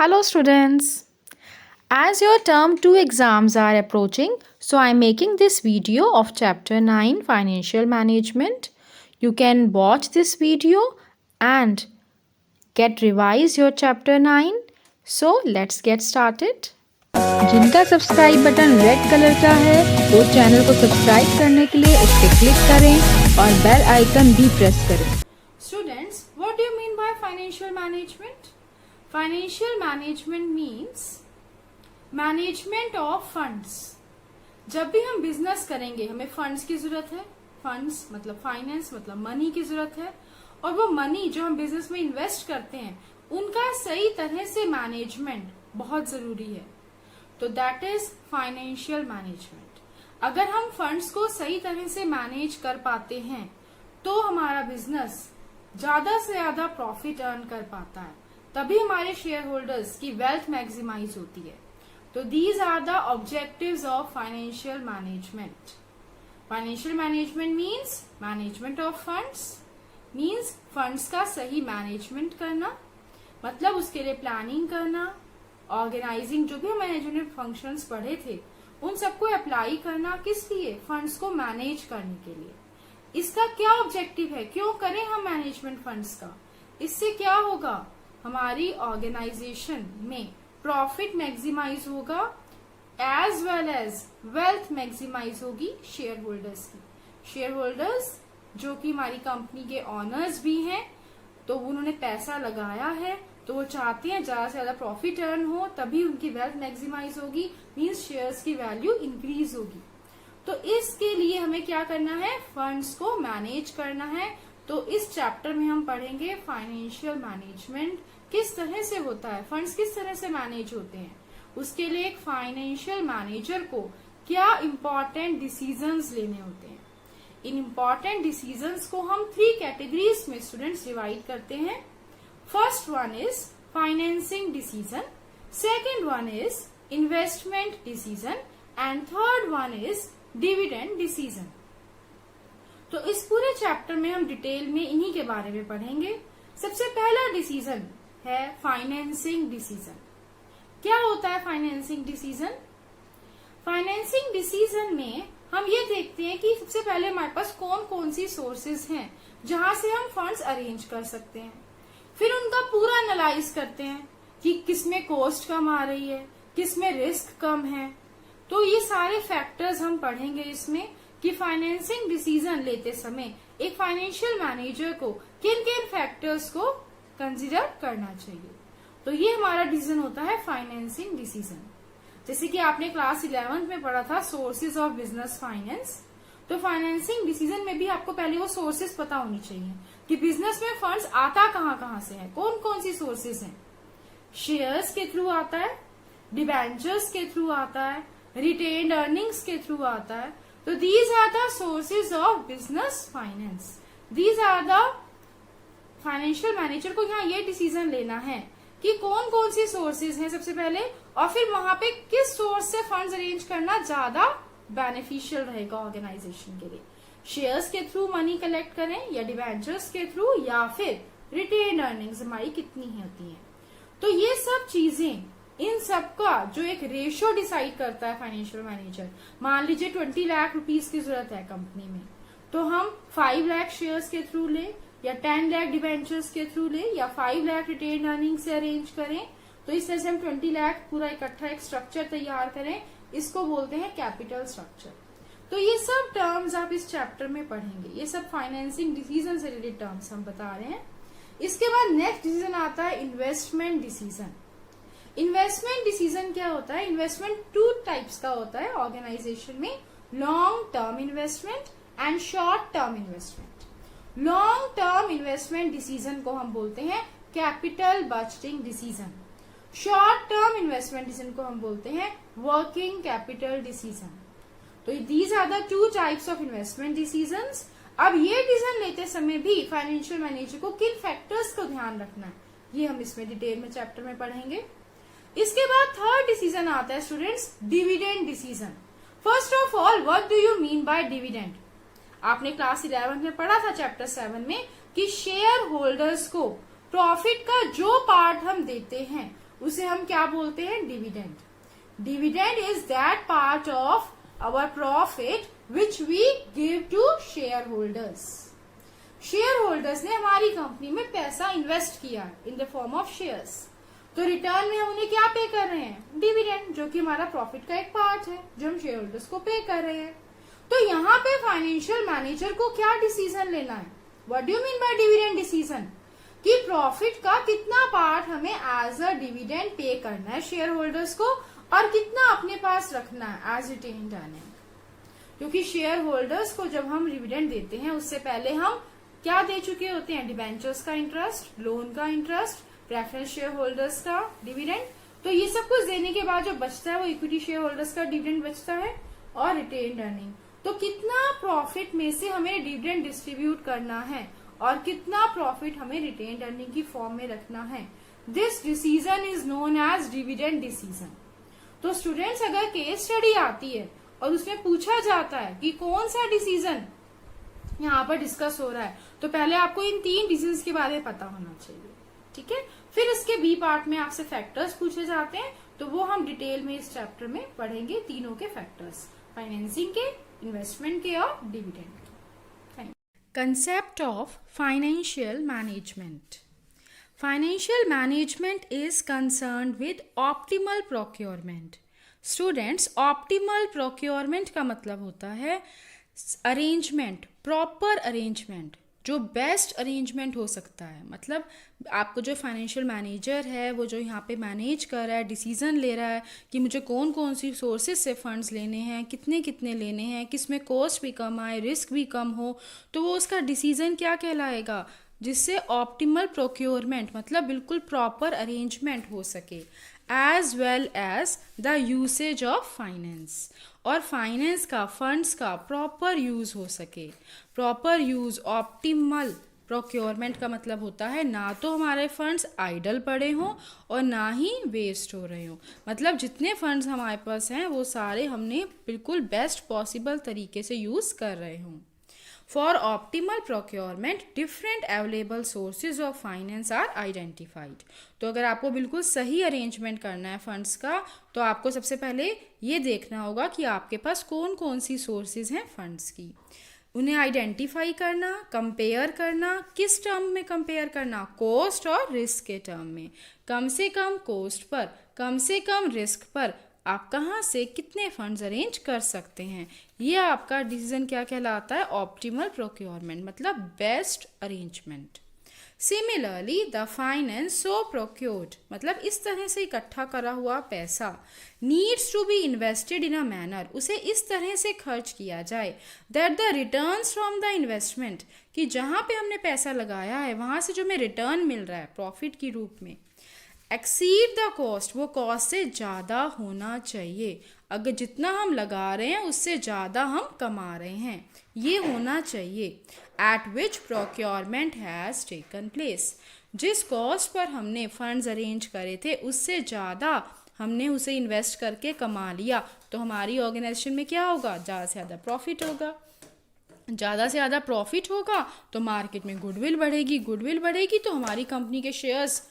Hello students. As your term 2 exams are approaching, so I am making this video of chapter 9 financial management. You can watch this video and get revise your chapter 9. So let's get started. जिनका subscribe button red colour का है वो channel को subscribe करने के लिए इस पे क्लिक करें और बेल आइकन भी प्रेस करें. Students, what do you mean by financial management? Financial management means management of funds. जब भी हम बिजनेस करेंगे हमें फंड्स की जरूरत है. फंड्स मतलब फाइनेंस मतलब मनी की जरूरत है और वो मनी जो हम बिजनेस में इन्वेस्ट करते हैं उनका सही तरह से मैनेजमेंट बहुत जरूरी है. तो दैट इज फाइनेंशियल मैनेजमेंट. अगर हम फंड्स को सही तरह से मैनेज कर पाते हैं तो हमारा बिजनेस ज्यादा से ज्यादा प्रॉफिट अर्न कर पाता है, तभी हमारे शेयर होल्डर्स की वेल्थ मैक्सिमाइज होती है. तो these are the objectives of financial management. Financial management means management of funds, means funds का सही मैनेजमेंट करना, मतलब उसके लिए प्लानिंग करना, ऑर्गेनाइजिंग, जो भी हम मैनेजमेंट फंक्शंस पढ़े थे उन सबको अप्लाई करना. किस लिए? फंड्स को मैनेज करने के लिए. इसका क्या ऑब्जेक्टिव है? क्यों करें हम मैनेजमेंट फंड्स का? इससे क्या होगा? हमारी ऑर्गेनाइजेशन में प्रॉफिट मैक्सिमाइज होगा as well as wealth maximise होगी शेयर होल्डर्स की. शेयर होल्डर्स जो कि हमारी कंपनी के ऑनर्स भी हैं, तो उन्होंने पैसा लगाया है तो वो चाहते हैं ज्यादा से ज्यादा प्रॉफिट अर्न हो, तभी उनकी वेल्थ मैक्सिमाइज होगी, मींस शेयर्स की वैल्यू इंक्रीज होगी. तो इसके लिए हमें क्या करना है? फंड्स को मैनेज करना है. तो इस चैप्टर में हम पढ़ेंगे फाइनेंशियल मैनेजमेंट किस तरह से होता है, फंड्स किस तरह से मैनेज होते हैं. उसके लिए एक फाइनेंशियल मैनेजर को क्या इम्पोर्टेंट डिसीजंस लेने होते हैं. इन इम्पोर्टेंट डिसीजंस को हम 3 कैटेगरीज में स्टूडेंट्स डिवाइड करते हैं. First one is financing decision, second one is investment decision and third one is dividend decision. तो इस पूरे चैप्टर में हम डिटेल में इन्हीं के बारे में पढ़ेंगे. सबसे पहला डिसीजन है फाइनेंसिंग डिसीजन. क्या होता है फाइनेंसिंग डिसीजन? फाइनेंसिंग डिसीजन में हम ये देखते हैं कि सबसे पहले हमारे पास कौन कौन सी सोर्सेज हैं जहां से हम फंड्स अरेंज कर सकते हैं. फिर उनका पूरा एनालाइज करते हैं कि किसमें कॉस्ट कम आ रही है, किसमें रिस्क कम है. तो ये सारे फैक्टर्स हम पढ़ेंगे इसमें कि फाइनेंसिंग डिसीजन लेते समय एक फाइनेंशियल मैनेजर को किन किन फैक्टर्स को कंसीडर करना चाहिए. तो ये हमारा डिसीजन होता है फाइनेंसिंग डिसीजन. जैसे कि आपने क्लास 11th में पढ़ा था सोर्सेज ऑफ बिजनेस फाइनेंस. तो फाइनेंसिंग डिसीजन में भी आपको पहले वो सोर्सेज पता होनी चाहिए कि बिजनेस में फंड्स आता कहाँ से है, कौन कौन सी सोर्सेज हैं. शेयर्स के थ्रू आता है, डिबेंचर्स के थ्रू आता है, रिटेन्ड अर्निंग्स के थ्रू आता है. तो these are the sources of business finance. These are the financial manager को यहाँ ये डिसीजन लेना है कि कौन कौन सी सोर्सेज हैं सबसे पहले, और फिर वहां पे किस सोर्स से फंड्स अरेंज करना ज्यादा बेनिफिशियल रहेगा ऑर्गेनाइजेशन के लिए. शेयर्स के थ्रू मनी कलेक्ट करें या डिबेंचर्स के थ्रू, या फिर रिटेन अर्निंग्स हमारी कितनी होती हैं. तो ये सब चीजें, इन सबका जो एक रेशियो डिसाइड करता है फाइनेंशियल मैनेजर. मान लीजिए 20 लाख रुपीस की जरूरत है कंपनी में, तो हम 5 लाख शेयर्स के थ्रू ले या 10 लाख डिबेंचर्स के थ्रू ले या 5 लाख रिटेन अर्निंग से अरेंज करें. तो इस तरह से हम 20 लाख पूरा इकट्ठा एक स्ट्रक्चर तैयार करें. इसको बोलते हैं कैपिटल स्ट्रक्चर. तो ये सब टर्म्स आप इस चैप्टर में पढ़ेंगे. ये सब फाइनेंसिंग डिसीजन से रिलेटेड टर्म्स हम बता रहे हैं. इसके बाद नेक्स्ट डिसीजन आता है इन्वेस्टमेंट डिसीजन. इन्वेस्टमेंट डिसीजन क्या होता है? इन्वेस्टमेंट 2 टाइप्स का होता है ऑर्गेनाइजेशन में, long term investment and short term investment. Long term investment decision को हम बोलते हैं capital budgeting decision. Short term investment decision को हम बोलते हैं वर्किंग कैपिटल डिसीजन. तो these are the 2 types of investment decisions. अब ये डिसीजन लेते समय भी फाइनेंशियल मैनेजर को किन फैक्टर्स को ध्यान रखना है, ये हम इसमें डिटेल में चैप्टर में पढ़ेंगे. इसके बाद थर्ड डिसीजन आता है students dividend decision. First of all, what do you mean by dividend? आपने क्लास 11 में पढ़ा था चैप्टर 7 में कि शेयर होल्डर्स को प्रॉफिट का जो पार्ट हम देते हैं उसे हम क्या बोलते हैं? Dividend. Dividend is that part of our profit which we give to share holders. Share holders ने हमारी कंपनी में पैसा इन्वेस्ट किया in the form of shares, तो रिटर्न में हम उन्हें क्या पे कर रहे हैं? डिविडेंड, जो कि हमारा प्रॉफिट का एक पार्ट है जो हम शेयर होल्डर्स को पे कर रहे हैं. तो यहाँ पे फाइनेंशियल मैनेजर को क्या डिसीजन लेना है? What do you mean by dividend decision? कि प्रॉफिट का कितना पार्ट हमें एज अ डिविडेंड पे करना है शेयर होल्डर्स को और कितना अपने पास रखना है एज रिटेन्ड अर्निंग. क्योंकि शेयर होल्डर्स को जब हम डिविडेंड देते हैं उससे पहले हम क्या दे चुके होते हैं? डिबेंचर्स का इंटरेस्ट, लोन का इंटरेस्ट, प्रेफरेंस शेयर होल्डर्स का डिविडेंड. तो ये सब कुछ देने के बाद जो बचता है वो इक्विटी शेयर होल्डर्स का डिविडेंड बचता है और रिटेन्ड अर्निंग. तो कितना प्रॉफिट में से हमें डिविडेंड डिस्ट्रीब्यूट करना है और कितना प्रॉफिट हमें रिटेन्ड अर्निंग की फॉर्म में रखना है, this decision is known as dividend decision. तो स्टूडेंट्स, अगर केस स्टडी आती है और उसमें पूछा जाता है कि कौन सा डिसीजन यहाँ पर डिस्कस हो रहा है, तो पहले आपको इन 3 डिसीजन के बारे में पता होना चाहिए. ठीक है. फिर इसके बी पार्ट में आपसे फैक्टर्स पूछे जाते हैं, तो वो हम डिटेल में इस चैप्टर में पढ़ेंगे, तीनों के फैक्टर्स, फाइनेंसिंग के, इन्वेस्टमेंट के और डिविडेंड के. Concept of financial management. Financial management is concerned with optimal procurement. Students, optimal procurement का मतलब होता है अरेंजमेंट, प्रॉपर अरेंजमेंट, जो बेस्ट अरेंजमेंट हो सकता है. मतलब आपको जो फाइनेंशियल मैनेजर है वो जो यहाँ पे मैनेज कर रहा है, डिसीजन ले रहा है कि मुझे कौन कौन सी सोर्सेज से फंड्स लेने हैं, कितने कितने लेने हैं, किसमें कॉस्ट भी कम आए, रिस्क भी कम हो, तो वो उसका डिसीजन क्या कहलाएगा? जिससे ऑप्टिमल प्रोक्योरमेंट मतलब बिल्कुल प्रॉपर अरेंजमेंट हो सके, as well as the usage of finance, और फाइनेंस का, फंड्स का प्रॉपर यूज़ हो सके. प्रॉपर यूज़, ऑप्टिमल प्रोक्योरमेंट का मतलब होता है ना तो हमारे फंड्स आइडल पड़े हों और ना ही वेस्ट हो रहे हों. मतलब जितने फंड्स हमारे पास हैं वो सारे हमने बिल्कुल बेस्ट पॉसिबल तरीके से यूज़ कर रहे हों. For optimal procurement, different available sources of finance are identified. तो अगर आपको बिल्कुल सही अरेंजमेंट करना है फंड्स का, तो आपको सबसे पहले ये देखना होगा कि आपके पास कौन कौन सी सोर्सेज हैं फंड्स की. उन्हें आइडेंटिफाई करना, कंपेयर करना. किस टर्म में कंपेयर करना? कॉस्ट और रिस्क के टर्म में. कम से कम कॉस्ट पर, कम से कम रिस्क पर आप कहाँ से कितने फंड्स अरेंज कर सकते हैं, ये आपका डिसीजन क्या कहलाता है? ऑप्टिमल प्रोक्योरमेंट, मतलब best arrangement. Similarly the finance so procured, मतलब इस तरह से इकट्ठा करा हुआ पैसा, needs to be invested in a manner, उसे इस तरह से खर्च किया जाए, that the returns from the investment, कि जहाँ पे हमने पैसा लगाया है वहाँ से जो हमें रिटर्न मिल रहा है प्रॉफिट के रूप में, एक्सीड द कॉस्ट, वो कॉस्ट से ज़्यादा होना चाहिए. अगर जितना हम लगा रहे हैं उससे ज़्यादा हम कमा रहे हैं, ये होना चाहिए. Eight which procurement has taken place, जिस कॉस्ट पर हमने फंड्स अरेंज करे थे उससे ज़्यादा हमने उसे इन्वेस्ट करके कमा लिया, तो हमारी ऑर्गेनाइजेशन में क्या होगा? ज़्यादा से ज़्यादा प्रॉफिट होगा. ज़्यादा से ज़्यादा प्रॉफिट होगा तो मार्केट में गुडविल बढ़ेगी, गुडविल बढ़ेगी तो हमारी कंपनी के शेयर्स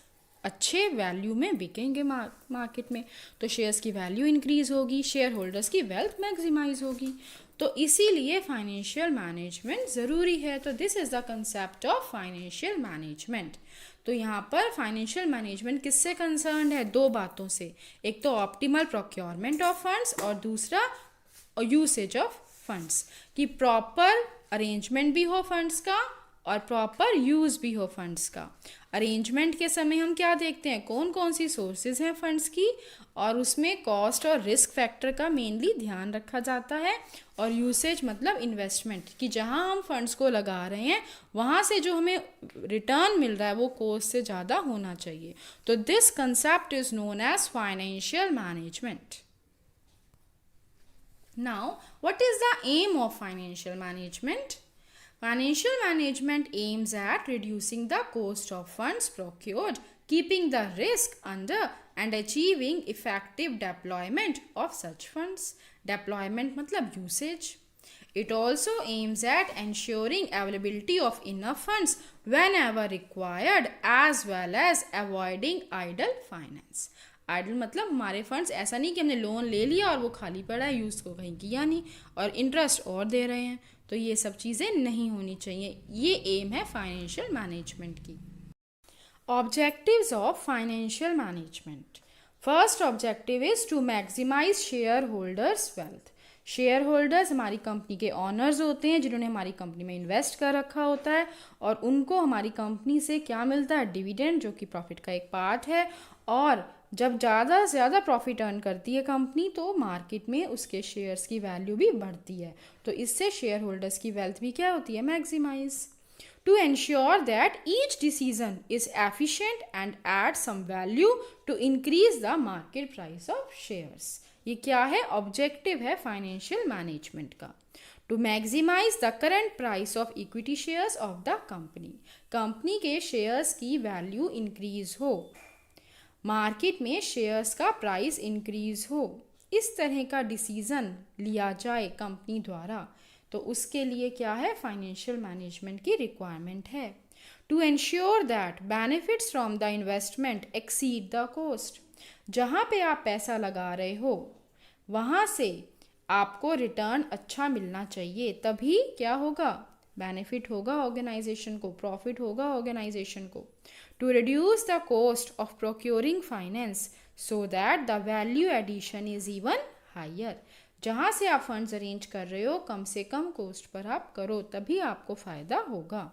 अच्छे वैल्यू में बिकेंगे मार्केट में, तो शेयर्स की वैल्यू इंक्रीज होगी, शेयर होल्डर्स की वेल्थ मैक्सिमाइज होगी. तो इसीलिए फाइनेंशियल मैनेजमेंट ज़रूरी है. तो this is the concept of financial management. तो यहाँ पर फाइनेंशियल मैनेजमेंट किससे कंसर्न है? 2 बातों से. एक तो ऑप्टिमल प्रोक्योरमेंट ऑफ फंड्स और दूसरा यूसेज ऑफ फंड्स, कि प्रॉपर अरेंजमेंट भी हो फंड्स का और प्रॉपर यूज़ भी हो फंड्स का. अरेंजमेंट के समय हम क्या देखते हैं? कौन कौन सी सोर्सेज हैं फंड्स की, और उसमें कॉस्ट और रिस्क फैक्टर का मेनली ध्यान रखा जाता है. और यूसेज मतलब इन्वेस्टमेंट, कि जहां हम फंड्स को लगा रहे हैं वहां से जो हमें रिटर्न मिल रहा है वो कॉस्ट से ज़्यादा होना चाहिए. तो this concept is known as financial management. Now what is the aim of financial management? Financial management aims at reducing the cost of funds procured, keeping the risk under, and achieving effective deployment of such funds. Deployment मतलब usage. It also aims at ensuring availability of enough funds whenever required, as well as avoiding idle finance. Idle मतलब हमारे funds ऐसा नहीं कि हमने loan ले लिया और वो खाली पड़ा है, यूज़ को कहीं किया नहीं और इंटरेस्ट और दे रहे हैं, तो ये सब चीज़ें नहीं होनी चाहिए। ये एम है फाइनेंशियल मैनेजमेंट की। Objectives of financial management. First objective is to maximize shareholders' wealth. Share holders हमारी कंपनी के ऑनर्स होते हैं जिन्होंने हमारी कंपनी में इन्वेस्ट कर रखा होता है और उनको हमारी कंपनी से क्या मिलता है, डिविडेंड, जो कि प्रॉफिट का एक पार्ट है। और जब ज़्यादा से ज़्यादा प्रॉफिट अर्न करती है कंपनी तो मार्केट में उसके शेयर्स की वैल्यू भी बढ़ती है, तो इससे शेयर होल्डर्स की वेल्थ भी क्या होती है, maximise. To ensure that each decision is efficient and adds some value to increase the market price of shares. ये क्या है, ऑब्जेक्टिव है फाइनेंशियल मैनेजमेंट का। To maximise the current price of equity shares of the company, company के shares की value increase हो, market में shares का प्राइस इंक्रीज हो, इस तरह का डिसीजन लिया जाए कंपनी द्वारा, तो उसके लिए क्या है, फाइनेंशियल मैनेजमेंट की रिक्वायरमेंट है। To ensure that benefits from the investment exceed the cost, जहाँ पे आप पैसा लगा रहे हो वहाँ से आपको रिटर्न अच्छा मिलना चाहिए, तभी क्या होगा, बेनिफिट होगा ऑर्गेनाइजेशन को, प्रॉफिट होगा ऑर्गेनाइजेशन को। To reduce the cost of procuring finance so that the value addition is even higher, जहाँ से आप फंड्स अरेंज कर रहे हो कम से कम कॉस्ट पर आप करो, तभी आपको फ़ायदा होगा।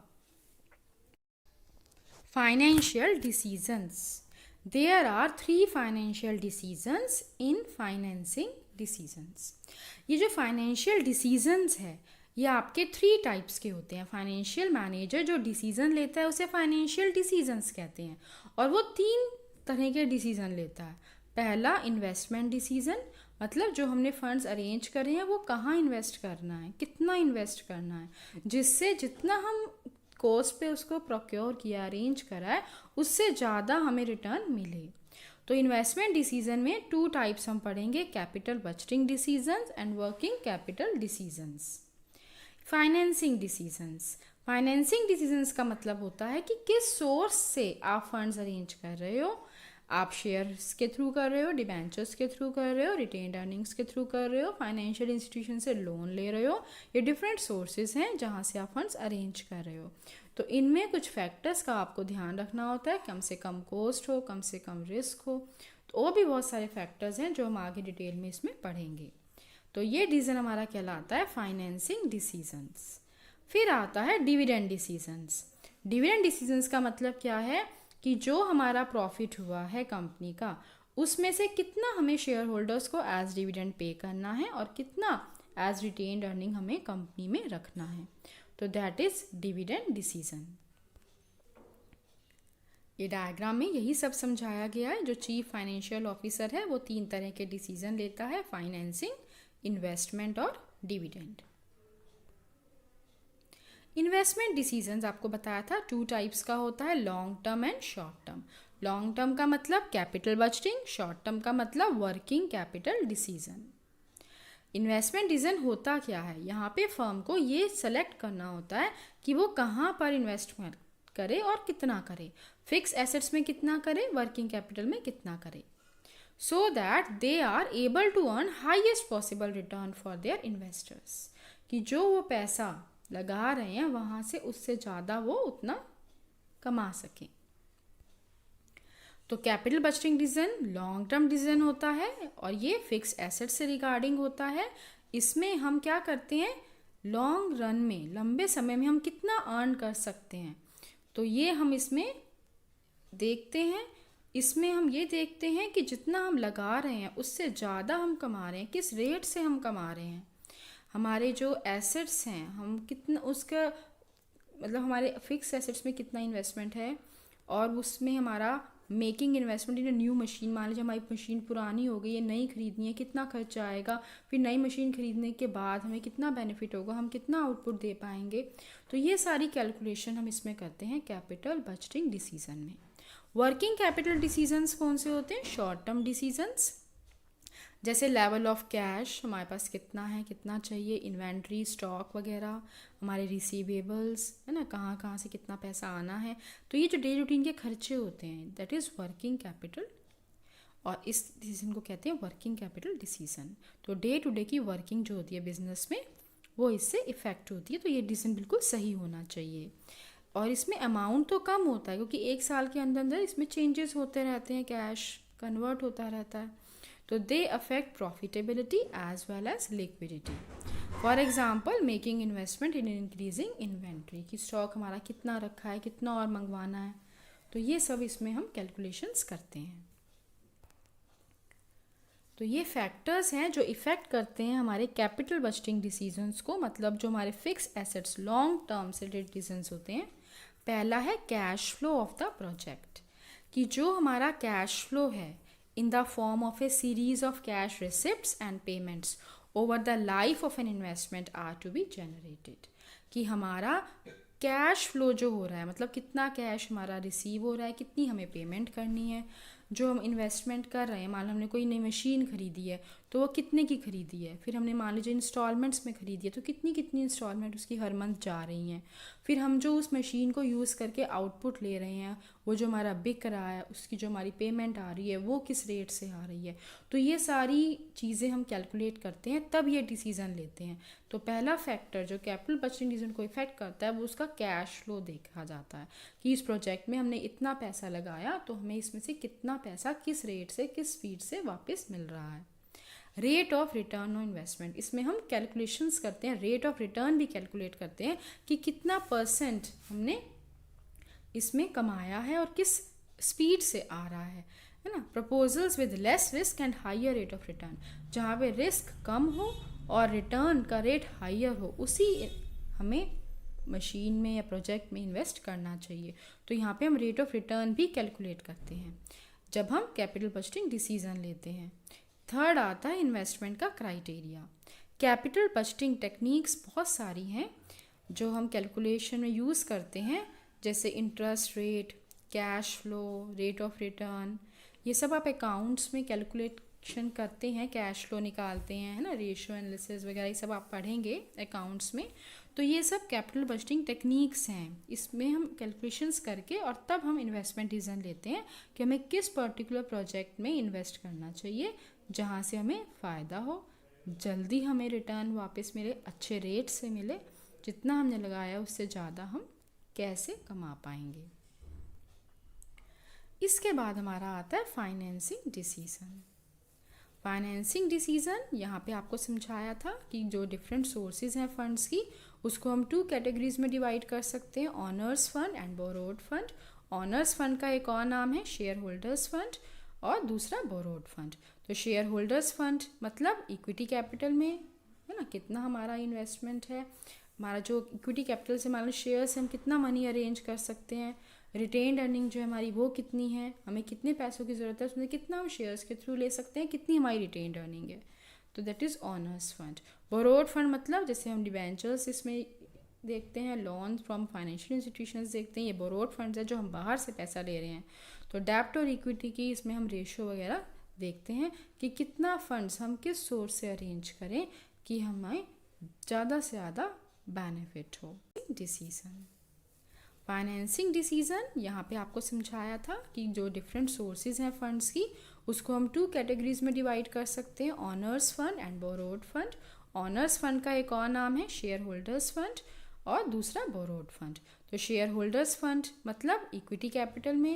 Financial decisions, there are 3 financial decisions in financing decisions. ये जो फाइनेंशियल डिसीजंस है ये आपके 3 टाइप्स के होते हैं। फाइनेंशियल मैनेजर जो डिसीजन लेता है उसे फाइनेंशियल डिसीजंस कहते हैं और वो 3 तरह के डिसीजन लेता है। पहला, इन्वेस्टमेंट डिसीजन, मतलब जो हमने फंड्स अरेंज करे हैं वो कहाँ इन्वेस्ट करना है, कितना इन्वेस्ट करना है, जिससे जितना हम कॉस्ट पे उसको प्रोक्योर किया, अरेंज करा है, उससे ज़्यादा हमें रिटर्न मिले। तो इन्वेस्टमेंट डिसीजन में 2 टाइप्स हम पढ़ेंगे, capital budgeting decisions and working capital decisions. Financing decisions, financing decisions का मतलब होता है कि किस सोर्स से आप फंड्स अरेंज कर रहे हो, आप शेयर्स के थ्रू कर रहे हो, डिबेंचर्स के थ्रू कर रहे हो, रिटेन्ड अर्निंग्स के थ्रू कर रहे हो, फाइनेंशियल इंस्टीट्यूशन से लोन ले रहे हो, ये डिफरेंट सोर्सेज हैं जहाँ से आप फंड्स अरेंज कर रहे हो। तो इनमें कुछ फैक्टर्स का आपको ध्यान रखना होता है, कम से कम कॉस्ट हो, कम से कम रिस्क हो, तो और भी बहुत सारे फैक्टर्स हैं जो हम आगे डिटेल में इसमें पढ़ेंगे। तो ये डिसीजन हमारा कहलाता है फाइनेंसिंग डिसीजंस। फिर आता है डिविडेंड डिसीजंस। डिविडेंड डिसीजंस का मतलब क्या है कि जो हमारा प्रॉफिट हुआ है कंपनी का उसमें से कितना हमें शेयर होल्डर्स को एज डिविडेंड पे करना है और कितना एज रिटेन्ड अर्निंग हमें कंपनी में रखना है, तो दैट इज डिविडेंड डिसीजन। ये डायग्राम में यही सब समझाया गया है। जो चीफ फाइनेंशियल ऑफिसर है वो 3 तरह के डिसीजन लेता है, फाइनेंसिंग, इन्वेस्टमेंट और डिविडेंड। इन्वेस्टमेंट डिसीजंस आपको बताया था 2 टाइप्स का होता है, long term and short term. Long term का मतलब कैपिटल बजटिंग, शॉर्ट टर्म का मतलब working capital decision. Investment decision होता क्या है, यहाँ पे फर्म को ये सेलेक्ट करना होता है कि वो कहाँ पर इन्वेस्टमेंट करे और कितना करे, फिक्स एसेट्स में कितना करे, वर्किंग कैपिटल में कितना करे, so that they are able to earn highest possible return for their investors, कि जो वो पैसा लगा रहे हैं वहाँ से उससे ज़्यादा वो उतना कमा सकें। तो capital budgeting decision long term decision होता है और ये फिक्स एसेट से रिगार्डिंग होता है। इसमें हम क्या करते हैं, लॉन्ग रन में, लंबे समय में हम कितना अर्न कर सकते हैं, तो ये हम इसमें देखते हैं। इसमें हम ये देखते हैं कि जितना हम लगा रहे हैं उससे ज़्यादा हम कमा रहे हैं, किस रेट से हम कमा रहे हैं, हमारे जो एसेट्स हैं हम कितना उसका मतलब हमारे फिक्स एसेट्स में कितना इन्वेस्टमेंट है और उसमें हमारा मेकिंग इन्वेस्टमेंट इन न्यू मशीन, मान लीजिए हमारी मशीन पुरानी हो गई है, नई खरीदनी है, कितना खर्चा आएगा, फिर नई मशीन खरीदने के बाद हमें कितना बेनिफिट होगा, हम कितना आउटपुट दे पाएंगे, तो ये सारी कैलकुलेशन हम इसमें करते हैं कैपिटल बजटिंग डिसीजन में। वर्किंग कैपिटल डिसीजंस कौन से होते हैं, शॉर्ट टर्म डिसीजंस, जैसे लेवल ऑफ कैश हमारे पास कितना है, कितना चाहिए, इन्वेंट्री, स्टॉक वगैरह, हमारे रिसीवेबल्स है ना, कहाँ कहाँ से कितना पैसा आना है, तो ये जो डेली रूटीन के खर्चे होते हैं दैट इज़ वर्किंग कैपिटल। और इस डिसीजन को कहते हैं वर्किंग कैपिटल डिसीजन। तो डे टू डे की वर्किंग जो होती है बिजनेस में वो इससे इफेक्ट होती है। तो ये डिसीजन बिल्कुल सही होना चाहिए। और इसमें अमाउंट तो कम होता है क्योंकि एक साल के अंदर अंदर इसमें चेंजेस होते रहते हैं, कैश कन्वर्ट होता रहता है। तो they affect profitability as well as liquidity. For example making investment in increasing inventory, कि स्टॉक हमारा कितना रखा है, कितना और मंगवाना है। तो ये सब इसमें हम कैलकुलेशंस करते हैं। तो ये फैक्टर्स हैं जो इफ़ेक्ट करते हैं हमारे कैपिटल बजटिंग डिसीजंस को, मतलब जो हमारे फिक्स एसेट्स लॉन्ग टर्म से रिलेटेड डिसीजंस होते हैं। पहला है cash flow of the project, कि जो हमारा कैश फ्लो है in the form of a series of cash receipts and payments over the life of an investment are to be generated, कि हमारा कैश फ्लो जो हो रहा है, मतलब कितना कैश हमारा रिसीव हो रहा है, कितनी हमें पेमेंट करनी है, जो हम इन्वेस्टमेंट कर रहे हैं। मान लो हमने कोई नई मशीन खरीदी है तो वो कितने की खरीदी है, फिर हमने मान लीजिए इंस्टॉलमेंट्स में खरीदी है तो कितनी कितनी इंस्टॉलमेंट उसकी हर मंथ जा रही हैं। फिर हम जो उस मशीन को यूज़ करके आउटपुट ले रहे हैं, वो जो हमारा बिक रहा है उसकी जो हमारी पेमेंट आ रही है वो किस रेट से आ रही है। तो ये सारी चीज़ें हम कैलकुलेट करते हैं, तब ये डिसीज़न लेते हैं। तो पहला फैक्टर जो कैपिटल बजटिंग डिसीजन को इफेक्ट करता है वो उसका कैश फ्लो देखा जाता है, कि इस प्रोजेक्ट में हमने इतना पैसा लगाया तो हमें इसमें से कितना पैसा किस रेट से किस स्पीड से वापस मिल रहा है। Rate of return on investment, इसमें हम कैलकुलेशंस करते हैं, रेट ऑफ रिटर्न भी कैलकुलेट करते हैं कि कितना परसेंट हमने इसमें कमाया है और किस स्पीड से आ रहा है ना। Proposals with less risk and higher rate of return, जहाँ पे रिस्क कम हो और रिटर्न का रेट हाइयर हो, उसी हमें मशीन में या प्रोजेक्ट में इन्वेस्ट करना चाहिए। तो यहाँ पे हम रेट ऑफ रिटर्न भी कैलकुलेट करते हैं जब हम कैपिटल बजटिंग डिसीजन लेते हैं। थर्ड आता है इन्वेस्टमेंट का क्राइटेरिया। कैपिटल बजटिंग टेक्निक्स बहुत सारी हैं जो हम कैलकुलेशन में यूज़ करते हैं, जैसे interest rate, cash flow, rate of return. ये सब आप अकाउंट्स में कैलकुलेशन करते हैं, कैश फ्लो निकालते हैं, है ना, रेशियो एनालिसिस वगैरह ये सब आप पढ़ेंगे अकाउंट्स में। तो ये सब कैपिटल बजटिंग टेक्निक्स हैं, इसमें हम कैलकुलेशंस करके और तब हम इन्वेस्टमेंट डिसीजन लेते हैं कि हमें किस पर्टिकुलर प्रोजेक्ट में इन्वेस्ट करना चाहिए जहाँ से हमें फ़ायदा हो, जल्दी हमें रिटर्न वापस मिले, अच्छे रेट से मिले, जितना हमने लगाया उससे ज़्यादा हम कैसे कमा पाएंगे। इसके बाद हमारा आता है फाइनेंसिंग डिसीजन। फाइनेंसिंग डिसीजन यहाँ पे आपको समझाया था कि जो डिफरेंट सोर्सेज हैं फंड्स की, उसको हम 2 कैटेगरीज में डिवाइड कर सकते हैं, honours fund and borrowed fund. Honours fund का एक और नाम है शेयर होल्डर्स फंड और दूसरा बोरोड फंड। तो शेयर होल्डर्स फंड मतलब इक्विटी कैपिटल में, है ना, कितना हमारा इन्वेस्टमेंट है, हमारा जो इक्विटी कैपिटल से मान लो शेयर से हम कितना मनी अरेंज कर सकते हैं, रिटेन्ड अर्निंग जो है हमारी वो कितनी है, हमें कितने पैसों की ज़रूरत है, उसमें कितना हम शेयर्स के थ्रू ले सकते हैं, कितनी हमारी रिटेन्ड अर्निंग है। तो that is honours fund. Borrowed fund मतलब जैसे हम डिवेंचर्स इसमें देखते हैं, लोन फ्रॉम फाइनेंशियल इंस्टीट्यूशंस देखते हैं, ये बोरोड फंड्स है जो हम बाहर से पैसा ले रहे हैं। तो डेब्ट और इक्विटी की इसमें हम रेशियो वगैरह देखते हैं कि कितना फंड्स हम किस सोर्स से अरेंज करें कि हमें ज़्यादा से ज़्यादा बेनिफिट हो। डिसीजन, फाइनेंसिंग डिसीजन यहाँ पे आपको समझाया था कि जो डिफरेंट सोर्सेज हैं फंड्स की, उसको हम 2 कैटेगरीज में डिवाइड कर सकते हैं, honours fund and borrowed fund. Honours fund का एक और नाम है शेयर होल्डर्स फंड और दूसरा बोरोड फंड। तो शेयर होल्डर्स फंड मतलब इक्विटी कैपिटल में,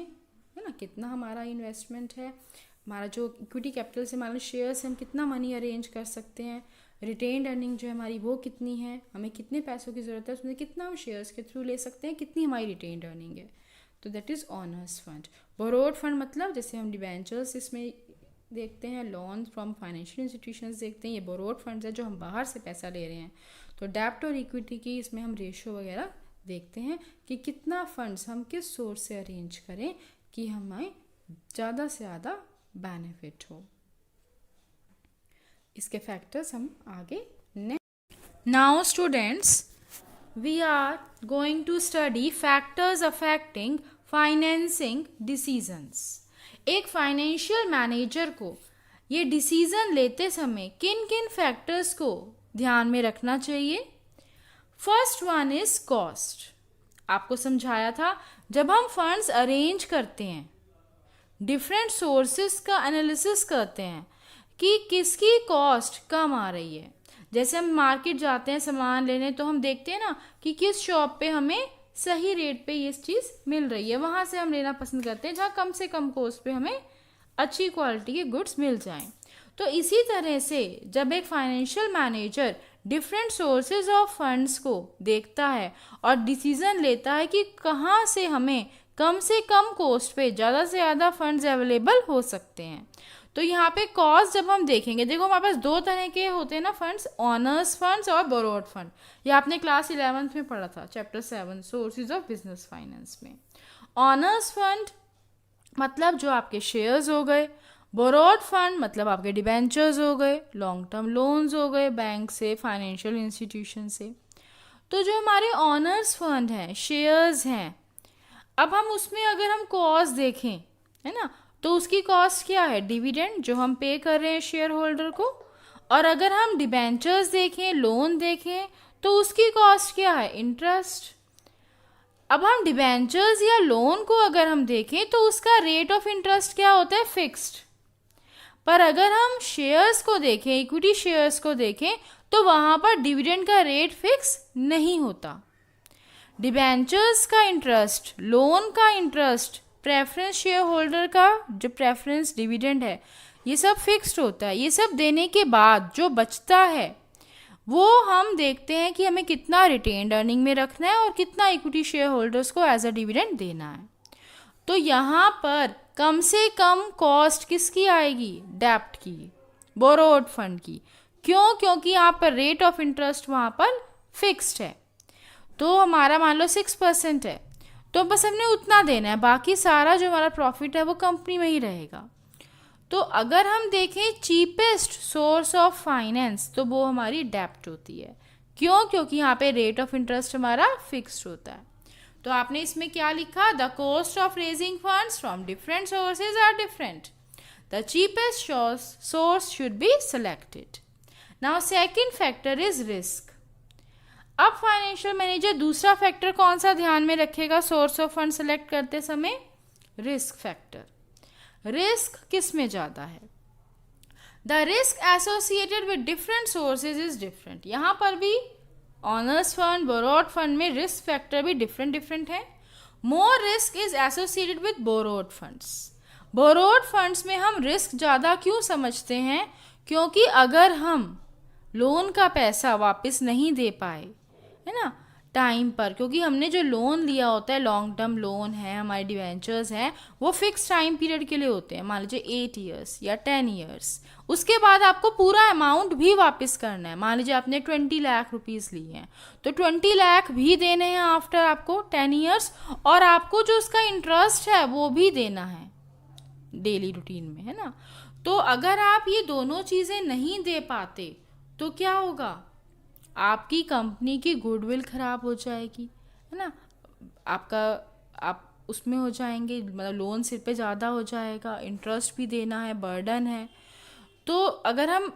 है ना, कितना हमारा इन्वेस्टमेंट है, हमारा जो इक्विटी कैपिटल से मान लो शेयर से हम कितना मनी अरेंज कर सकते हैं, रिटेन्ड अर्निंग जो है हमारी वो कितनी है, हमें कितने पैसों की ज़रूरत है, उसमें कितना हम शेयर्स के थ्रू ले सकते हैं, कितनी हमारी रिटेन्ड अर्निंग है। तो that is honours fund. Borrowed fund मतलब जैसे हम डिवेंचर्स इसमें देखते हैं, लोन फ्रॉम फाइनेंशियल इंस्टीट्यूशंस देखते हैं, ये बोरोड फंड्स है जो हम बाहर से पैसा ले रहे हैं। तो डेब्ट और इक्विटी की इसमें हम रेशियो वगैरह देखते हैं कि कितना फंड्स हम किस सोर्स से अरेंज करें कि हमें ज़्यादा से ज़्यादा बेनिफिट हो। इसके फैक्टर्स हम आगे now students we are going to study factors affecting financing decisions. एक फाइनेंशियल मैनेजर को ये डिसीजन लेते समय किन किन फैक्टर्स को ध्यान में रखना चाहिए। First one is cost. आपको समझाया था जब हम फंड्स अरेंज करते हैं, डिफरेंट सोर्सेस का एनालिसिस करते हैं कि किसकी कॉस्ट कम आ रही है। जैसे हम मार्केट जाते हैं सामान लेने, तो हम देखते हैं ना कि किस शॉप पे हमें सही रेट पे ये चीज़ मिल रही है, वहाँ से हम लेना पसंद करते हैं जहाँ कम से कम कॉस्ट पे हमें अच्छी क्वालिटी के गुड्स मिल जाएं। तो इसी तरह से जब एक financial manager different sources of funds को देखता है और डिसीजन लेता है कि कहाँ से हमें कम से कम कॉस्ट पे ज़्यादा से ज़्यादा फंड्स अवेलेबल हो सकते हैं। तो यहाँ पे कॉस्ट जब हम देखेंगे, देखो हमारे पास दो तरह के होते हैं ना फंड्स, ऑनर्स फंड्स और बोरोड फंड। ये आपने क्लास 11th में पढ़ा था, chapter 7 sources of business finance में। ऑनर्स फंड मतलब जो आपके शेयर्स हो गए, बोरोड फंड मतलब आपके डिबेंचर्स हो गए, लॉन्ग टर्म लोन्स हो गए बैंक से, फाइनेंशियल इंस्टीट्यूशन से। तो जो हमारे ऑनर्स फंड हैं, शेयर्स हैं, अब हम उसमें अगर हम कॉस्ट देखें, है ना, तो उसकी कॉस्ट क्या है? डिविडेंड जो हम पे कर रहे हैं शेयर होल्डर को। और अगर हम डिबेंचर्स देखें, लोन देखें, तो उसकी कॉस्ट क्या है? इंटरेस्ट। अब हम डिबेंचर्स या लोन को अगर हम देखें तो उसका रेट ऑफ इंटरेस्ट क्या होता है? फिक्स्ड। पर अगर हम शेयर्स को देखें, इक्विटी शेयर्स को देखें, तो वहाँ पर डिविडेंड का रेट फिक्स नहीं होता। डिबेंचर्स का इंटरेस्ट, लोन का इंटरेस्ट, प्रेफरेंस शेयर होल्डर का जो प्रेफरेंस डिविडेंड है, ये सब फिक्स्ड होता है। ये सब देने के बाद जो बचता है वो हम देखते हैं कि हमें कितना रिटेन्ड अर्निंग में रखना है और कितना इक्विटी शेयर होल्डर्स को एज अ डिविडेंड देना है। तो यहाँ पर कम से कम कॉस्ट किसकी आएगी? डेब्ट की, बोरोड फंड की। क्यों? क्योंकि यहाँ पर रेट ऑफ इंटरेस्ट वहाँ पर फिक्स्ड है। तो हमारा मान लो 6% है, तो बस हमने उतना देना है, बाकी सारा जो हमारा प्रॉफिट है वो कंपनी में ही रहेगा। तो अगर हम देखें चीपेस्ट सोर्स ऑफ फाइनेंस, तो वो हमारी डेब्ट होती है। क्यों? क्योंकि यहाँ पे रेट ऑफ इंटरेस्ट हमारा फिक्स्ड होता है। तो आपने इसमें क्या लिखा? The cost of raising funds from different sources are different, the cheapest source should be selected. Now second factor is risk. अब फाइनेंशियल मैनेजर दूसरा फैक्टर कौन सा ध्यान में रखेगा सोर्स ऑफ फंड सेलेक्ट करते समय? Risk factor. रिस्क किस में ज़्यादा है? The risk associated with different sources is different. यहाँ पर भी ऑनर्स फंड, बोरोड फंड में रिस्क फैक्टर भी डिफरेंट है। More risk is associated with borrowed funds. Borrowed funds में हम रिस्क ज़्यादा क्यों समझते हैं? क्योंकि अगर हम लोन का पैसा वापस नहीं दे पाए, है ना, टाइम पर, क्योंकि हमने जो लोन लिया होता है, लॉन्ग टर्म लोन है, हमारे डिवेंचर्स हैं, वो फिक्स टाइम पीरियड के लिए होते हैं, मान लीजिए 8 ईयर्स या 10 ईयर्स। उसके बाद आपको पूरा अमाउंट भी वापस करना है। मान लीजिए आपने 20 लाख रुपीज़ लिए हैं, तो 20 लाख भी देने हैं आफ्टर आपको 10 ईयर्स, और आपको जो उसका इंटरेस्ट है वो भी देना है डेली रूटीन में, है ना। तो अगर आप ये दोनों चीज़ें नहीं दे पाते तो क्या होगा? आपकी कंपनी की गुडविल खराब हो जाएगी, है ना, आप उसमें हो जाएंगे, मतलब लोन सिर पे ज़्यादा हो जाएगा, इंटरेस्ट भी देना है, बर्डन है। तो अगर हम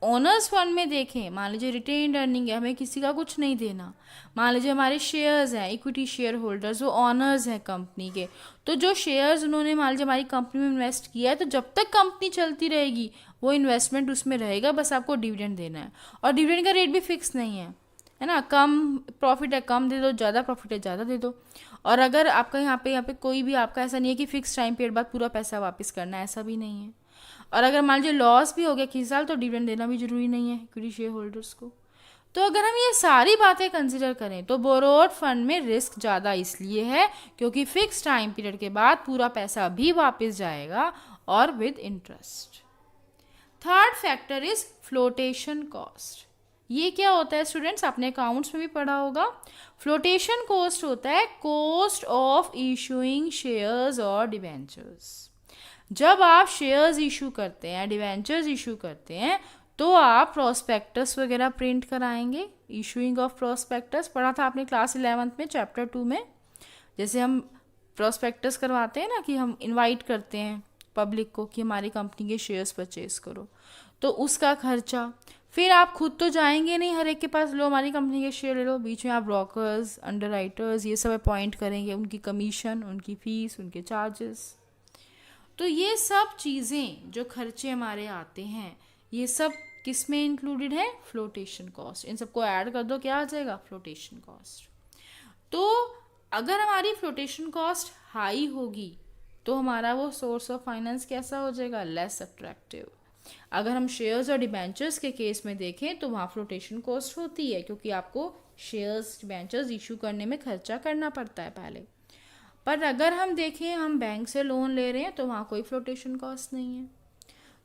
ओनर्स फंड में देखें, मान लीजिए रिटेन्ड अर्निंग है, हमें किसी का कुछ नहीं देना, मान लीजिए हमारे शेयर्स हैं, इक्विटी शेयर होल्डर्स वो ऑनर्स हैं कंपनी के, तो जो शेयर्स उन्होंने मान लीजिए हमारी कंपनी में इन्वेस्ट किया है, तो जब तक कंपनी चलती रहेगी वो इन्वेस्टमेंट उसमें रहेगा, बस आपको डिविडेंड देना है। और डिविडेंड का रेट भी फिक्स नहीं है ना, कम प्रॉफिट है कम दे दो, ज़्यादा प्रॉफिट है ज़्यादा दे दो। और अगर आपका यहाँ पे कोई भी आपका ऐसा नहीं है कि फिक्स टाइम पीरियड बाद पूरा पैसा वापस करना है, ऐसा भी नहीं है। और अगर मान लीजिए लॉस भी हो गया किसी साल, तो डिविडेंड देना भी जरूरी नहीं है इक्विटी शेयर होल्डर्स को। तो अगर हम ये सारी बातें कंसिडर करें तो बोरोड फंड में रिस्क ज़्यादा इसलिए है क्योंकि फिक्स टाइम पीरियड के बाद पूरा पैसा भी वापस जाएगा और with interest. Third factor is flotation cost. ये क्या होता है स्टूडेंट्स? आपने अकाउंट्स में भी पढ़ा होगा। फ्लोटेशन कॉस्ट होता है कॉस्ट ऑफ इशूइंग शेयर्स और डिवेंचर्स। जब आप शेयर्स इशू करते हैं, डिवेंचर्स इशू करते हैं, तो आप प्रोस्पेक्टस वगैरह प्रिंट कराएंगे। इशूइंग ऑफ प्रोस्पेक्टस पढ़ा था आपने क्लास 11th में चैप्टर 2 में। जैसे हम प्रोस्पेक्टस करवाते हैं ना, कि हम इनवाइट करते हैं पब्लिक को कि हमारी कंपनी के शेयर्स परचेज करो, तो उसका खर्चा। फिर आप खुद तो जाएंगे नहीं हर एक के पास, लो हमारी कंपनी के शेयर ले लो, बीच में आप ब्रोकर्स, अंडरराइटर्स ये सब अपॉइंट करेंगे, उनकी कमीशन, उनकी फीस, उनके चार्जेस। तो ये सब चीज़ें जो खर्चे हमारे आते हैं, ये सब किस में इंक्लूडेड है? Flotation cost. इन सबको ऐड कर दो, क्या आ जाएगा? Flotation cost. तो अगर हमारी फ्लोटेशन कॉस्ट हाई होगी तो हमारा वो सोर्स ऑफ फाइनेंस कैसा हो जाएगा? Less attractive. अगर हम शेयर्स और डिबेंचर्स के केस में देखें तो वहाँ फ्लोटेशन कॉस्ट होती है, क्योंकि आपको शेयर्स डिबेंचर्स इशू करने में खर्चा करना पड़ता है पहले। पर अगर हम देखें हम बैंक से लोन ले रहे हैं तो वहाँ कोई फ्लोटेशन कॉस्ट नहीं है।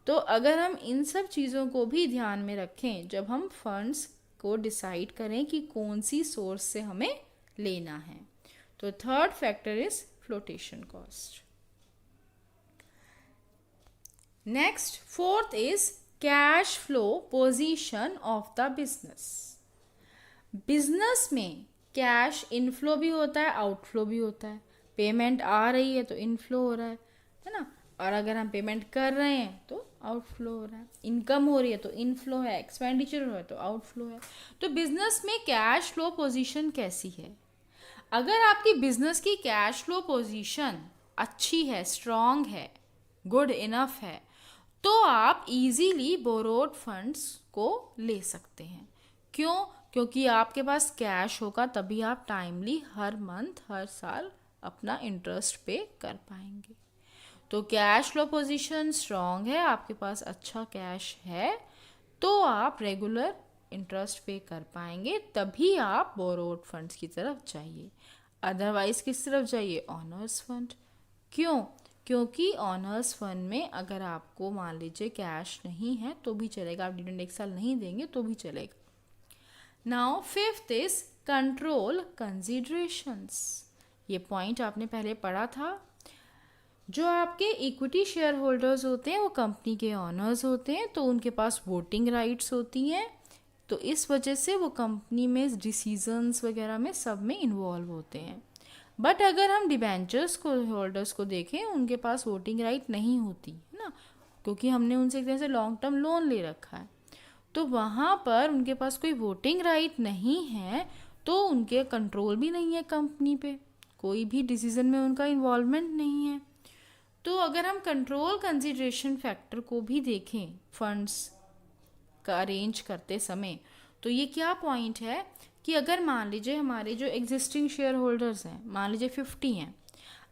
तो अगर हम इन सब चीज़ों को भी ध्यान में रखें जब हम फंड्स को डिसाइड करें कि कौन सी सोर्स से हमें लेना है, तो third factor is flotation cost. Next, fourth is cash flow position of the business. Business में कैश इनफ्लो भी होता है, आउटफ्लो भी होता है। पेमेंट आ रही है तो इनफ्लो हो रहा है ना, और अगर हम पेमेंट कर रहे हैं तो आउटफ्लो हो रहा है। इनकम हो रही है तो इनफ्लो है, एक्सपेंडिचर हो रहा है तो आउटफ्लो है। तो बिजनेस में कैश फ्लो पोजीशन कैसी है? अगर आपकी बिजनेस की कैश फ्लो पोजीशन अच्छी है, स्ट्रांग है, गुड इनफ है, तो आप इजीली बोरोड फंड्स को ले सकते हैं। क्यों? क्योंकि आपके पास कैश होगा तभी आप टाइमली हर मंथ हर साल अपना इंटरेस्ट पे कर पाएंगे। तो कैश फ्लो पोजीशन स्ट्रांग है, आपके पास अच्छा कैश है, तो आप रेगुलर इंटरेस्ट पे कर पाएंगे, तभी आप बोरोड फंड्स की तरफ जाइए। अदरवाइज किस तरफ जाइए? Honours fund. क्यों? क्योंकि ऑनर्स फंड में अगर आपको मान लीजिए कैश नहीं है तो भी चलेगा, आप डिविडेंड एक साल नहीं देंगे तो भी चलेगा। Now fifth is control considerations. ये पॉइंट आपने पहले पढ़ा था। जो आपके इक्विटी शेयर होल्डर्स होते हैं वो कंपनी के ऑनर्स होते हैं, तो उनके पास वोटिंग राइट्स होती हैं, तो इस वजह से वो कंपनी में डिसीजंस वगैरह में सब में इन्वॉल्व होते हैं। बट अगर हम डिबेंचर्स को होल्डर्स को देखें, उनके पास वोटिंग राइट नहीं होती है ना, क्योंकि हमने उनसे एक तरह से लॉन्ग टर्म लोन ले रखा है, तो वहाँ पर उनके पास कोई वोटिंग राइट नहीं है, तो उनके कंट्रोल भी नहीं है कंपनी पे, कोई भी डिसीजन में उनका इन्वॉल्वमेंट नहीं है। तो अगर हम कंट्रोल कंसिडरेशन फैक्टर को भी देखें फंड्स का अरेंज करते समय, तो ये क्या पॉइंट है कि अगर मान लीजिए हमारे जो एग्जिस्टिंग शेयर होल्डर्स हैं, मान लीजिए 50 हैं,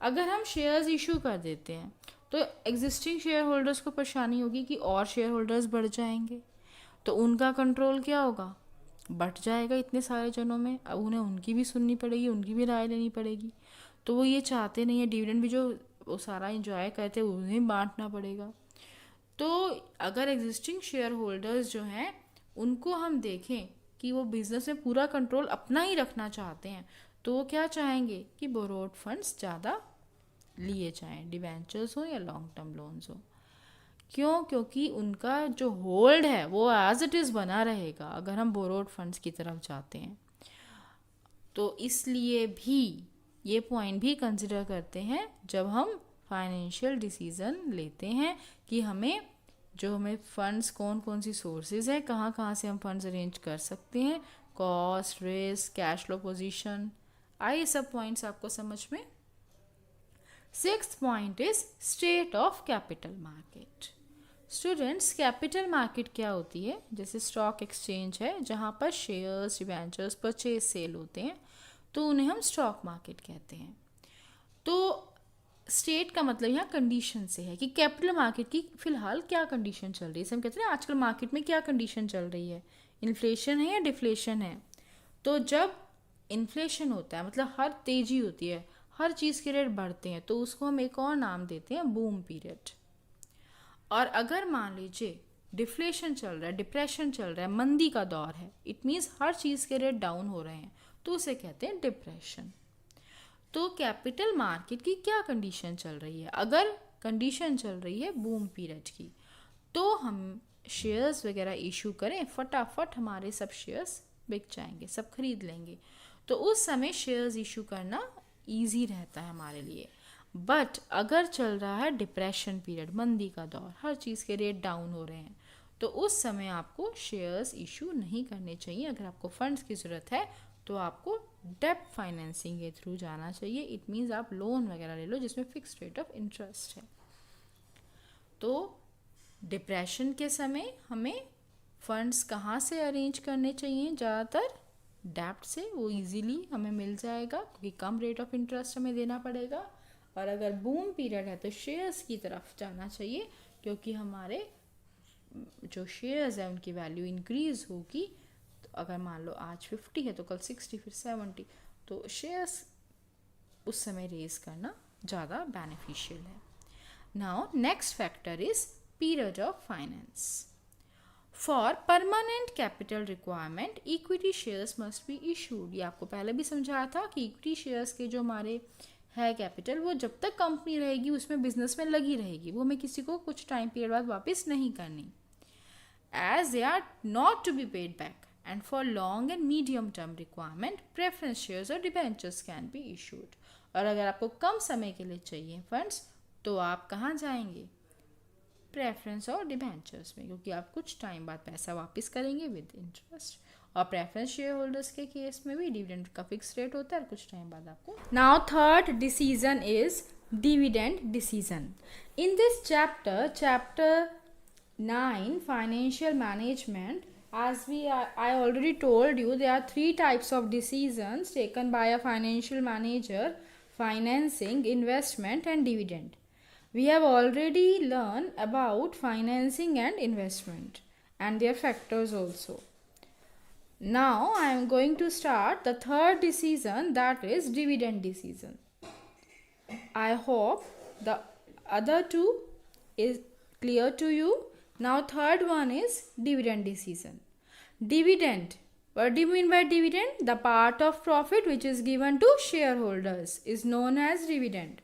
अगर हम शेयर्स इशू कर देते हैं तो एग्जिस्टिंग शेयर होल्डर्स को परेशानी होगी कि और शेयर होल्डर्स बढ़ जाएंगे, तो उनका कंट्रोल क्या होगा? बढ़ जाएगा इतने सारे जनों में। अब उन्हें उनकी भी सुननी पड़ेगी, उनकी भी राय लेनी पड़ेगी, तो वो ये चाहते नहीं है। डिविडेंड भी जो वो सारा इंजॉय करते हैं उन्हें बांटना पड़ेगा। तो अगर एग्जिस्टिंग शेयर होल्डर्स जो हैं उनको हम देखें कि वो बिजनेस में पूरा कंट्रोल अपना ही रखना चाहते हैं, तो वो क्या चाहेंगे कि बोरोड फंड्स ज़्यादा लिए जाएं, डिवेंचर्स हो या लॉन्ग टर्म लोन्स हो। क्यों? क्योंकि उनका जो होल्ड है वो एज इट इज़ बना रहेगा अगर हम बोरोड फंड्स की तरफ जाते हैं। तो इसलिए भी ये पॉइंट भी कंसिडर करते हैं जब हम फाइनेंशियल डिसीज़न लेते हैं कि हमें फंड्स कौन कौन सी सोर्सेज है, कहाँ कहाँ से हम फंड्स अरेंज कर सकते हैं, cost, risk, cash flow position. आइए सब पॉइंट्स आपको समझ में। Sixth point is state of capital market. Students, capital market क्या होती है? जैसे स्टॉक एक्सचेंज है जहाँ पर शेयर्स, डिबेंचर्स परचेज सेल होते हैं, तो उन्हें हम स्टॉक मार्केट कहते हैं। तो स्टेट का मतलब यहाँ कंडीशन से है कि कैपिटल मार्केट की फिलहाल क्या कंडीशन चल रही है। हम कहते हैं आजकल मार्केट में क्या कंडीशन चल रही है, इन्फ्लेशन है या डिफ्लेशन है। तो जब इन्फ्लेशन होता है मतलब हर तेजी होती है, हर चीज़ के रेट बढ़ते हैं, तो उसको हम एक और नाम देते हैं बूम पीरियड। और अगर मान लीजिए डिफ्लेशन चल रहा है, डिप्रेशन चल रहा है, मंदी का दौर है, इट मीन्स हर चीज़ के रेट डाउन हो रहे हैं, तो उसे कहते हैं डिप्रेशन। तो कैपिटल मार्केट की क्या कंडीशन चल रही है? अगर कंडीशन चल रही है बूम पीरियड की, तो हम शेयर्स वगैरह इशू करें, फटाफट हमारे सब शेयर्स बिक जाएंगे, सब खरीद लेंगे, तो उस समय शेयर्स इशू करना ईजी रहता है हमारे लिए। बट अगर चल रहा है डिप्रेशन पीरियड, मंदी का दौर, हर चीज़ के रेट डाउन हो रहे हैं, तो उस समय आपको शेयर्स इशू नहीं करने चाहिए। अगर आपको फंड्स की ज़रूरत है तो आपको डेब्ट फाइनेंसिंग के थ्रू जाना चाहिए। इट मीन्स आप लोन वगैरह ले लो जिसमें फिक्स रेट ऑफ इंटरेस्ट है। तो डिप्रेशन के समय हमें फंड्स कहाँ से अरेंज करने चाहिए? ज़्यादातर डेब्ट से, वो इजीली हमें मिल जाएगा क्योंकि कम रेट ऑफ इंटरेस्ट हमें देना पड़ेगा। और अगर बूम पीरियड है तो शेयर्स की तरफ जाना चाहिए क्योंकि हमारे जो शेयर्स हैं उनकी वैल्यू इंक्रीज़ होगी। तो अगर मान लो आज 50 है तो कल 60 फिर 70, तो शेयर्स उस समय रेज करना ज़्यादा बेनिफिशियल है। Now next factor is period of finance. For permanent capital requirement equity shares must be issued. ये आपको पहले भी समझाया था कि इक्विटी शेयर्स के जो हमारे है कैपिटल, वो जब तक कंपनी रहेगी उसमें बिजनेस में लगी रहेगी, वो हमें किसी को कुछ टाइम पीरियड बाद वापस नहीं करनी। As they are not to be paid back and for long and medium term requirement preference shares और डिबेंचर्स कैन बी इशूड। और अगर आपको कम समय के लिए चाहिए फंड्स तो आप कहाँ जाएंगे? प्रेफरेंस और डिबेंचर्स में, क्योंकि आप कुछ टाइम बाद पैसा वापस करेंगे विद इंटरेस्ट। और प्रेफरेंस शेयर होल्डर्स के केस में भी डिविडेंड का फिक्स रेट होता है और कुछ टाइम बाद आपको। Now third decision is dividend decision. In this chapter 9 financial management, as I already told you, there are 3 types of decisions taken by a financial manager: financing, investment and dividend. We have already learned about financing and investment and their factors also. Now I am going to start the third decision, that is dividend decision. I hope the other two is clear to you. Now third one is dividend decision. Dividend. What do you mean by dividend? The part of profit which is given to shareholders is known as dividend.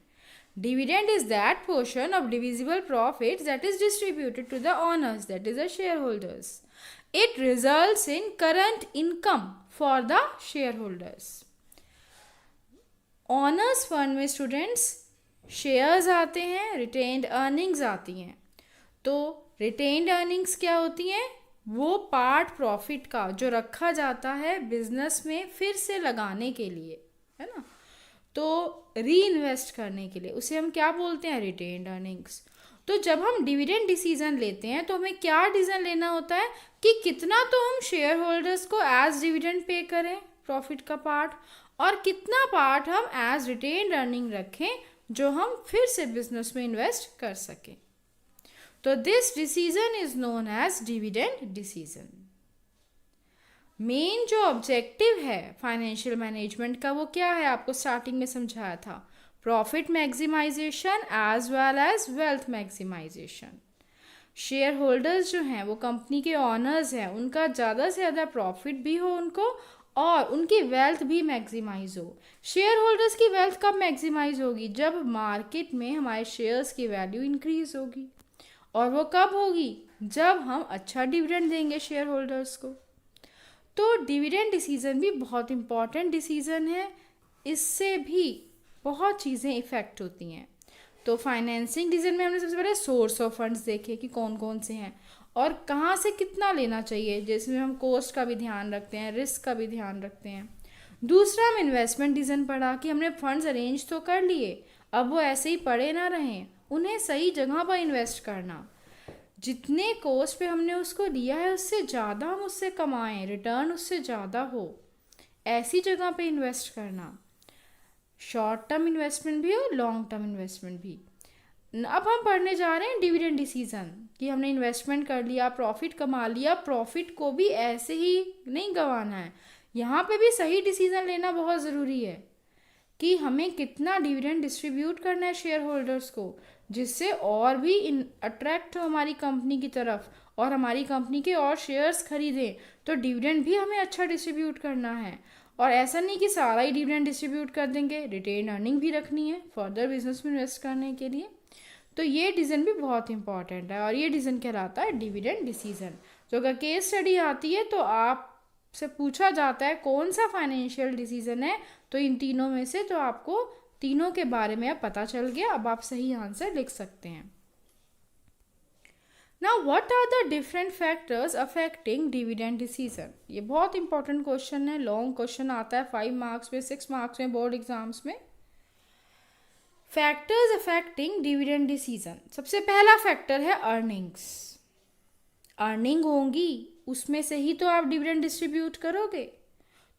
Dividend is that portion of divisible profits that is distributed to the owners, that is the shareholders. It results in current income for the shareholders. Owners fund में students shares आते हैं, retained earnings आती हैं। तो retained earnings क्या होती हैं? वो पार्ट प्रॉफिट का जो रखा जाता है बिजनेस में फिर से लगाने के लिए, है ना, तो री इन्वेस्ट करने के लिए, उसे हम क्या बोलते हैं? Retained earnings. तो जब हम डिविडेंड डिसीजन लेते हैं तो हमें क्या डिसीजन लेना होता है कि कितना तो हम शेयर होल्डर्स को एज डिविडेंड पे करें प्रॉफिट का पार्ट, और कितना पार्ट हम एज रिटेन्ड अर्निंग रखें जो हम फिर से बिजनेस में इन्वेस्ट कर सकें। तो this decision is known as dividend decision. Main जो ऑब्जेक्टिव है फाइनेंशियल मैनेजमेंट का वो क्या है? आपको स्टार्टिंग में समझाया था, profit maximisation as well as wealth maximisation. Share holders जो हैं वो कंपनी के ऑनर्स हैं, उनका ज़्यादा से ज़्यादा प्रॉफिट भी हो उनको और उनकी वेल्थ भी मैक्सिमाइज हो। शेयर होल्डर्स की वेल्थ कब मैक्सिमाइज होगी? जब मार्केट में हमारे शेयर्स की वैल्यू इंक्रीज होगी। और वो कब होगी? जब हम अच्छा डिविडेंड देंगे शेयर होल्डर्स को। तो डिविडेंड डिसीजन भी बहुत इम्पॉर्टेंट डिसीजन है, इससे भी बहुत चीज़ें इफ़ेक्ट होती हैं। तो फाइनेंसिंग डिसीजन में हमने सबसे पहले सोर्स ऑफ फंड्स देखे कि कौन कौन से हैं और कहाँ से कितना लेना चाहिए, जिसमें हम कॉस्ट का भी ध्यान रखते हैं, रिस्क का भी ध्यान रखते हैं। दूसरा हम इन्वेस्टमेंट डिसीजन पढ़ा कि हमने फंड्स अरेंज तो कर लिए, अब वो ऐसे ही पड़े ना रहें, उन्हें सही जगह पर इन्वेस्ट करना। जितने कॉस्ट पे हमने उसको लिया है उससे ज़्यादा हम उससे कमाएं, रिटर्न उससे ज़्यादा हो, ऐसी जगह पे इन्वेस्ट करना। शॉर्ट टर्म इन्वेस्टमेंट भी और लॉन्ग टर्म इन्वेस्टमेंट भी। अब हम पढ़ने जा रहे हैं डिविडेंड डिसीजन कि हमने इन्वेस्टमेंट कर लिया, प्रॉफिट कमा लिया, प्रॉफिट को भी ऐसे ही नहीं गंवाना है। यहाँ पे भी सही डिसीजन लेना बहुत ज़रूरी है कि हमें कितना डिविडेंड डिस्ट्रीब्यूट करना है शेयर होल्डर्स को, जिससे और भी अट्रैक्ट हो हमारी कंपनी की तरफ और हमारी कंपनी के और शेयर्स खरीदें। तो डिविडेंड भी हमें अच्छा डिस्ट्रीब्यूट करना है। और ऐसा नहीं कि सारा ही डिविडेंड डिस्ट्रीब्यूट कर देंगे, रिटेन अर्निंग भी रखनी है फर्दर बिजनेस में इन्वेस्ट करने के लिए। तो ये डिसीजन भी बहुत इंपॉर्टेंट है और ये डिसीजन कहलाता है डिविडेंड डिसीजन। तो अगर केस स्टडी आती है तो आपसे पूछा जाता है कौन सा फाइनेंशियल डिसीजन है, तो इन तीनों में से तो आपको तीनों के बारे में अब पता चल गया, अब आप सही आंसर लिख सकते हैं। Now what are the different factors affecting dividend decision? ये बहुत इंपॉर्टेंट क्वेश्चन है, लॉन्ग क्वेश्चन आता है 5 मार्क्स में, 6 मार्क्स में, बोर्ड एग्जाम्स में। फैक्टर्स अफेक्टिंग डिविडेंड डिसीजन, सबसे पहला फैक्टर है अर्निंग्स। अर्निंग होंगी उसमें से ही तो आप डिविडेंड डिस्ट्रीब्यूट करोगे।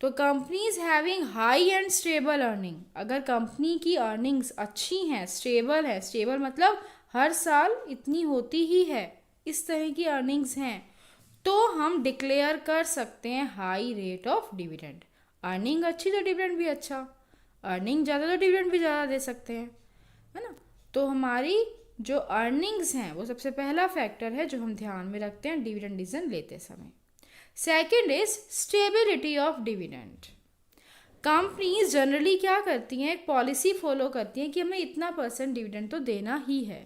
तो companies having high and stable earning, अगर कंपनी की अर्निंग्स अच्छी हैं, स्टेबल है, स्टेबल मतलब हर साल इतनी होती ही है, इस तरह की अर्निंग्स हैं, तो हम डिक्लेयर कर सकते हैं high rate of dividend. Earning अच्छी तो डिविडेंड भी अच्छा, अर्निंग ज़्यादा तो डिविडेंड भी ज़्यादा दे सकते हैं, है ना। तो हमारी जो अर्निंग्स हैं वो सबसे पहला फैक्टर है जो हम ध्यान में रखते हैं डिविडेंड डिसीजन लेते समय। Second is stability of dividend. Companies generally क्या करती हैं, एक पॉलिसी फॉलो करती हैं कि हमें इतना % डिविडेंड तो देना ही है।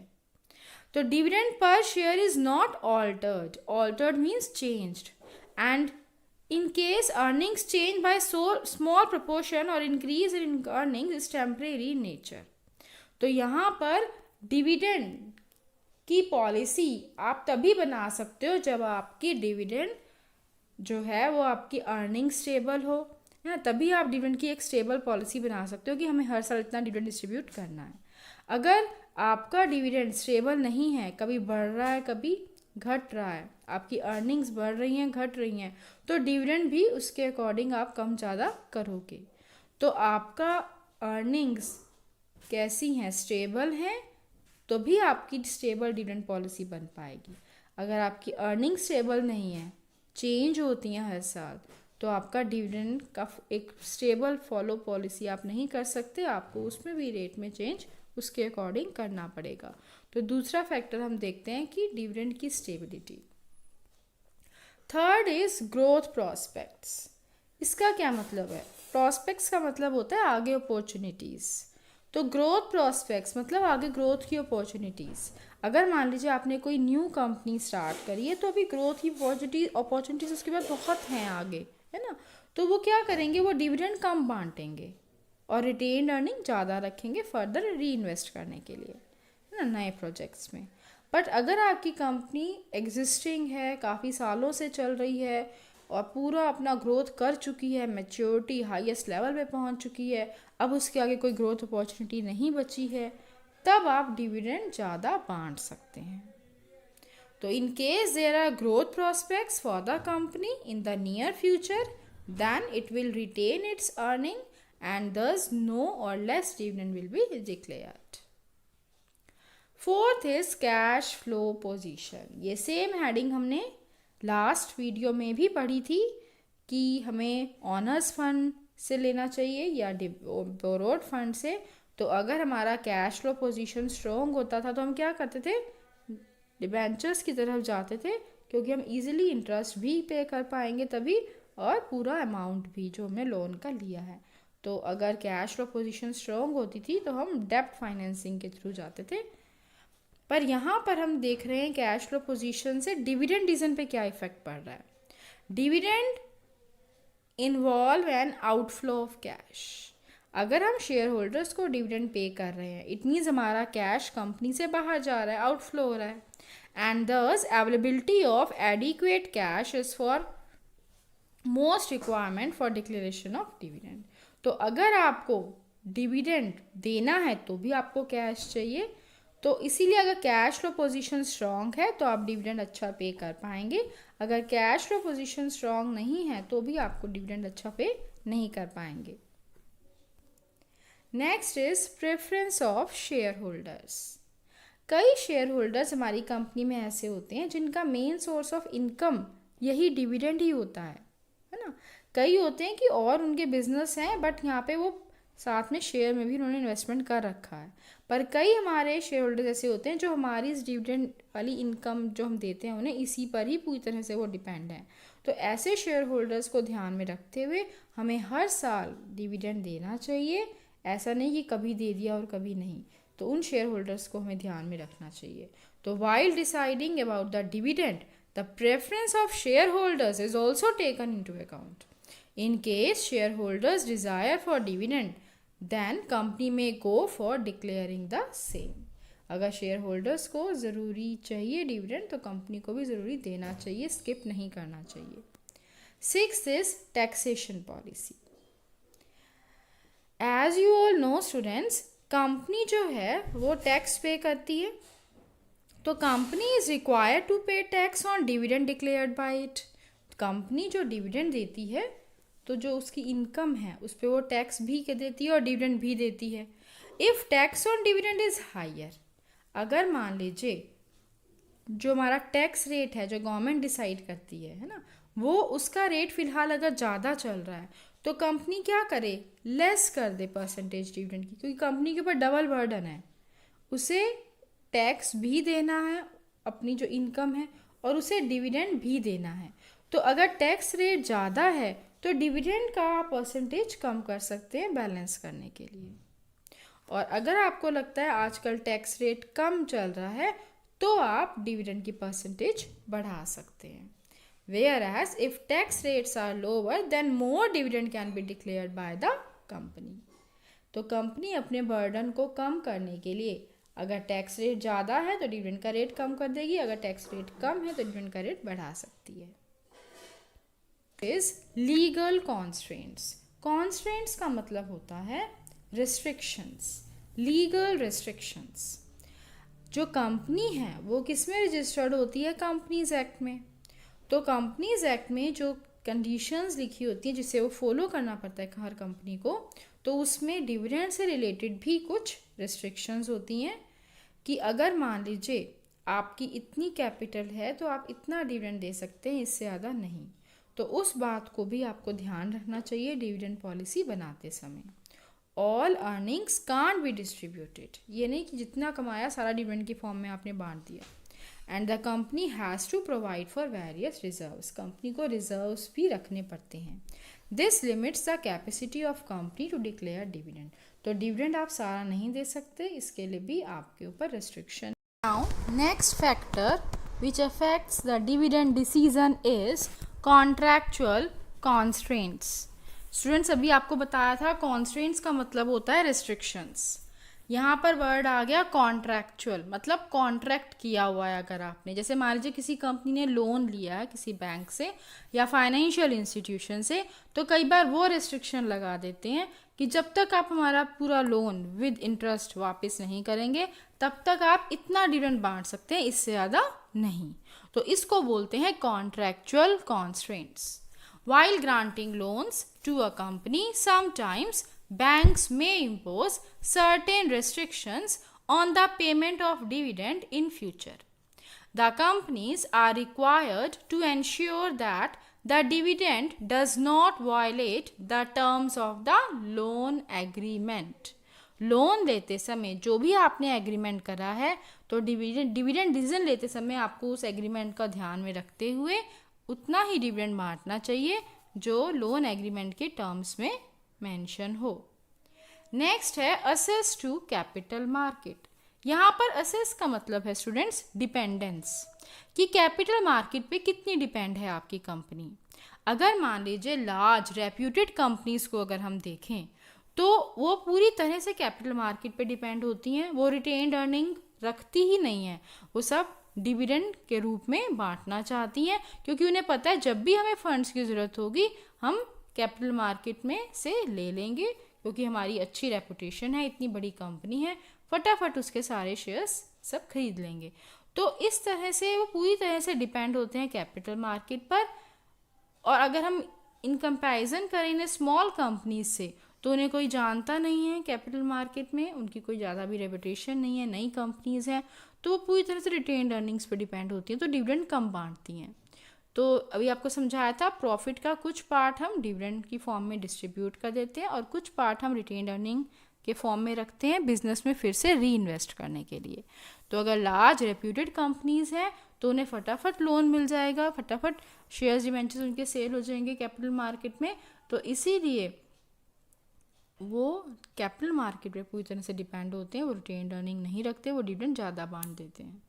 तो dividend per share is not altered, altered means changed, and in case earnings change by so small proportion or increase in earnings is temporary in nature। तो यहाँ पर डिविडेंड की पॉलिसी आप तभी बना सकते हो जब आपकी डिविडेंड जो है वो आपकी अर्निंग स्टेबल हो, है ना, तभी आप डिविडेंड की एक स्टेबल पॉलिसी बना सकते हो कि हमें हर साल इतना डिविडेंड डिस्ट्रीब्यूट करना है। अगर आपका डिविडेंड स्टेबल नहीं है, कभी बढ़ रहा है कभी घट रहा है, आपकी अर्निंग्स बढ़ रही हैं घट रही हैं, तो डिविडेंड भी उसके अकॉर्डिंग आप कम ज़्यादा करोगे। तो आपका अर्निंग्स कैसी हैं, स्टेबल हैं, तो भी आपकी स्टेबल डिविडेंड पॉलिसी बन पाएगी। अगर आपकी अर्निंग स्टेबल नहीं है, चेंज होती हैं हर साल, तो आपका डिविडेंड का एक स्टेबल फॉलो पॉलिसी आप नहीं कर सकते, आपको उसमें भी रेट में चेंज उसके अकॉर्डिंग करना पड़ेगा। तो दूसरा फैक्टर हम देखते हैं कि डिविडेंड की stability. Third is growth prospects. इसका क्या मतलब है, प्रॉस्पेक्ट्स का मतलब होता है आगे अपॉर्चुनिटीज़। तो ग्रोथ प्रॉस्पेक्ट्स मतलब आगे ग्रोथ की अपॉर्चुनिटीज़। अगर मान लीजिए आपने कोई न्यू कंपनी स्टार्ट करी है, तो अभी ग्रोथ की अपॉर्चुनिटीज़ उसके बाद बहुत हैं आगे, है ना। तो वो क्या करेंगे, वो डिविडेंड कम बांटेंगे और रिटेन्ड अर्निंग ज़्यादा रखेंगे फर्दर री इन्वेस्ट करने के लिए, है ना, नए प्रोजेक्ट्स में। बट अगर आपकी कंपनी एग्जिस्टिंग है, काफ़ी सालों से चल रही है और पूरा अपना ग्रोथ कर चुकी है, मैच्योरिटी हाईएस्ट लेवल पे पहुंच चुकी है, अब उसके आगे कोई ग्रोथ अपॉर्चुनिटी नहीं बची है, तब आप डिविडेंड ज़्यादा बांट सकते हैं। तो in case there are growth prospects for the company in the near future, then it will retain its earning and thus no or less dividend will be declared। Fourth is cash flow position. ये same heading हमने last video में भी पढ़ी थी कि हमें honours fund से लेना चाहिए या बोरोड फंड से। तो अगर हमारा कैश फ्लो पोजीशन स्ट्रॉन्ग होता था तो हम क्या करते थे, डिबेंचर्स की तरफ जाते थे, क्योंकि हम इजीली इंटरेस्ट भी पे कर पाएंगे तभी, और पूरा अमाउंट भी जो हमने लोन का लिया है। तो अगर कैश फ्लो पोजीशन स्ट्रॉन्ग होती थी तो हम डेब्ट फाइनेंसिंग के थ्रू जाते थे। पर यहाँ पर हम देख रहे हैं कैश फ्लो पोजीशन से डिविडेंड डिसीजन पे क्या इफेक्ट पड़ रहा है। Dividend involve an outflow of cash. अगर हम शेयर होल्डर्स को डिविडेंड पे कर रहे हैं, इट मीन्स हमारा कैश कंपनी से बाहर जा रहा है, आउटफ्लो हो रहा है, एंड दस availability of adequate cash is for most requirement for declaration of dividend. तो अगर आपको डिविडेंड देना है तो भी आपको कैश चाहिए, तो इसीलिए अगर कैश फ्लो पोजीशन स्ट्रॉन्ग है तो आप डिविडेंड अच्छा पे कर पाएंगे। अगर कैश फ्लो पोजीशन स्ट्रॉन्ग नहीं है तो भी आपको डिविडेंड अच्छा पे नहीं कर पाएंगे। Next is preference of share holders. कई शेयर होल्डर्स हमारी कंपनी में ऐसे होते हैं जिनका मेन सोर्स ऑफ इनकम यही डिविडेंड ही होता है ना। कई होते हैं कि और उनके बिजनेस हैं बट यहाँ पे वो साथ में शेयर में भी उन्होंने इन्वेस्टमेंट कर रखा है। पर कई हमारे शेयर होल्डर्स ऐसे होते हैं जो हमारी इस डिविडेंड वाली इनकम जो हम देते हैं उन्हें इसी पर ही पूरी तरह से वो डिपेंड है। तो ऐसे शेयर होल्डर्स को ध्यान में रखते हुए हमें हर साल डिविडेंड देना चाहिए, ऐसा नहीं कि कभी दे दिया और कभी नहीं। तो उन शेयर होल्डर्स को हमें ध्यान में रखना चाहिए। तो while deciding about the dividend, the preference of share holders is also taken into account. In case shareholders desire for dividend, then company may go for declaring the same। अगर share holders को ज़रूरी चाहिए dividend तो company को भी ज़रूरी देना चाहिए, स्किप नहीं करना चाहिए। Sixth is taxation policy. As you all know students, company जो है वो टैक्स पे करती है, तो कंपनी इज रिक्वायर्ड टू पे tax on dividend declared by it. Company जो डिविडेंड देती है तो जो उसकी इनकम है उस पर वो टैक्स भी देती है और डिविडेंड भी देती है। If tax on dividend is higher, अगर मान लीजिए जो हमारा टैक्स रेट है जो गवर्नमेंट डिसाइड करती है ना, वो उसका रेट फ़िलहाल अगर ज़्यादा चल रहा है तो कंपनी क्या करे, लेस कर दे परसेंटेज डिविडेंड की, क्योंकि कंपनी के ऊपर डबल बर्डन है, उसे टैक्स भी देना है अपनी जो इनकम है और उसे डिविडेंड भी देना है। तो अगर टैक्स रेट ज़्यादा है तो डिविडेंड का परसेंटेज कम कर सकते हैं बैलेंस करने के लिए। और अगर आपको लगता है आजकल टैक्स रेट कम चल रहा है तो आप डिविडेंड की परसेंटेज बढ़ा सकते हैं। Whereas if tax rates are lower then more dividend can be declared by the company। तो कंपनी अपने बर्डन को कम करने के लिए अगर टैक्स रेट ज़्यादा है तो डिविडेंड का रेट कम कर देगी, अगर टैक्स रेट कम है तो डिविडेंड का रेट बढ़ा सकती है। Is legal constraints. कॉन्स्ट्रेंट्स का मतलब होता है रिस्ट्रिक्शंस, लीगल रिस्ट्रिक्शंस। जो कंपनी है वो किस में रजिस्टर्ड होती है, कंपनीज एक्ट में। तो कंपनीज एक्ट में जो कंडीशंस लिखी होती हैं जिसे वो फॉलो करना पड़ता है हर कंपनी को, तो उसमें डिविडेंड से रिलेटेड भी कुछ रिस्ट्रिक्शंस होती हैं कि अगर मान लीजिए आपकी इतनी कैपिटल है तो आप इतना डिविडेंड दे सकते हैं, इससे ज़्यादा नहीं। तो उस बात को भी आपको ध्यान रखना चाहिए डिविडेंड पॉलिसी बनाते समय। All earnings can't be distributed, ये नहीं कि जितना कमाया सारा डिविडेंड की फॉर्म में आपने बांट दिया। And the company has to provide for various reserves, company को रिजर्व्स भी रखने पड़ते हैं। This limits the capacity of company to declare dividend, तो डिविडेंड आप सारा नहीं दे सकते, इसके लिए भी आपके ऊपर restriction. Now next factor which affects the dividend decision is contractual constraints. Students अभी आपको बताया था कॉन्स्ट्रेंट्स का मतलब होता है रिस्ट्रिक्शंस। यहाँ पर वर्ड आ गया कॉन्ट्रैक्चुअल, मतलब कॉन्ट्रैक्ट किया हुआ है। अगर आपने जैसे मान लीजिए किसी कंपनी ने लोन लिया है किसी बैंक से या फाइनेंशियल इंस्टीट्यूशन से, तो कई बार वो रिस्ट्रिक्शन लगा देते हैं कि जब तक आप हमारा पूरा लोन विद इंटरेस्ट वापस नहीं करेंगे तब तक आप इतना डिविडेंड बांट सकते हैं, इससे ज़्यादा नहीं। तो इसको बोलते हैं contractual constraints. While granting loans to a company, sometimes banks may impose certain restrictions on the payment of dividend in future. The companies are required to ensure that the dividend does not violate the terms of the loan agreement. Loan लेते समय जो भी आपने agreement करा है तो dividend decision लेते समय आपको उस एग्रीमेंट का ध्यान में रखते हुए उतना ही डिविडेंड बांटना चाहिए जो लोन एग्रीमेंट के टर्म्स में मेंशन हो। नेक्स्ट है असेस टू कैपिटल मार्केट। यहाँ पर असेस का मतलब है स्टूडेंट्स डिपेंडेंस, कि कैपिटल मार्केट पे कितनी डिपेंड है आपकी कंपनी। अगर मान लीजिए लार्ज रेप्यूटेड कंपनीज को अगर हम देखें तो वो पूरी तरह से कैपिटल मार्केट पे डिपेंड होती हैं, वो रिटेन्ड अर्निंग रखती ही नहीं है, वो सब डिविडेंड के रूप में बांटना चाहती हैं, क्योंकि उन्हें पता है जब भी हमें फंड्स की ज़रूरत होगी हम कैपिटल मार्केट में से ले लेंगे, क्योंकि हमारी अच्छी रेपुटेशन है, इतनी बड़ी कंपनी है, फटाफट उसके सारे शेयर्स सब खरीद लेंगे। तो इस तरह से वो पूरी तरह से डिपेंड होते हैं कैपिटल मार्केट पर। और अगर हम इन कंपैरिजन करें इन्हें स्मॉल कंपनीज से तो उन्हें कोई जानता नहीं है कैपिटल मार्केट में, उनकी कोई ज़्यादा भी रेपुटेशन नहीं है, नई कंपनीज हैं, तो वो पूरी तरह से रिटेन्ड अर्निंग्स पर डिपेंड होती हैं, तो डिविडेंड कम बांटती हैं। तो अभी आपको समझाया था प्रॉफिट का कुछ पार्ट हम डिविडेंड की फॉर्म में डिस्ट्रीब्यूट कर देते हैं और कुछ पार्ट हम रिटेन्ड अर्निंग के फॉर्म में रखते हैं बिजनेस में फिर से री इन्वेस्ट करने के लिए। तो अगर लार्ज रेप्यूटेड कंपनीज हैं तो उन्हें फटाफट लोन मिल जाएगा, फटाफट शेयर्स डिवेंचर्स उनके सेल हो जाएंगे कैपिटल मार्केट में, तो इसीलिए वो कैपिटल मार्केट पे पूरी तरह से डिपेंड होते हैं, वो रिटेन्ड अर्निंग नहीं रखते, वो डिविडेंड ज़्यादा बांट देते हैं।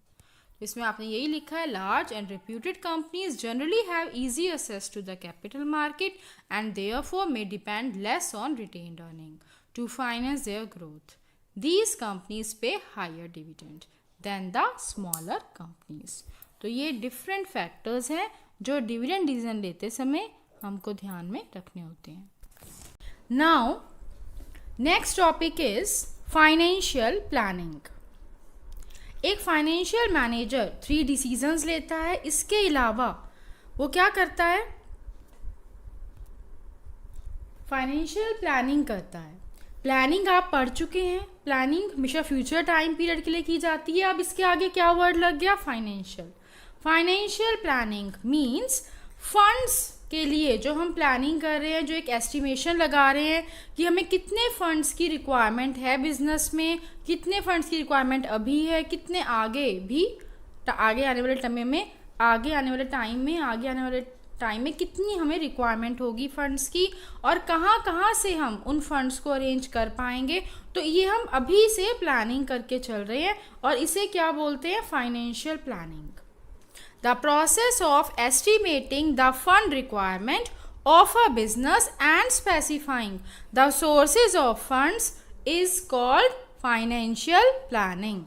इसमें आपने यही लिखा है large and reputed companies generally have easy access to the capital market and therefore may depend less on retained earning to finance their growth. These companies pay higher dividend than the smaller companies. तो ये different factors हैं जो dividend decision लेते समय हमको ध्यान में रखने होते हैं। Now next topic is financial planning. एक फाइनेंशियल मैनेजर 3 डिसीजंस लेता है। इसके अलावा वो क्या करता है? फाइनेंशियल प्लानिंग करता है। प्लानिंग आप पढ़ चुके हैं। प्लानिंग हमेशा फ्यूचर टाइम पीरियड के लिए की जाती है। अब इसके आगे क्या वर्ड लग गया? Financial. Financial planning means funds के लिए जो हम प्लानिंग कर रहे हैं, जो एक एस्टिमेशन लगा रहे हैं कि हमें कितने फंड्स की रिक्वायरमेंट है बिजनेस में, कितने फंड्स की रिक्वायरमेंट अभी है, कितने आगे भी आगे आने वाले टाइम में कितनी हमें रिक्वायरमेंट होगी फंड्स की, और कहाँ कहाँ से हम उन फंड्स को अरेंज कर पाएंगे। तो ये हम अभी से प्लानिंग करके चल रहे हैं और इसे क्या बोलते हैं? Financial planning. The process of estimating the fund requirement of a business and specifying the sources of funds is called financial planning.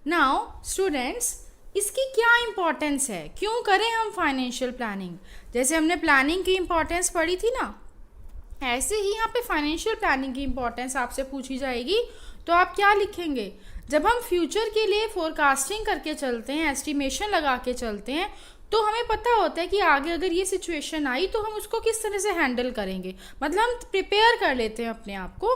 Now, students, इसकी क्या इम्पोर्टेंस है? क्यों करें हम फाइनेंशियल प्लानिंग? जैसे हमने प्लानिंग की इम्पोर्टेंस पढ़ी थी ना, ऐसे ही यहाँ पे फाइनेंशियल प्लानिंग की इम्पोर्टेंस आपसे पूछी जाएगी। तो आप क्या लिखेंगे? जब हम फ्यूचर के लिए फोरकास्टिंग करके चलते हैं, एस्टिमेशन लगा के चलते हैं, तो हमें पता होता है कि आगे अगर ये सिचुएशन आई तो हम उसको किस तरह से हैंडल करेंगे। मतलब हम प्रिपेयर कर लेते हैं अपने आप को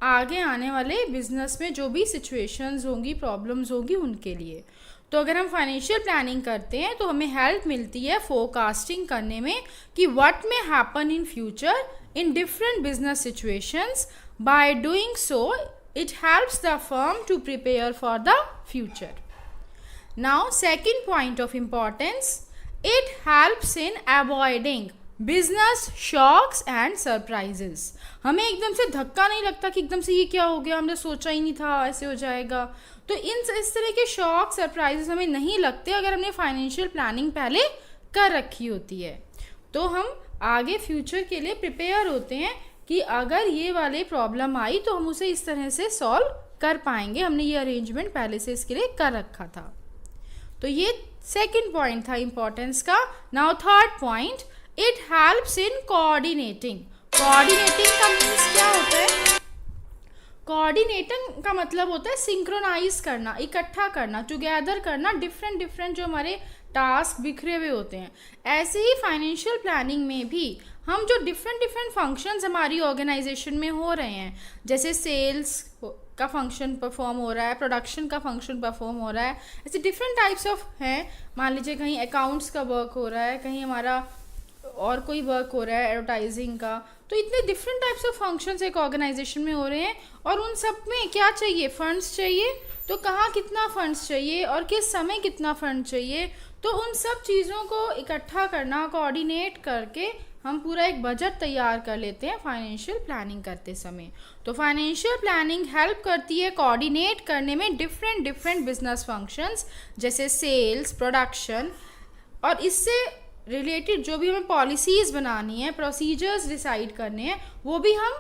आगे आने वाले बिजनेस में जो भी सिचुएशंस होंगी, प्रॉब्लम्स होंगी, उनके लिए। तो अगर हम फाइनेंशियल प्लानिंग करते हैं तो हमें हेल्प मिलती है फोरकास्टिंग करने में कि what may happen in future in different business situations. By doing so, it helps the firm to prepare for the future. Now, second point of importance, it helps in avoiding business shocks and surprises. हमें एकदम से धक्का नहीं लगता कि एकदम से ये क्या हो गया, हमने सोचा ही नहीं था ऐसे हो जाएगा। तो इस तरह के शॉक सरप्राइजेस हमें नहीं लगते अगर हमने फाइनेंशियल प्लानिंग पहले कर रखी होती है। तो हम आगे फ्यूचर के लिए प्रिपेयर होते हैं कि अगर ये वाले प्रॉब्लम आई तो हम उसे इस तरह से सॉल्व कर पाएंगे, हमने ये अरेंजमेंट पहले से इसके लिए कर रखा था। तो ये सेकंड पॉइंट था इम्पोर्टेंस का। Now third point, it helps in coordinating. Coordinating का मीन्स क्या होता है? कोऑर्डिनेटिंग का मतलब होता है सिंक्रोनाइज करना, इकट्ठा करना, टुगेदर करना डिफरेंट जो हमारे टास्क बिखरे हुए होते हैं। ऐसे ही फाइनेंशियल प्लानिंग में भी हम जो डिफरेंट फंक्शंस हमारी ऑर्गेनाइजेशन में हो रहे हैं, जैसे सेल्स का फंक्शन परफॉर्म हो रहा है, प्रोडक्शन का फंक्शन परफॉर्म हो रहा है, ऐसे डिफरेंट टाइप्स ऑफ हैं। मान लीजिए कहीं अकाउंट्स का वर्क हो रहा है, कहीं हमारा और कोई वर्क हो रहा है एडवर्टाइजिंग का। तो इतने डिफरेंट टाइप्स ऑफ फंक्शंस एक ऑर्गेनाइजेशन में हो रहे हैं और उन सब में क्या चाहिए? फंड्स चाहिए। तो कहाँ कितना फंड्स चाहिए और किस समय कितना फंड चाहिए, तो उन सब चीज़ों को इकट्ठा करना, कोऑर्डिनेट करके हम पूरा एक बजट तैयार कर लेते हैं फाइनेंशियल प्लानिंग करते समय। तो फाइनेंशियल प्लानिंग हेल्प करती है कोऑर्डिनेट करने में डिफरेंट बिजनेस फंक्शंस, जैसे सेल्स, प्रोडक्शन, और इससे रिलेटेड जो भी हमें पॉलिसीज़ बनानी है, प्रोसीजर्स डिसाइड करने हैं, वो भी हम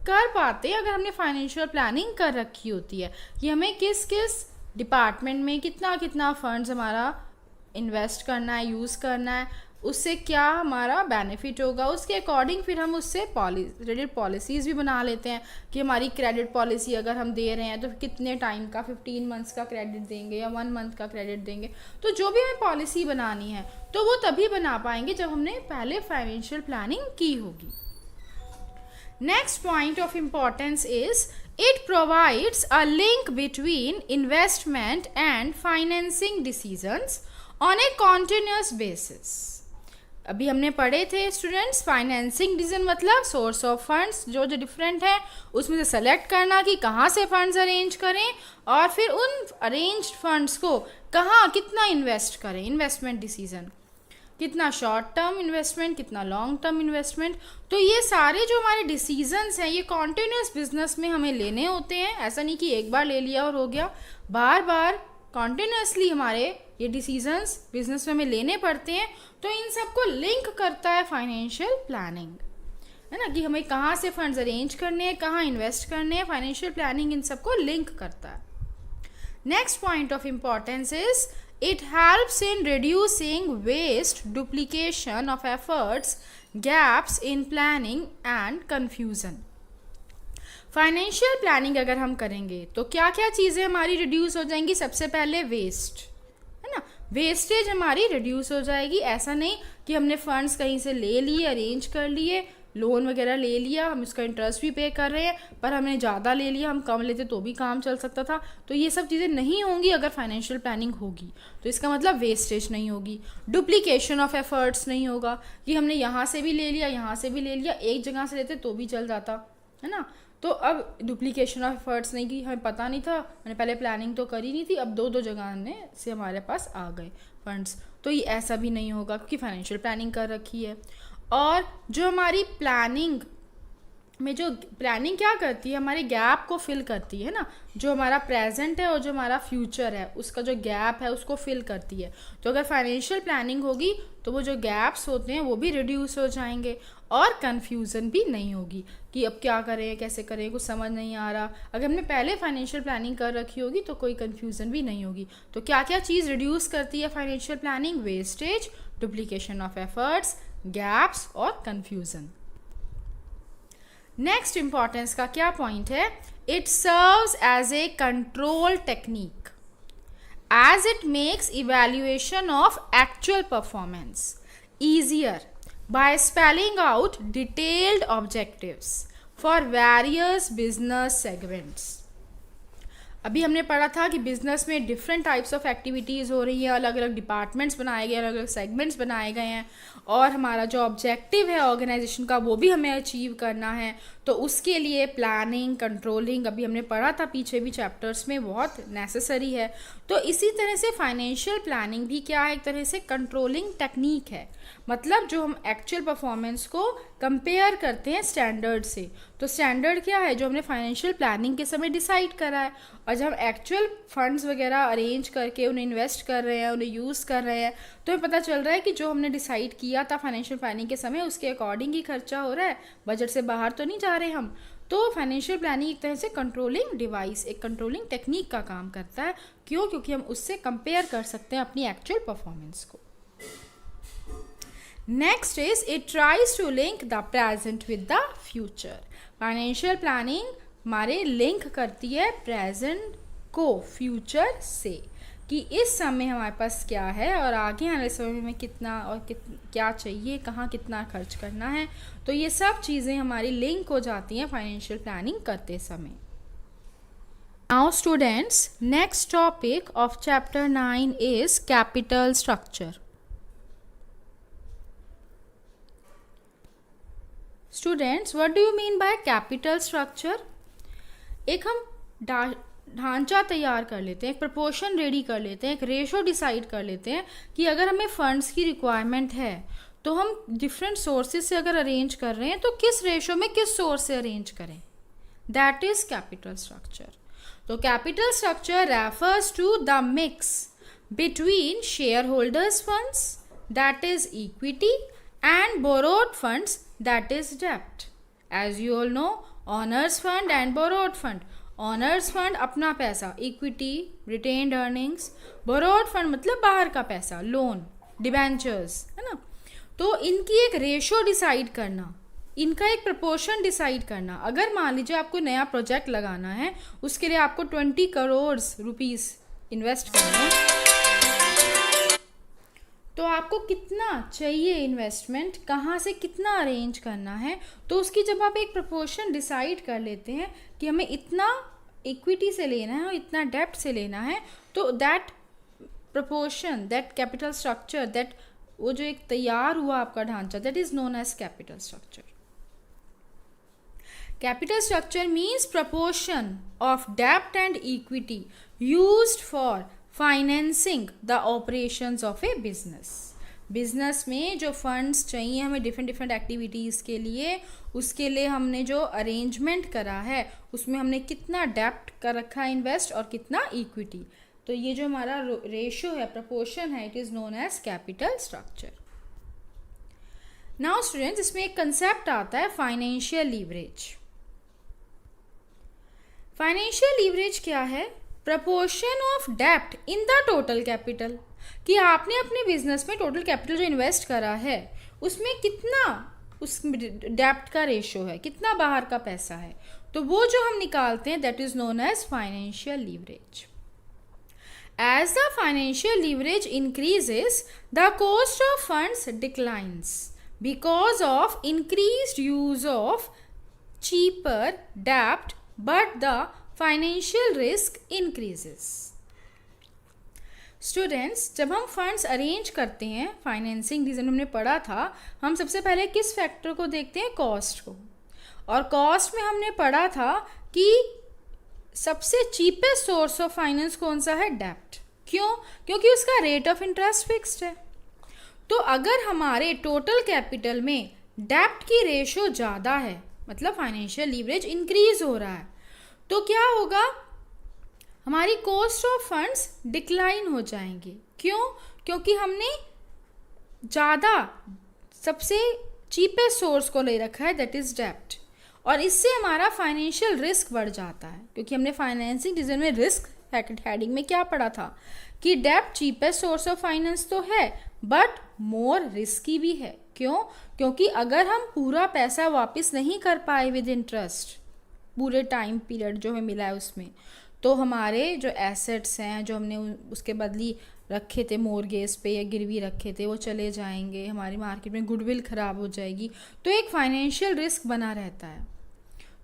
कर पाते हैं अगर हमने फाइनेंशियल प्लानिंग कर रखी होती है कि हमें किस किस डिपार्टमेंट में कितना फंड्स हमारा इन्वेस्ट करना है, यूज़ करना है, उससे क्या हमारा बेनिफिट होगा। उसके अकॉर्डिंग फिर हम उससे रिलेटेड पॉलिसीज़ भी बना लेते हैं कि हमारी क्रेडिट पॉलिसी अगर हम दे रहे हैं तो कितने टाइम का, 15 मंथ्स का क्रेडिट देंगे या 1 मंथ का क्रेडिट देंगे। तो जो भी हमें पॉलिसी बनानी है तो वो तभी बना पाएंगे जब हमने पहले फाइनेंशियल प्लानिंग की होगी। Next point of importance is it provides a link between investment and financing decisions on a continuous basis. अभी हमने पढ़े थे स्टूडेंट्स, फाइनेंसिंग डिसीजन मतलब सोर्स ऑफ फंड्स जो डिफरेंट है, उसमें से सेलेक्ट करना कि कहाँ से फंड्स अरेंज करें और फिर उन अरेंज्ड फंड्स को कहाँ कितना इन्वेस्ट करें, इन्वेस्टमेंट डिसीजन, कितना शॉर्ट टर्म इन्वेस्टमेंट, कितना लॉन्ग टर्म इन्वेस्टमेंट। तो ये सारे जो हमारे डिसीजंस हैं ये कॉन्टिन्यूस बिजनेस में हमें लेने होते हैं। ऐसा नहीं कि एक बार ले लिया और हो गया, बार बार कॉन्टिन्यूसली हमारे ये डिसीजंस बिजनेस में हमें लेने पड़ते हैं। तो इन सबको लिंक करता है फाइनेंशियल प्लानिंग, है ना, कि हमें कहाँ से फंड्स अरेंज करने हैं, कहाँ इन्वेस्ट करने हैं। फाइनेंशियल प्लानिंग इन सबको लिंक करता है। Next point of importance is it helps in reducing waste, duplication of efforts, gaps in planning and confusion. Financial planning अगर हम करेंगे तो क्या क्या चीज़ें हमारी रिड्यूस हो जाएंगी। सबसे पहले वेस्ट, है ना, वेस्टेज हमारी रिड्यूस हो जाएगी। ऐसा नहीं कि हमने फंड्स कहीं से ले लिए, अरेंज कर लिए, लोन वगैरह ले लिया, हम इसका इंटरेस्ट भी पे कर रहे हैं, पर हमने ज़्यादा ले लिया, हम कम लेते तो भी काम चल सकता था। तो ये सब चीज़ें नहीं होंगी अगर फाइनेंशियल प्लानिंग होगी। तो इसका मतलब वेस्टेज नहीं होगी, डुप्लीकेशन ऑफ एफर्ट्स नहीं होगा कि हमने यहाँ से भी ले लिया, यहाँ से भी ले लिया, एक जगह से लेते तो भी चल जाता, है ना। तो अब डुप्लीकेशन ऑफ एफर्ट्स नहीं की, हमें पता नहीं था, मैंने पहले प्लानिंग तो करी नहीं थी, अब दो दो जगह से हमारे पास आ गए फंड्स, तो ये ऐसा भी नहीं होगा क्योंकि फाइनेंशियल प्लानिंग कर रखी है। और जो हमारी प्लानिंग में जो प्लानिंग क्या करती है, हमारे गैप को फिल करती है ना, जो हमारा प्रेजेंट है और जो हमारा फ्यूचर है उसका जो गैप है उसको फिल करती है। तो अगर फाइनेंशियल प्लानिंग होगी तो वो जो गैप्स होते हैं वो भी रिड्यूस हो जाएंगे और कन्फ्यूज़न भी नहीं होगी कि अब क्या करें, कैसे करें, कुछ समझ नहीं आ रहा। अगर हमने पहले फाइनेंशियल प्लानिंग कर रखी होगी तो कोई कन्फ्यूज़न भी नहीं होगी। तो क्या क्या चीज़ रिड्यूस करती है financial planning? Wastage, duplication of efforts, gaps और कन्फ्यूज़न। नेक्स्ट इंपॉर्टेंस का क्या पॉइंट है? It serves as a control technique as it makes evaluation of actual performance easier by spelling out detailed objectives for various business segments. अभी हमने पढ़ा था कि business में डिफरेंट टाइप्स ऑफ एक्टिविटीज़ हो रही हैं, अलग अलग डिपार्टमेंट्स बनाए गए, अलग अलग सेगमेंट्स बनाए गए हैं, और हमारा जो ऑब्जेक्टिव है ऑर्गेनाइजेशन का वो भी हमें अचीव करना है। तो उसके लिए प्लानिंग, कंट्रोलिंग अभी हमने पढ़ा था पीछे भी चैप्टर्स में, बहुत नेसेसरी है। तो इसी तरह से फाइनेंशियल प्लानिंग भी क्या है? एक तरह से कंट्रोलिंग टेक्निक है। मतलब जो हम एक्चुअल परफॉर्मेंस को कंपेयर करते हैं स्टैंडर्ड से। तो स्टैंडर्ड क्या है? जो हमने फाइनेंशियल प्लानिंग के समय डिसाइड करा है, और जब हम एक्चुअल फंड्स वगैरह अरेंज करके उन्हें इन्वेस्ट कर रहे हैं, उन्हें यूज़ कर रहे हैं, तो हमें पता चल रहा है कि जो हमने डिसाइड किया था फाइनेंशियल प्लानिंग के समय उसके अकॉर्डिंग ही खर्चा हो रहा है, बजट से बाहर तो नहीं जा रहे हम। तो फाइनेंशियल प्लानिंग एक तरह से कंट्रोलिंग डिवाइस, एक कंट्रोलिंग टेक्निक का काम करता है। क्यों? क्योंकि हम उससे कंपेयर कर सकते हैं अपनी एक्चुअल परफॉर्मेंस को। Next is it tries to link the present with the future. Financial planning हमारे लिंक करती है प्रेजेंट को फ्यूचर से, कि इस समय हमारे पास क्या है और आगे आने वाले समय में कितना और क्या चाहिए, कहाँ कितना खर्च करना है। तो ये सब चीज़ें हमारी लिंक हो जाती हैं फाइनेंशियल प्लानिंग करते समय। Now students, next topic of chapter 9 is capital structure. Students, what do you mean by capital structure? एक हम ढांचा तैयार कर लेते हैं, एक प्रपोर्शन रेडी कर लेते हैं, एक रेशो डिसाइड कर लेते हैं कि अगर हमें फंड्स की रिक्वायरमेंट है तो हम डिफरेंट सोर्सेज से अगर अरेंज कर रहे हैं तो किस रेशो में किस सोर्स से अरेंज करें। That is capital structure. तो capital structure refers to the mix between shareholders funds, that is equity, and borrowed funds, that is debt. As you all know, owners fund and borrowed fund. owners fund अपना पैसा, equity, retained earnings, borrowed fund मतलब बाहर का पैसा, loan, debentures, है ना। तो इनकी एक रेशो डिसाइड करना, इनका एक प्रपोर्शन डिसाइड करना। अगर मान लीजिए आपको नया प्रोजेक्ट लगाना है, उसके लिए आपको 20 करोड़ रुपीस इन्वेस्ट करना है, तो आपको कितना चाहिए इन्वेस्टमेंट, कहाँ से कितना अरेंज करना है। तो उसकी जब आप एक प्रपोर्शन डिसाइड कर लेते हैं कि हमें इतना इक्विटी से लेना है और इतना डेब्ट से लेना है, तो that proportion, that capital structure, that वो जो एक तैयार हुआ आपका ढांचा, that is known as capital structure. Capital structure means proportion of डेब्ट and equity used for financing the operations of a business. Business में जो फंड्स चाहिए हमें डिफरेंट एक्टिविटीज़ के लिए, उसके लिए हमने जो अरेंजमेंट करा है उसमें हमने कितना डेब्ट कर रखा है इन्वेस्ट और कितना इक्विटी। तो ये जो हमारा रेशो है, प्रपोर्शन है, it is known as capital structure. Now students, इसमें एक कंसेप्ट आता है फाइनेंशियल लीवरेज। फाइनेंशियल लीवरेज क्या है? प्रपोर्शन ऑफ डेब्ट इन द टोटल कैपिटल, कि आपने अपने बिजनेस में टोटल कैपिटल जो इन्वेस्ट करा है उसमें कितना उस डेब्ट का रेशो है, कितना बाहर का पैसा है। तो वो जो हम निकालते हैं that is known as financial leverage. As the financial leverage increases, the cost of funds declines because of increased use of cheaper debt, but the financial risk increases. Students, जब हम फंड्स अरेंज करते हैं, financing reason हमने पढ़ा था, हम सबसे पहले किस फैक्टर को देखते हैं? कॉस्ट को. और कॉस्ट में हमने पढ़ा था कि सबसे चीपेस्ट सोर्स ऑफ फाइनेंस कौन सा है? डेप्ट. क्यों? क्योंकि उसका रेट ऑफ इंटरेस्ट फिक्स्ड है. तो अगर हमारे टोटल कैपिटल में डेप्ट की रेशो ज़्यादा है, मतलब फाइनेंशियल लीवरेज इंक्रीज हो रहा है, तो क्या होगा? हमारी कॉस्ट ऑफ फंड्स डिक्लाइन हो जाएंगे. क्यों? क्योंकि हमने ज़्यादा सबसे चीपेस्ट सोर्स को ले रखा है, दैट इज़ डेप्ट. और इससे हमारा फाइनेंशियल रिस्क बढ़ जाता है, क्योंकि हमने फाइनेंसिंग डिज़ाइन में रिस्क हेडिंग में क्या पढ़ा था कि डेप्ट चीपेस्ट सोर्स ऑफ फाइनेंस तो है बट मोर रिस्की भी है. क्यों? क्योंकि अगर हम पूरा पैसा वापस नहीं कर पाए विद इंटरेस्ट पूरे टाइम पीरियड जो हमें मिला है उसमें, तो हमारे जो एसेट्स हैं जो हमने उसके बदली रखे थे मोर्गेज पे या गिरवी रखे थे वो चले जाएंगे, हमारी मार्केट में गुडविल ख़राब हो जाएगी. तो एक फाइनेंशियल रिस्क बना रहता है.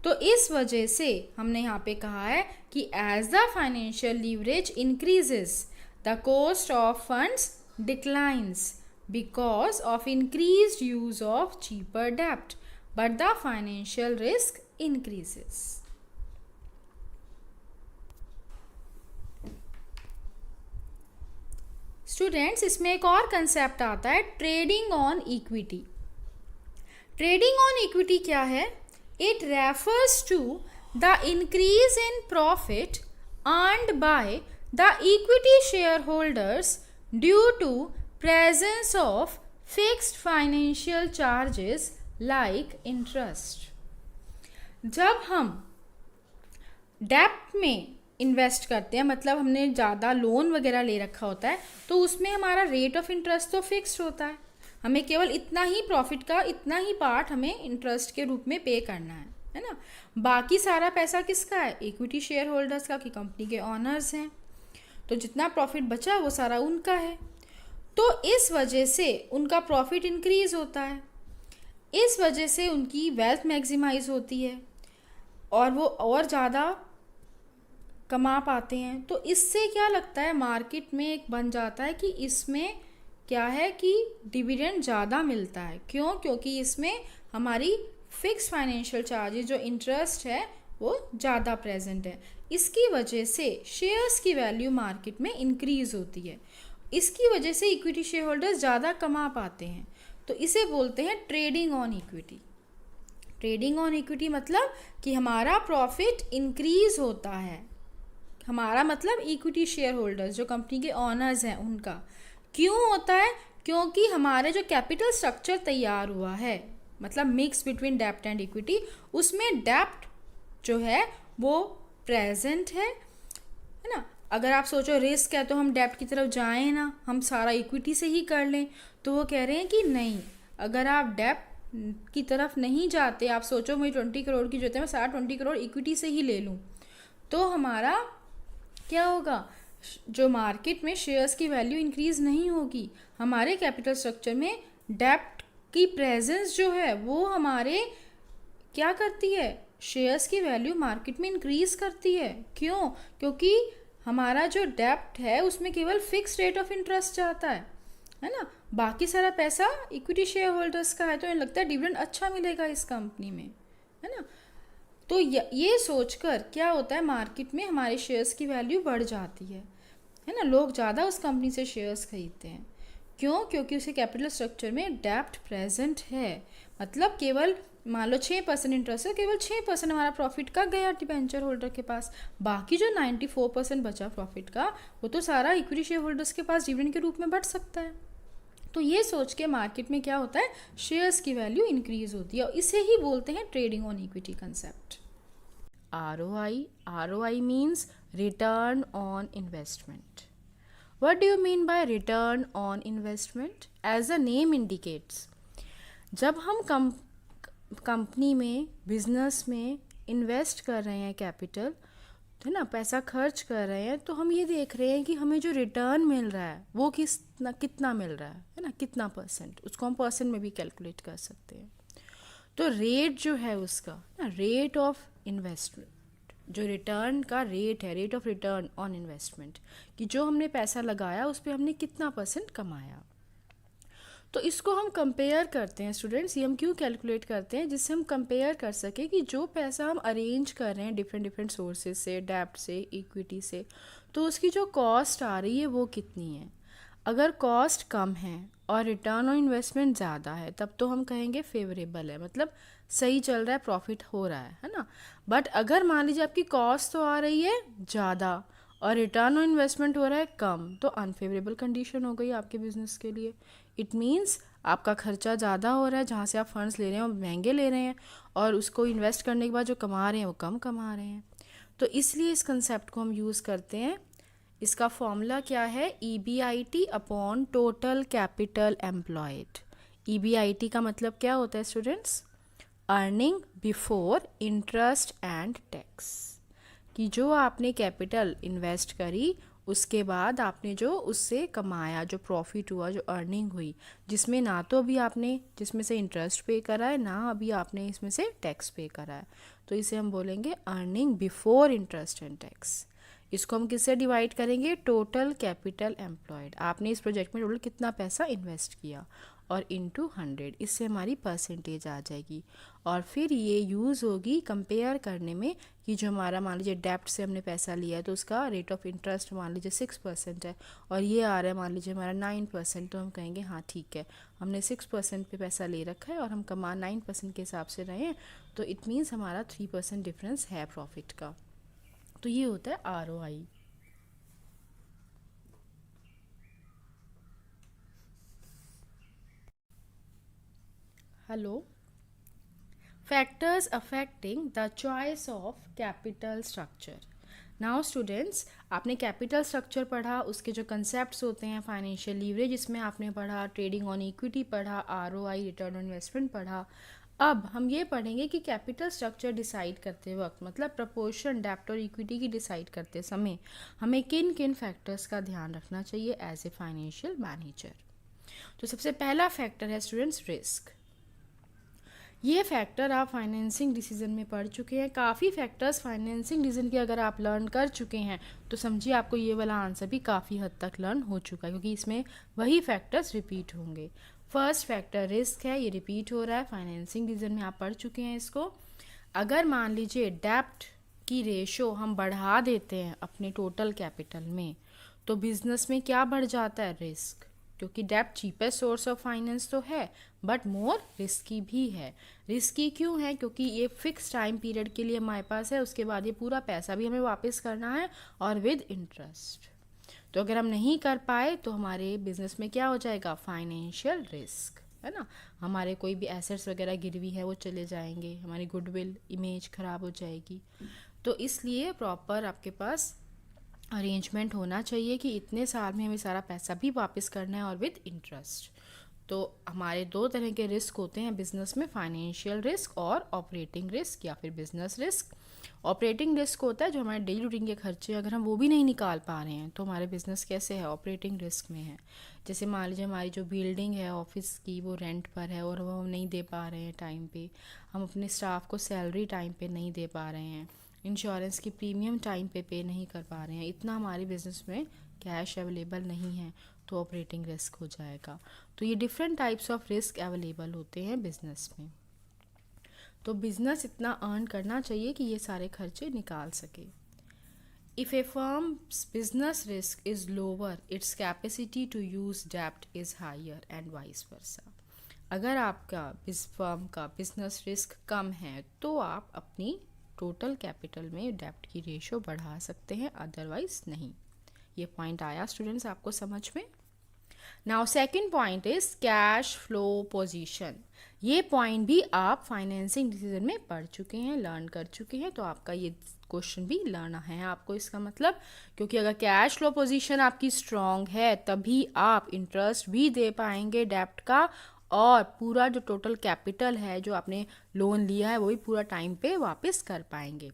तो इस वजह से हमने यहाँ पे कहा है कि as the financial leverage increases the cost of funds declines because of increased use of cheaper डेप्ट but the financial risk increases. Students, इसमें एक और कंसेप्ट आता है trading on equity. Trading on equity क्या है? It refers to the increase in profit earned by the equity shareholders due to presence of fixed financial charges like interest. जब हम डेप्ट में इन्वेस्ट करते हैं, मतलब हमने ज़्यादा लोन वगैरह ले रखा होता है, तो उसमें हमारा रेट ऑफ इंटरेस्ट तो फिक्स्ड होता है. हमें केवल इतना ही प्रॉफिट का इतना ही पार्ट हमें इंटरेस्ट के रूप में पे करना है ना. बाकी सारा पैसा किसका है? इक्विटी शेयर होल्डर्स का, कि कंपनी के ऑनर्स हैं. तो जितना प्रॉफिट बचा वो सारा उनका है. तो इस वजह से उनका प्रॉफिट इंक्रीज होता है, इस वजह से उनकी वेल्थ मैक्सिमाइज होती है और वो और ज़्यादा कमा पाते हैं. तो इससे क्या लगता है, मार्केट में एक बन जाता है कि इसमें क्या है कि डिविडेंड ज़्यादा मिलता है. क्यों? क्योंकि इसमें हमारी फिक्स फाइनेंशियल चार्जेस जो इंटरेस्ट है वो ज़्यादा प्रेजेंट है. इसकी वजह से शेयर्स की वैल्यू मार्केट में इंक्रीज होती है. इसकी वजह से इक्विटी शेयर होल्डर्स ज़्यादा कमा पाते हैं. तो इसे बोलते हैं trading on equity. Trading on equity मतलब कि हमारा प्रॉफिट इंक्रीज होता है. हमारा मतलब इक्विटी शेयर होल्डर्स जो कंपनी के ऑनर्स हैं उनका. क्यों होता है? क्योंकि हमारे जो कैपिटल स्ट्रक्चर तैयार हुआ है, मतलब मिक्स बिटवीन डेप्ट एंड इक्विटी, उसमें डेप्ट जो है वो प्रेजेंट है ना. अगर आप सोचो रिस्क है तो हम डेप्ट की तरफ जाएं ना, हम सारा इक्विटी से ही कर लें, तो वो कह रहे हैं कि नहीं, अगर आप डेप्ट की तरफ नहीं जाते, आप सोचो मुझे 20 करोड़ की जरूरत है, मैं सारा 20 करोड़ इक्विटी से ही ले लूँ, तो हमारा क्या होगा? जो मार्केट में शेयर्स की वैल्यू इंक्रीज नहीं होगी. हमारे कैपिटल स्ट्रक्चर में डेप्ट की प्रेजेंस जो है वो हमारे क्या करती है? शेयर्स की वैल्यू मार्केट में इंक्रीज करती है. क्यों? क्योंकि हमारा जो डेप्ट है उसमें केवल फिक्स रेट ऑफ इंटरेस्ट जाता है ना. बाकी सारा पैसा इक्विटी शेयर होल्डर्स का है, तो इन्हें लगता है डिविडेंड अच्छा मिलेगा इस कंपनी में, है ना. तो ये सोचकर क्या होता है, मार्केट में हमारे शेयर्स की वैल्यू बढ़ जाती है ना. लोग ज़्यादा उस कंपनी से शेयर्स खरीदते हैं. क्यों? क्योंकि उसके कैपिटल स्ट्रक्चर में डेप्ट प्रेजेंट है. मतलब केवल मान लो 6% इंटरेस्ट है, केवल 6% हमारा प्रॉफिट का गया डिबेंचर होल्डर के पास. बाकी जो 94% बचा प्रॉफिट का वो तो सारा इक्विटी शेयर होल्डर्स के पास डिविडेंड के रूप में बढ़ सकता है. तो ये सोच के मार्केट में क्या होता है, शेयर्स की वैल्यू इंक्रीज होती है. और इसे ही बोलते हैं trading on equity concept. ROI means return on investment. What do you mean by return on investment? As the name indicates, जब हम कंपनी में, बिजनेस में इन्वेस्ट कर रहे हैं कैपिटल, है ना, पैसा खर्च कर रहे हैं, तो हम ये देख रहे हैं कि हमें जो रिटर्न मिल रहा है वो कितना मिल रहा है ना, कितना परसेंट, उसको हम परसेंट में भी कैलकुलेट कर सकते हैं। तो रेट जो है उसका ना, रेट ऑफ इन्वेस्टमेंट, जो रिटर्न का रेट है, rate of return on investment, कि जो हमने पैसा लगाया उस पर हमने कितना परसेंट कमाया। तो इसको हम कंपेयर करते हैं स्टूडेंट्स, ये हम क्यों कैलकुलेट करते हैं, जिससे हम कंपेयर कर सकें कि जो पैसा हम अरेंज कर रहे हैं डिफरेंट डिफरेंट सोर्सेज से, डेब्ट से, इक्विटी से, तो उसकी जो कॉस्ट आ रही है वो कितनी है। अगर कॉस्ट कम है और रिटर्न ऑन इन्वेस्टमेंट ज़्यादा है तब तो हम कहेंगे फेवरेबल है, मतलब सही चल रहा है, प्रॉफिट हो रहा है ना। बट अगर मान लीजिए आपकी कॉस्ट तो आ रही है ज़्यादा और रिटर्न ऑन इन्वेस्टमेंट हो रहा है कम, तो अनफेवरेबल कंडीशन हो गई आपके बिजनेस के लिए। इट मीन्स आपका खर्चा ज़्यादा हो रहा है, जहाँ से आप फंड्स ले रहे हैं वो महंगे ले रहे हैं, और उसको इन्वेस्ट करने के बाद जो कमा रहे हैं वो कम कमा रहे हैं। तो इसलिए इस कंसेप्ट को हम यूज़ करते हैं। इसका फॉर्मूला क्या है, EBIT upon total capital employed. EBIT का मतलब क्या होता है students, earning before interest and tax, कि जो आपने कैपिटल इन्वेस्ट करी उसके बाद आपने जो उससे कमाया, जो प्रॉफिट हुआ, जो अर्निंग हुई, जिसमें ना तो अभी आपने जिसमें से इंटरेस्ट पे करा है, ना अभी आपने इसमें से टैक्स पे करा है, तो इसे हम बोलेंगे earning before interest and tax. इसको हम किससे डिवाइड करेंगे, टोटल कैपिटल एम्प्लॉयड, आपने इस प्रोजेक्ट में टोटल कितना पैसा इन्वेस्ट किया, और इनटू 100, इससे हमारी परसेंटेज आ जाएगी। और फिर ये यूज़ होगी कंपेयर करने में कि जो हमारा मान लीजिए डेप्ट से हमने पैसा लिया है तो उसका रेट ऑफ इंटरेस्ट मान लीजिए 6% है, और ये आ रहा है मान लीजिए हमारा 9%, तो हम कहेंगे हाँ ठीक है, हमने 6% पे पैसा ले रखा है और हम कमा 9% के हिसाब से रहे हैं, तो इट मीन्स हमारा 3% डिफरेंस है प्रॉफिट का। तो ये होता है ROI। Hello. Factors affecting the choice of capital structure. Now students, आपने कैपिटल स्ट्रक्चर पढ़ा, उसके जो कंसेप्ट्स होते हैं, फाइनेंशियल लीवरेज इसमें आपने पढ़ा, ट्रेडिंग ऑन इक्विटी पढ़ा, ROI रिटर्न ऑन इन्वेस्टमेंट पढ़ा। अब हम ये पढ़ेंगे कि कैपिटल स्ट्रक्चर डिसाइड करते वक्त, मतलब प्रपोर्शन डेब्ट और इक्विटी की डिसाइड करते समय हमें किन किन फैक्टर्स का ध्यान रखना चाहिए एज ए फाइनेंशियल मैनेजर। तो सबसे पहला फैक्टर है स्टूडेंट्स रिस्क। ये फैक्टर आप फाइनेंसिंग डिसीजन में पढ़ चुके हैं, काफ़ी फैक्टर्स फाइनेंसिंग डिसीजन के अगर आप लर्न कर चुके हैं तो समझिए आपको ये वाला आंसर भी काफ़ी हद तक लर्न हो चुका है, क्योंकि इसमें वही फैक्टर्स रिपीट होंगे। फर्स्ट फैक्टर रिस्क है, ये रिपीट हो रहा है, फाइनेंसिंग डिसीजन में आप पढ़ चुके हैं इसको। अगर मान लीजिए डेब्ट की रेशो हम बढ़ा देते हैं अपने टोटल कैपिटल में, तो बिजनेस में क्या बढ़ जाता है, रिस्क, क्योंकि डेब्ट चीपेस्ट सोर्स ऑफ फाइनेंस तो है बट मोर रिस्की भी है। रिस्की क्यों है, क्योंकि ये फिक्स टाइम पीरियड के लिए हमारे पास है, उसके बाद ये पूरा पैसा भी हमें वापस करना है और विद इंटरेस्ट। तो अगर हम नहीं कर पाए तो हमारे बिजनेस में क्या हो जाएगा, फाइनेंशियल रिस्क, है ना। हमारे कोई भी एसेट्स वगैरह गिरवी है वो चले जाएंगे, हमारी गुडविल इमेज ख़राब हो जाएगी। तो इसलिए प्रॉपर आपके पास अरेंजमेंट होना चाहिए कि इतने साल में हमें सारा पैसा भी वापस करना है और विद इंटरेस्ट। तो हमारे दो तरह के रिस्क होते हैं बिजनेस में, फाइनेंशियल रिस्क और ऑपरेटिंग रिस्क या फिर बिजनेस रिस्क। ऑपरेटिंग रिस्क होता है जो हमारे डेली रूटीन के खर्चे अगर हम वो भी नहीं निकाल पा रहे हैं तो हमारे बिजनेस कैसे है, ऑपरेटिंग रिस्क में है। जैसे मान लीजिए हमारी जो बिल्डिंग है ऑफिस की वो रेंट पर है और वो हम नहीं दे पा रहे हैं टाइम पे, हम अपने स्टाफ को सैलरी टाइम पे नहीं दे पा रहे हैं, इंश्योरेंस की प्रीमियम टाइम पे नहीं कर पा रहे हैं, इतना हमारे बिजनेस में कैश अवेलेबल नहीं है, तो ऑपरेटिंग रिस्क हो जाएगा। तो ये different types of risk available होते हैं बिजनेस में। तो बिजनेस इतना अर्न करना चाहिए कि ये सारे खर्चे निकाल सके। If a firm's business risk is lower, its capacity to use डेब्ट is higher and vice versa. अगर आपका फर्म का बिजनेस रिस्क कम है तो आप अपनी टोटल कैपिटल में डेब्ट की रेशो बढ़ा सकते हैं, अदरवाइज नहीं। ये पॉइंट आया स्टूडेंट्स आपको समझ में। Now second point is cash flow position. ये पॉइंट भी आप फाइनेंसिंग डिसीजन में पढ़ चुके हैं, लर्न कर चुके हैं, तो आपका ये क्वेश्चन भी लर्न है आपको इसका मतलब, क्योंकि अगर कैश फ्लो पोजीशन आपकी स्ट्रांग है तभी आप इंटरेस्ट भी दे पाएंगे डेब्ट का और पूरा जो टोटल कैपिटल है जो आपने लोन लिया है वो भी पूरा टाइम पे वापस कर पाएंगे।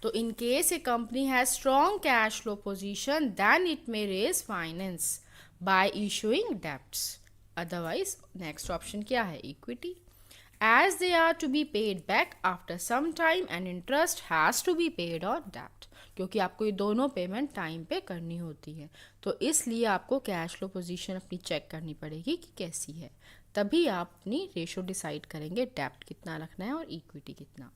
तो in case a company has strong cash flow position then it may raise finance by issuing debts. Otherwise next option क्या है, equity, as they are to be paid back after some time and interest has to be paid on debt, क्योंकि आपको ये दोनों payment time पे करनी होती है। तो इसलिए आपको कैश फ्लो पोजीशन अपनी चेक करनी पड़ेगी कि कैसी है, तभी आप अपनी रेशो डिसाइड करेंगे डेब्ट कितना रखना है और इक्विटी कितना।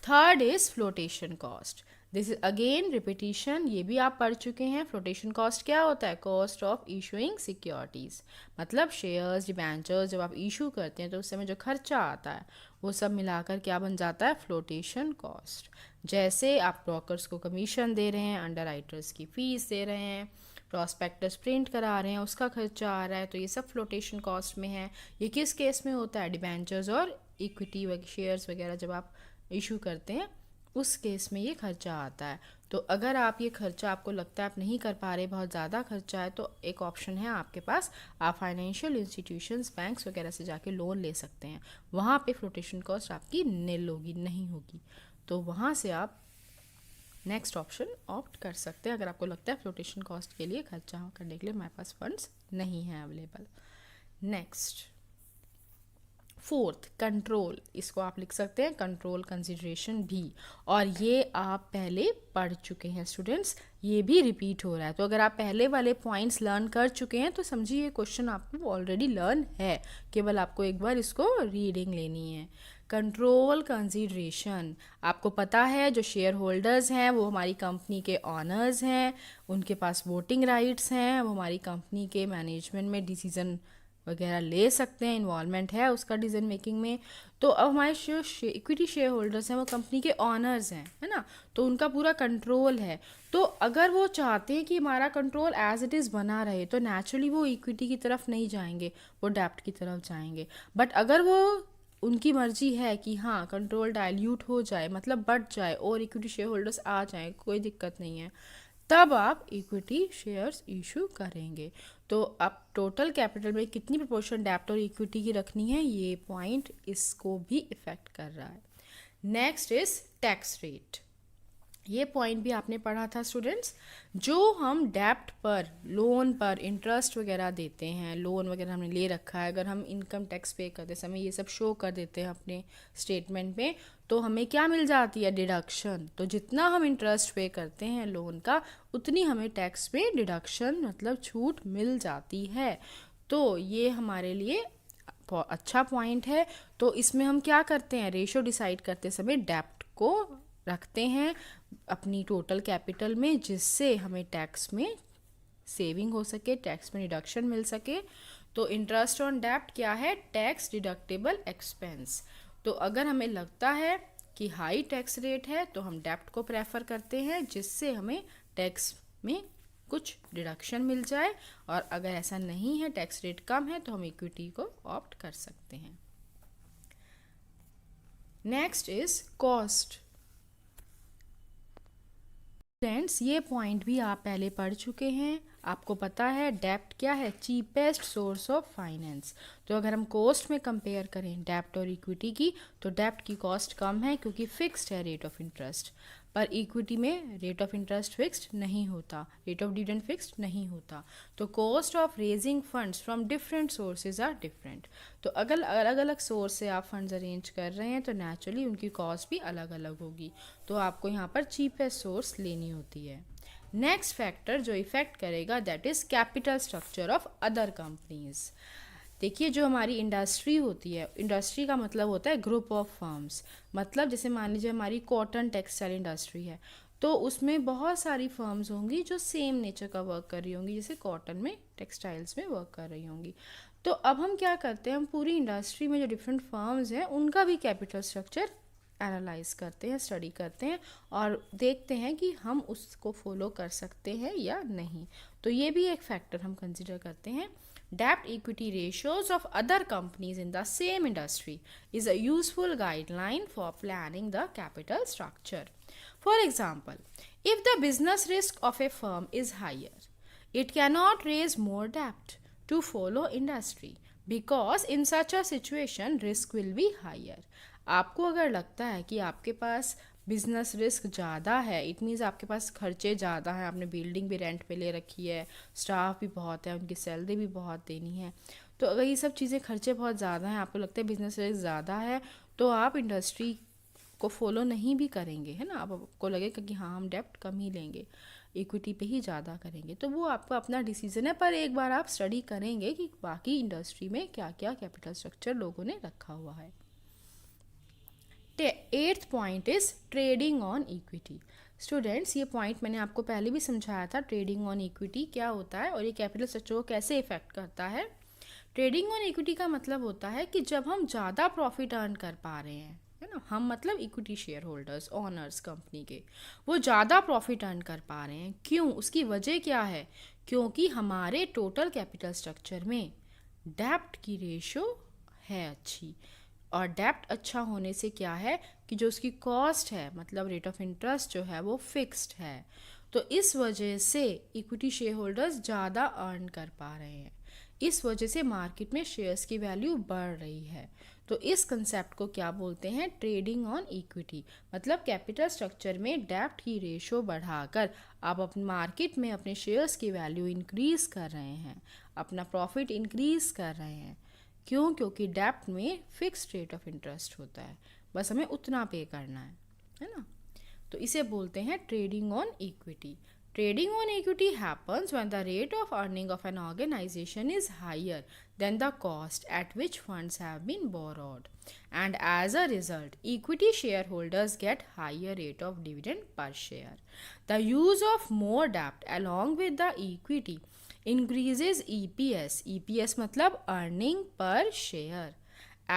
Third is flotation cost. This is again repetition, ये भी आप पढ़ चुके हैं। फ्लोटेशन कॉस्ट क्या होता है, कॉस्ट ऑफ इशूइंग सिक्योरिटीज़, मतलब शेयर्स डिबेंचर्स जब आप इशू करते हैं तो उस समय जो खर्चा आता है वो सब मिलाकर क्या बन जाता है, फ्लोटेशन कॉस्ट। जैसे आप ब्रोकर्स को कमीशन दे रहे हैं, अंडर राइटर्स की फीस दे रहे हैं, प्रॉस्पेक्टस प्रिंट करा रहे हैं, उसका खर्चा आ रहा है, तो ये सब फ्लोटेशन कॉस्ट में है। ये किस केस में होता है, डिबेंचर्स और इक्विटी शेयर्स वगैरह जब आप इशू करते हैं उस केस में ये खर्चा आता है। तो अगर आप ये खर्चा आपको लगता है आप नहीं कर पा रहे, बहुत ज़्यादा खर्चा है, तो एक ऑप्शन है आपके पास, आप फाइनेंशियल इंस्टीट्यूशंस बैंक्स वगैरह से जाके लोन ले सकते हैं। वहाँ पे फ्लोटेशन कॉस्ट आपकी निल होगी, नहीं होगी, तो वहाँ से आप नेक्स्ट ऑप्शन ऑप्ट कर सकते हैं अगर आपको लगता है फ्लोटेशन कॉस्ट के लिए खर्चा करने के लिए हमारे पास फंड्स नहीं हैं अवेलेबल। नेक्स्ट फोर्थ, कंट्रोल, इसको आप लिख सकते हैं कंट्रोल कंसिडरेशन भी, और ये आप पहले पढ़ चुके हैं स्टूडेंट्स, ये भी रिपीट हो रहा है। तो अगर आप पहले वाले पॉइंट्स लर्न कर चुके हैं तो समझिए ये क्वेश्चन आपको ऑलरेडी लर्न है, केवल आपको एक बार इसको रीडिंग लेनी है। कंट्रोल कंसिडरेशन, आपको पता है जो शेयर होल्डर्स हैं वो हमारी कंपनी के ऑनर्स हैं, उनके पास वोटिंग राइट्स हैं, वो हमारी कंपनी के मैनेजमेंट में डिसीजन वगैरह ले सकते हैं, इन्वॉल्वमेंट है उसका डिसीजन मेकिंग में। तो अब हमारे जो इक्विटी शेयर होल्डर्स हैं वो कंपनी के ऑनर्स हैं, है ना, तो उनका पूरा कंट्रोल है। तो अगर वो चाहते हैं कि हमारा कंट्रोल एज इट इज़ बना रहे तो नेचुरली वो इक्विटी की तरफ नहीं जाएंगे, वो डेब्ट की तरफ जाएंगे। बट अगर वो उनकी मर्जी है कि हाँ कंट्रोल डाइल्यूट हो जाए, मतलब बढ़ जाए और इक्विटी शेयर होल्डर्स आ जाएं, कोई दिक्कत नहीं है, तब आप इक्विटी शेयर्स इशू करेंगे। तो आप टोटल कैपिटल में कितनी प्रोपोर्शन डेब्ट और इक्विटी की रखनी है, ये पॉइंट इसको भी इफेक्ट कर रहा है। नेक्स्ट इज टैक्स रेट, ये पॉइंट भी आपने पढ़ा था स्टूडेंट्स। जो हम डेब्ट पर, लोन पर इंटरेस्ट वगैरह देते हैं, लोन वगैरह हमने ले रखा है, अगर हम इनकम टैक्स पे करते समय ये सब शो कर देते हैं अपने स्टेटमेंट में, तो हमें क्या मिल जाती है, डिडक्शन। तो जितना हम इंटरेस्ट पे करते हैं लोन का उतनी हमें टैक्स में डिडक्शन मतलब छूट मिल जाती है। तो ये हमारे लिए अच्छा पॉइंट है। तो इसमें हम क्या करते हैं, रेशो डिसाइड करते समय डेब्ट को रखते हैं अपनी टोटल कैपिटल में, जिससे हमें टैक्स में सेविंग हो सके, टैक्स में डिडक्शन मिल सके। तो इंटरेस्ट ऑन डेब्ट क्या है, टैक्स डिडक्टेबल एक्सपेंस। तो अगर हमें लगता है कि हाई टैक्स रेट है तो हम डेब्ट को प्रेफर करते हैं, जिससे हमें टैक्स में कुछ डिडक्शन मिल जाए, और अगर ऐसा नहीं है, टैक्स रेट कम है, तो हम इक्विटी को ऑप्ट कर सकते हैं। Next is cost. फ्रेंड्स ये पॉइंट भी आप पहले पढ़ चुके हैं, आपको पता है डेब्ट क्या है, चीपेस्ट सोर्स ऑफ फाइनेंस। तो अगर हम कॉस्ट में कंपेयर करें डेब्ट और इक्विटी की, तो डेब्ट की कॉस्ट कम है क्योंकि फिक्स्ड है रेट ऑफ इंटरेस्ट, पर इक्विटी में रेट ऑफ इंटरेस्ट फिक्स्ड नहीं होता, रेट ऑफ डिविडेंड फिक्स्ड नहीं होता। तो cost of raising funds from different sources are different. तो अगर अलग अलग सोर्स से आप फंड्स अरेंज कर रहे हैं तो नेचुरली उनकी कॉस्ट भी अलग अलग होगी, तो आपको यहाँ पर चीपेस्ट सोर्स लेनी होती है। नेक्स्ट फैक्टर जो इफेक्ट करेगा that is capital structure of other companies. देखिए जो हमारी इंडस्ट्री होती है, इंडस्ट्री का मतलब होता है ग्रुप ऑफ फर्म्स, मतलब जैसे मान लीजिए हमारी कॉटन टेक्सटाइल इंडस्ट्री है, तो उसमें बहुत सारी फर्म्स होंगी जो सेम नेचर का वर्क कर रही होंगी, जैसे कॉटन में, टेक्सटाइल्स में वर्क कर रही होंगी। तो अब हम क्या करते हैं, हम पूरी इंडस्ट्री में जो डिफरेंट फर्म्स हैं उनका भी कैपिटल स्ट्रक्चर एनालाइज करते हैं, स्टडी करते हैं, और देखते हैं कि हम उसको फॉलो कर सकते हैं या नहीं। तो ये भी एक फैक्टर हम कंसिडर करते हैं। Debt equity ratios of other companies in the same industry is a useful guideline for planning the capital structure. For example, if the business risk of a firm is higher, it cannot raise more debt to follow industry, because in such a situation risk will be higher. आपको अगर लगता है कि आपके पास business risk ज़्यादा है, it means आपके पास खर्चे ज़्यादा हैं, आपने बिल्डिंग भी रेंट पे ले रखी है, स्टाफ भी बहुत है, उनकी सैलरी भी बहुत देनी है, तो अगर ये सब चीज़ें खर्चे बहुत ज़्यादा हैं, आपको लगता है बिजनेस रिस्क ज़्यादा है, तो आप इंडस्ट्री को फॉलो नहीं भी करेंगे, है ना। अब आपको लगेगा कि हाँ हम डेप्ट कम ही लेंगे, इक्विटी पे ही ज़्यादा करेंगे, तो वो आपका अपना डिसीजन है, पर एक बार आप स्टडी करेंगे कि बाकी इंडस्ट्री में क्या क्या कैपिटल स्ट्रक्चर लोगों ने रखा हुआ है। 8th point is trading on equity. Students, ये पॉइंट मैंने आपको पहले भी समझाया था, ट्रेडिंग ऑन इक्विटी क्या होता है और ये कैपिटल स्ट्रक्चर को कैसे इफेक्ट करता है। ट्रेडिंग ऑन इक्विटी का मतलब होता है कि जब हम ज़्यादा प्रॉफिट अर्न कर पा रहे हैं, है ना, हम मतलब equity share holders, owners company के, वो ज़्यादा प्रॉफिट अर्न कर पा रहे हैं। क्यों? उसकी वजह क्या है? क्योंकि हमारे टोटल कैपिटल स्ट्रक्चर में डेप्ट की रेशो है अच्छी, और डेप्ट अच्छा होने से क्या है कि जो उसकी कॉस्ट है, मतलब रेट ऑफ इंटरेस्ट जो है वो फिक्स्ड है, तो इस वजह से इक्विटी शेयर होल्डर्स ज़्यादा अर्न कर पा रहे हैं, इस वजह से मार्केट में शेयर्स की वैल्यू बढ़ रही है। तो इस कंसेप्ट को क्या बोलते हैं? Trading on equity. मतलब कैपिटल स्ट्रक्चर में डेप्ट की रेशो बढ़ाकर आप अपने मार्केट में अपने शेयर्स की वैल्यू इंक्रीज कर रहे हैं, अपना प्रॉफिट इंक्रीज कर रहे हैं। क्यों? क्योंकि डेप्ट में फिक्स्ड रेट ऑफ इंटरेस्ट होता है, बस हमें उतना पे करना है ना। तो इसे बोलते हैं trading on equity. Trading on equity happens when the rate of earning of an organization is higher than the cost at which funds have been borrowed, and as a result, equity shareholders get higher rate of dividend per share. The use of more debt along with the equity increases EPS. EPS मतलब earning per share,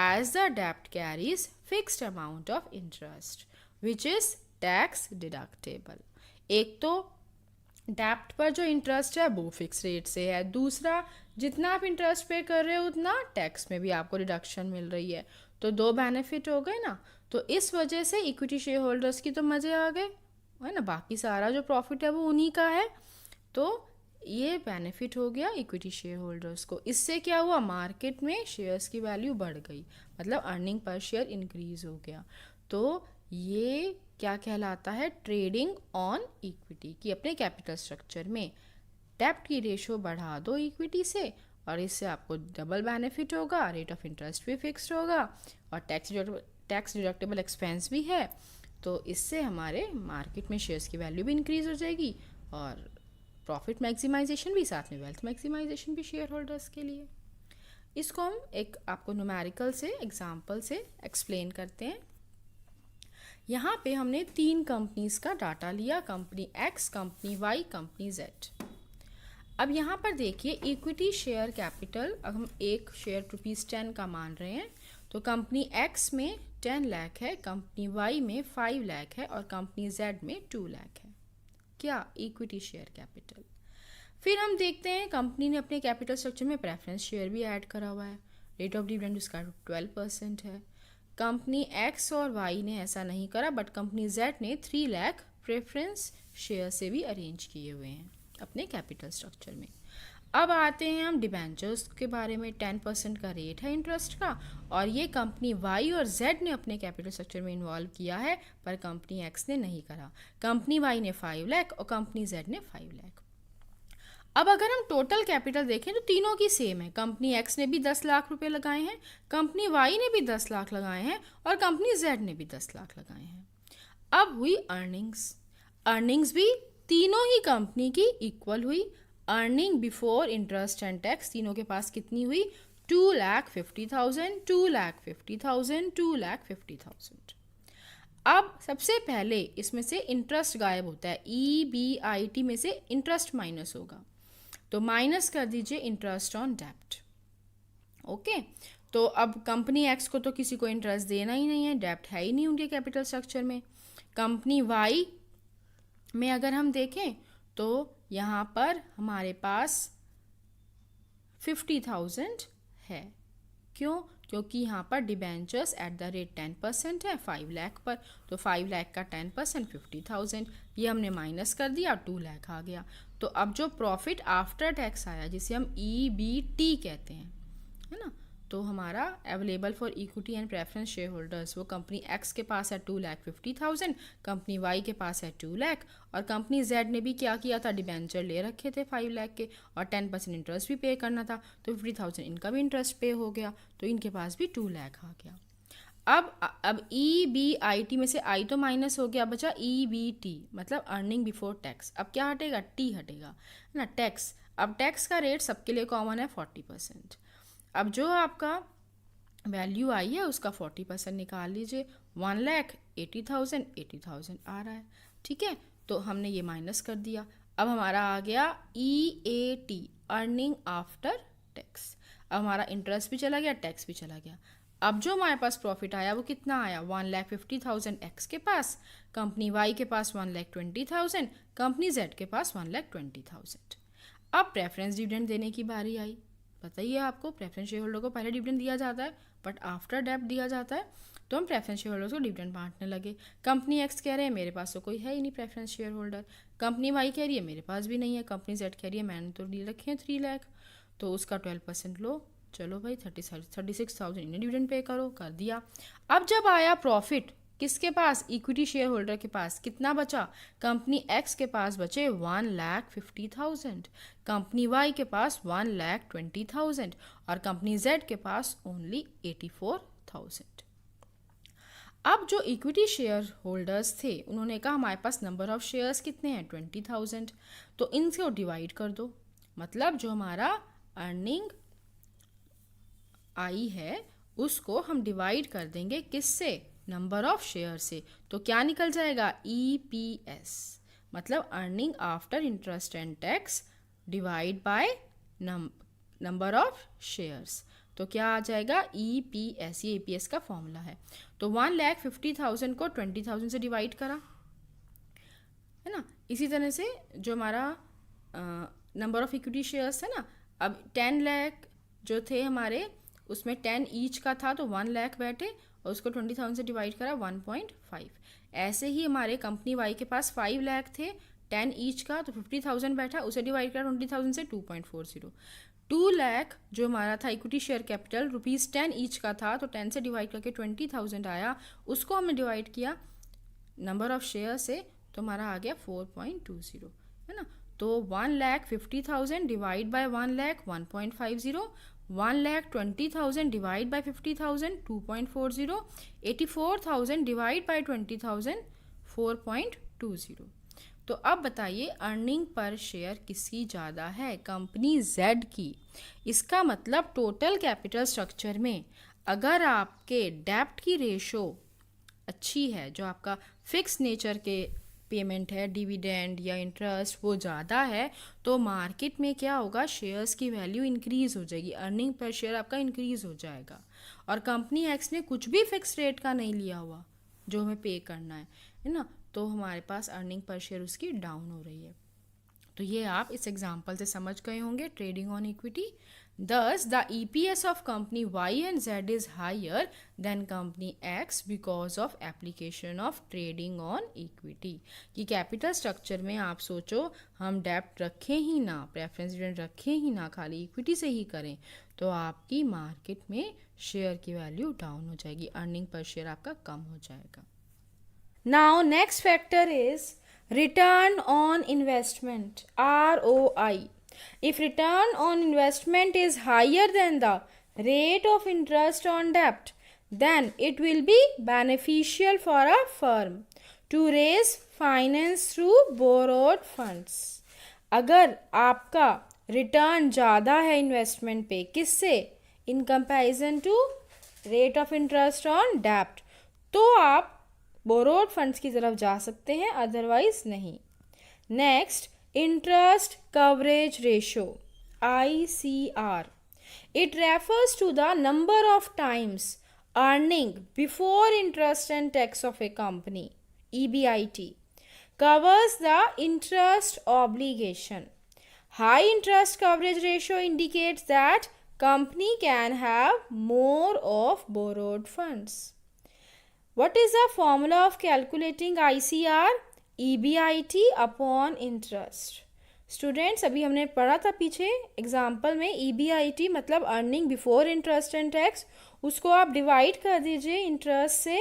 as the debt carries fixed amount of interest which is tax deductible. एक तो डेप्ट पर जो interest है वो fix rate से है, दूसरा जितना आप इंटरेस्ट पे कर रहे हो उतना टैक्स में भी आपको रिडक्शन मिल रही है, तो दो बेनिफिट हो गए ना। तो इस वजह से इक्विटी शेयर होल्डर्स की तो मज़े आ गए, है ना, बाकी सारा जो प्रॉफिट है वो उन्हीं का है, तो ये बेनिफिट हो गया इक्विटी शेयर होल्डर्स को। इससे क्या हुआ? मार्केट में शेयर्स की वैल्यू बढ़ गई, मतलब अर्निंग पर शेयर इंक्रीज हो गया। तो ये क्या कहलाता है? ट्रेडिंग ऑन इक्विटी, कि अपने कैपिटल स्ट्रक्चर में डेप्ट की रेशो बढ़ा दो इक्विटी से, और इससे आपको डबल बेनिफिट होगा, रेट ऑफ इंटरेस्ट भी फिक्स्ड होगा और टैक्स डिडक्टेबल एक्सपेंस भी है, तो इससे हमारे मार्केट में शेयर्स की वैल्यू भी इंक्रीज हो जाएगी और प्रॉफिट मैक्सिमाइजेशन भी, साथ में वेल्थ मैक्सिमाइजेशन भी शेयर होल्डर्स के लिए। इसको हम एक आपको न्यूमेरिकल से एग्जाम्पल से एक्सप्लेन करते हैं। यहाँ पे हमने 3 कंपनीज का डाटा लिया, company X, company Y, company Z. अब यहाँ पर देखिए इक्विटी शेयर कैपिटल, अब हम एक शेयर ₹10 का मान रहे हैं, तो कंपनी एक्स में 10 लाख है, कंपनी वाई में 5 लाख है और कंपनी जेड में 2 लाख है। क्या? Equity share capital. फिर हम देखते हैं कंपनी ने अपने कैपिटल स्ट्रक्चर में प्रेफरेंस शेयर भी ऐड करा हुआ है, रेट ऑफ डिविडेंड उसका 12% है। कंपनी एक्स और वाई ने ऐसा नहीं करा, बट कंपनी जेड ने 3 लाख प्रेफरेंस शेयर से भी अरेंज किए हुए हैं अपने कैपिटल स्ट्रक्चर में। अब आते हैं हम डिबेंचर्स के बारे में। 10% का रेट है इंटरेस्ट का, और ये कंपनी वाई और जेड ने अपने कैपिटल स्ट्रक्चर में इन्वॉल्व किया है, पर कंपनी एक्स ने नहीं करा। कंपनी वाई ने 5 लाख और कंपनी जेड ने 5 लाख। अब अगर हम टोटल कैपिटल देखें तो तीनों की सेम है, कंपनी एक्स ने भी 10 लाख रुपए लगाए हैं, कंपनी वाई ने भी 10 लाख लगाए हैं और कंपनी जेड ने भी 10 लाख लगाए हैं। अब हुई अर्निंग्स भी तीनों ही कंपनी की इक्वल हुई। Earning before interest and tax तीनों के पास कितनी हुई? 2,50,000, 2,50,000, 2,50,000। अब सबसे पहले इसमें से इंटरेस्ट गायब होता है, EBIT में से इंटरेस्ट माइनस होगा, तो माइनस कर दीजिए इंटरेस्ट ऑन डेप्ट। ओके, तो अब कंपनी एक्स को तो किसी को इंटरेस्ट देना ही नहीं है, डेप्ट है ही नहीं उनके कैपिटल स्ट्रक्चर में। कंपनी वाई में अगर हम देखें तो यहाँ पर हमारे पास 50,000 है। क्यों? क्योंकि यहाँ पर डिबेंचर्स एट द रेट 10% है 5 लाख पर, तो 5 लाख का 10% 50,000, ये हमने माइनस कर दिया, 2 लाख आ गया। तो अब जो प्रॉफिट आफ्टर टैक्स आया, जिसे हम EBT कहते हैं, है ना, तो हमारा available for equity and preference share holders वो कंपनी एक्स के पास है 2,50,000, कंपनी वाई के पास है 2 लाख, और कंपनी जेड ने भी क्या किया था, डिबेंचर ले रखे थे 5 लाख के, और 10% इंटरेस्ट भी पे करना था, तो 50,000 इनका भी इंटरेस्ट पे हो गया, तो इनके पास भी 2 लाख आ गया। अब EBIT में से आई तो माइनस हो गया, बचा EBT मतलब अर्निंग बिफोर टैक्स। अब क्या हटेगा, टी हटेगा, है ना, टैक्स। अब टैक्स का रेट सबके लिए कॉमन है 40%। अब जो आपका वैल्यू आई है उसका 40% निकाल लीजिए, 1,80,000 80,000 आ रहा है, ठीक है। तो हमने ये माइनस कर दिया। अब हमारा आ गया EAT अर्निंग आफ्टर टैक्स। अब हमारा इंटरेस्ट भी चला गया, टैक्स भी चला गया। अब जो हमारे पास प्रॉफिट आया वो कितना आया, 1,50,000 एक्स के पास, कंपनी वाई के पास 1,20,000, कंपनी जेड के पास 1,20,000। अब प्रेफरेंस डिविडेंड देने की बारी आई। बताइए आपको, प्रेफरेंस शेयर होल्डर को पहले डिविडेंड दिया जाता है बट आफ्टर डेप्ट दिया जाता है, तो हम प्रेफरेंस शेयर होल्डर्स को डिविडेंड बांटने लगे। कंपनी एक्स कह रहे हैं मेरे पास तो कोई है ही नहीं preference shareholder, company Y कह रही है मेरे पास भी नहीं है, कंपनी जेड कह रही है मैंने तो डील रखे हैं 3 लाख, तो उसका 12% लो, चलो भाई 36,000 इन्हें डिविडेंड पे करो, कर दिया। अब जब आया प्रॉफिट किसके पास, इक्विटी शेयर होल्डर के पास, कितना बचा, कंपनी एक्स के पास बचे 1,50,000, कंपनी वाई के पास 1,20,000 और कंपनी जेड के पास ओनली 84,000। अब जो इक्विटी शेयर होल्डर्स थे उन्होंने कहा हमारे पास नंबर ऑफ शेयर्स कितने हैं 20,000, तो इनको डिवाइड कर दो, मतलब जो हमारा अर्निंग आई है उसको हम डिवाइड कर देंगे किससे, नंबर ऑफ शेयर से, तो क्या निकल जाएगा EPS मतलब earning after interest and tax divide by number of shares, तो क्या आ जाएगा EPS, ये EPS का फॉर्मूला है। तो 1,50,000 को 20,000 से डिवाइड करा, है ना। इसी तरह से जो हमारा नंबर ऑफ इक्विटी शेयर्स है ना, अब 10 लाख जो थे हमारे उसमें 10 ईच का था तो 1 लाख बैठे और उसको 20,000 से डिवाइड करा 1.5। ऐसे ही हमारे कंपनी वाई के पास 5 लाख थे 10 ईच का, तो 50,000 बैठा, उसे डिवाइड करा 20,000 से 2.40। 2 लाख जो हमारा था इक्विटी शेयर कैपिटल ₹10 ईच का था, तो 10 से डिवाइड करके 20,000 आया, उसको हमने डिवाइड किया नंबर ऑफ शेयर से, तो हमारा आ गया 4.20, है ना। तो 1,50,000 divide by 1 lakh 1.50, 1,20,000 divide by 50,000 2.40, 84,000 divide by 20,000 4.20। तो अब बताइए अर्निंग पर शेयर किसकी ज़्यादा है, कंपनी जेड की। इसका मतलब टोटल कैपिटल स्ट्रक्चर में अगर आपके डेप्ट की रेशो अच्छी है, जो आपका फिक्स नेचर के पेमेंट है डिविडेंड या इंटरेस्ट वो ज़्यादा है, तो मार्केट में क्या होगा, शेयर्स की वैल्यू इंक्रीज़ हो जाएगी, अर्निंग पर शेयर आपका इंक्रीज़ हो जाएगा। और कंपनी एक्स ने कुछ भी फिक्स रेट का नहीं लिया हुआ जो हमें पे करना है ना, तो हमारे पास अर्निंग पर शेयर उसकी डाउन हो रही है। तो ये आप इस एग्जांपल से समझ गए होंगे, trading on equity. Thus, the EPS of company Y and Z is higher than company X because of application of trading on equity। कि कैपिटल स्ट्रक्चर में आप सोचो हम डेप्ट रखें ही ना, प्रेफरेंस डिविडेंड रखें ही ना, खाली इक्विटी से ही करें, तो आपकी मार्केट में शेयर की वैल्यू डाउन हो जाएगी, अर्निंग पर शेयर आपका कम हो जाएगा। Now next factor is return on investment, ROI। If return on investment is higher than the rate of interest on debt, then it will be beneficial for a firm to raise finance through borrowed funds। अगर आपका return ज़्यादा है investment पे, किससे, in comparison to rate of interest on डेप्ट, तो आप borrowed funds की तरफ जा सकते हैं, अदरवाइज नहीं। Next, interest coverage ratio, ICR। It refers to the number of times earning before interest and tax of a company, EBIT covers the interest obligation। High interest coverage ratio indicates that company can have more of borrowed funds। What is the formula of calculating ICR? EBIT upon interest। Students, अभी हमने पढ़ा था पीछे example में EBIT मतलब earning before interest and tax, उसको आप divide कर दीजिए इंटरेस्ट से।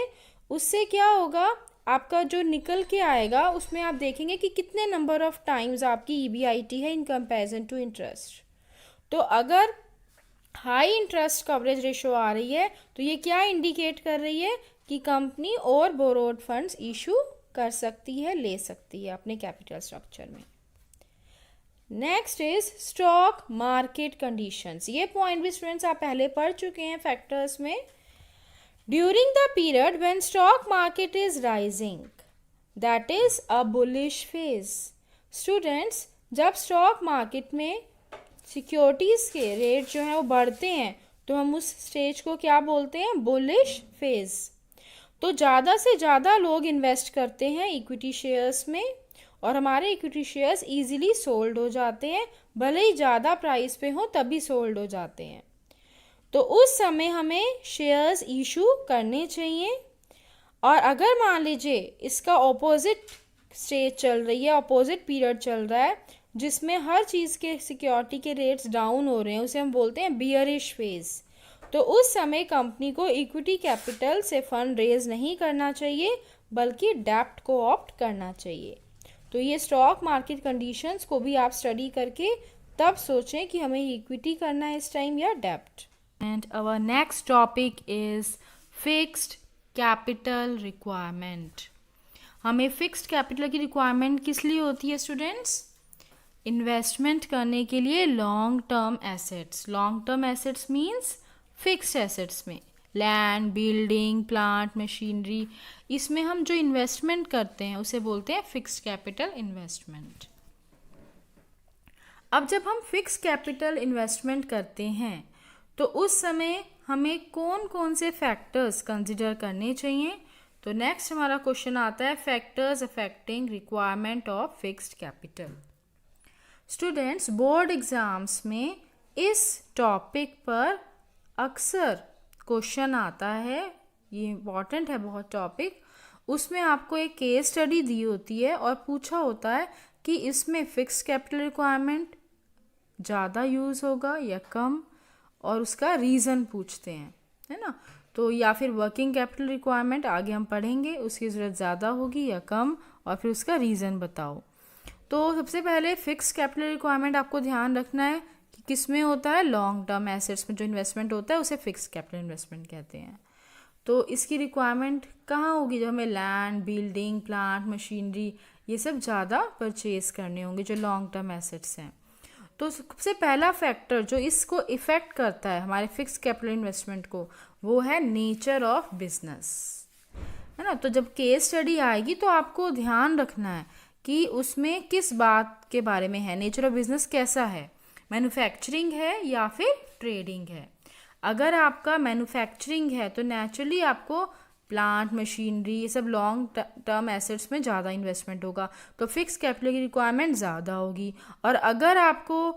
उससे क्या होगा, आपका जो निकल के आएगा उसमें आप देखेंगे कि कितने नंबर ऑफ टाइम्स आपकी EBIT है इन कंपैरिजन टू इंटरेस्ट। तो अगर हाई इंटरेस्ट कवरेज रेशो आ रही है तो ये क्या इंडिकेट कर रही है कि कंपनी और बोरोड फंड्स इशू कर सकती है, ले सकती है अपने कैपिटल स्ट्रक्चर में। Next is stock market conditions. ये पॉइंट भी स्टूडेंट्स आप पहले पढ़ चुके हैं फैक्टर्स में। During the period when stock market is rising, that is a bullish phase. Students, जब स्टॉक मार्केट में सिक्योरिटीज़ के रेट जो है वो बढ़ते हैं तो हम उस स्टेज को क्या बोलते हैं, बुलिश फेज। तो ज़्यादा से ज़्यादा लोग इन्वेस्ट करते हैं इक्विटी शेयर्स में और हमारे इक्विटी शेयर्स इजीली सोल्ड हो जाते हैं, भले ही ज़्यादा प्राइस पे हो तभी सोल्ड हो जाते हैं। तो उस समय हमें शेयर्स इशू करने चाहिए। और अगर मान लीजिए इसका ऑपोजिट स्टेज चल रही है, ऑपोजिट पीरियड चल रहा है जिसमें हर चीज़ के सिक्योरिटी के रेट्स डाउन हो रहे हैं, उसे हम बोलते हैं बियरिश फेज। तो उस समय कंपनी को इक्विटी कैपिटल से फंड रेज नहीं करना चाहिए बल्कि डेप्ट को ऑप्ट करना चाहिए। तो ये स्टॉक मार्केट कंडीशंस को भी आप स्टडी करके तब सोचें कि हमें इक्विटी करना है इस टाइम या डेप्ट। And our next topic is fixed capital requirement. हमें फिक्स्ड कैपिटल की रिक्वायरमेंट किस लिए होती है स्टूडेंट्स? इन्वेस्टमेंट करने के लिए long term assets. Long term assets means fixed assets में लैंड, बिल्डिंग, प्लांट, मशीनरी, इसमें हम जो इन्वेस्टमेंट करते हैं उसे बोलते हैं फिक्स्ड कैपिटल इन्वेस्टमेंट। अब जब हम फिक्स कैपिटल इन्वेस्टमेंट करते हैं तो उस समय हमें कौन कौन से फैक्टर्स कंसिडर करने चाहिए? तो नेक्स्ट हमारा क्वेश्चन आता है factors affecting requirement of fixed capital. Students, board exams में इस टॉपिक पर अक्सर क्वेश्चन आता है, ये इम्पॉर्टेंट है बहुत टॉपिक। उसमें आपको एक केस स्टडी दी होती है और पूछा होता है कि इसमें फिक्स्ड कैपिटल रिक्वायरमेंट ज़्यादा यूज़ होगा या कम, और उसका रीज़न पूछते हैं, है ना। तो या फिर वर्किंग कैपिटल रिक्वायरमेंट आगे हम पढ़ेंगे, उसकी ज़रूरत ज़्यादा होगी या कम, और फिर उसका रीज़न बताओ। तो सबसे पहले फिक्स कैपिटल रिक्वायरमेंट आपको ध्यान रखना है कि किस में होता है, लॉन्ग टर्म एसेट्स में जो इन्वेस्टमेंट होता है उसे फिक्स कैपिटल इन्वेस्टमेंट कहते हैं। तो इसकी रिक्वायरमेंट कहाँ होगी? जब हमें लैंड, बिल्डिंग, प्लांट, मशीनरी ये सब ज़्यादा परचेज करने होंगे जो लॉन्ग टर्म एसेट्स हैं। तो सबसे पहला फैक्टर जो इसको इफ़ेक्ट करता है हमारे फिक्स कैपिटल इन्वेस्टमेंट को, वो है नेचर ऑफ बिजनेस, है ना। तो जब केस स्टडी आएगी तो आपको ध्यान रखना है कि उसमें किस बात के बारे में है, नेचर ऑफ बिजनेस कैसा है, मैन्युफैक्चरिंग है या फिर ट्रेडिंग है। अगर आपका मैन्युफैक्चरिंग है तो नेचुरली आपको प्लांट, मशीनरी, ये सब लॉन्ग टर्म एसेट्स में ज़्यादा इन्वेस्टमेंट होगा, तो फिक्स कैपिटल की रिक्वायरमेंट ज़्यादा होगी। और अगर आपको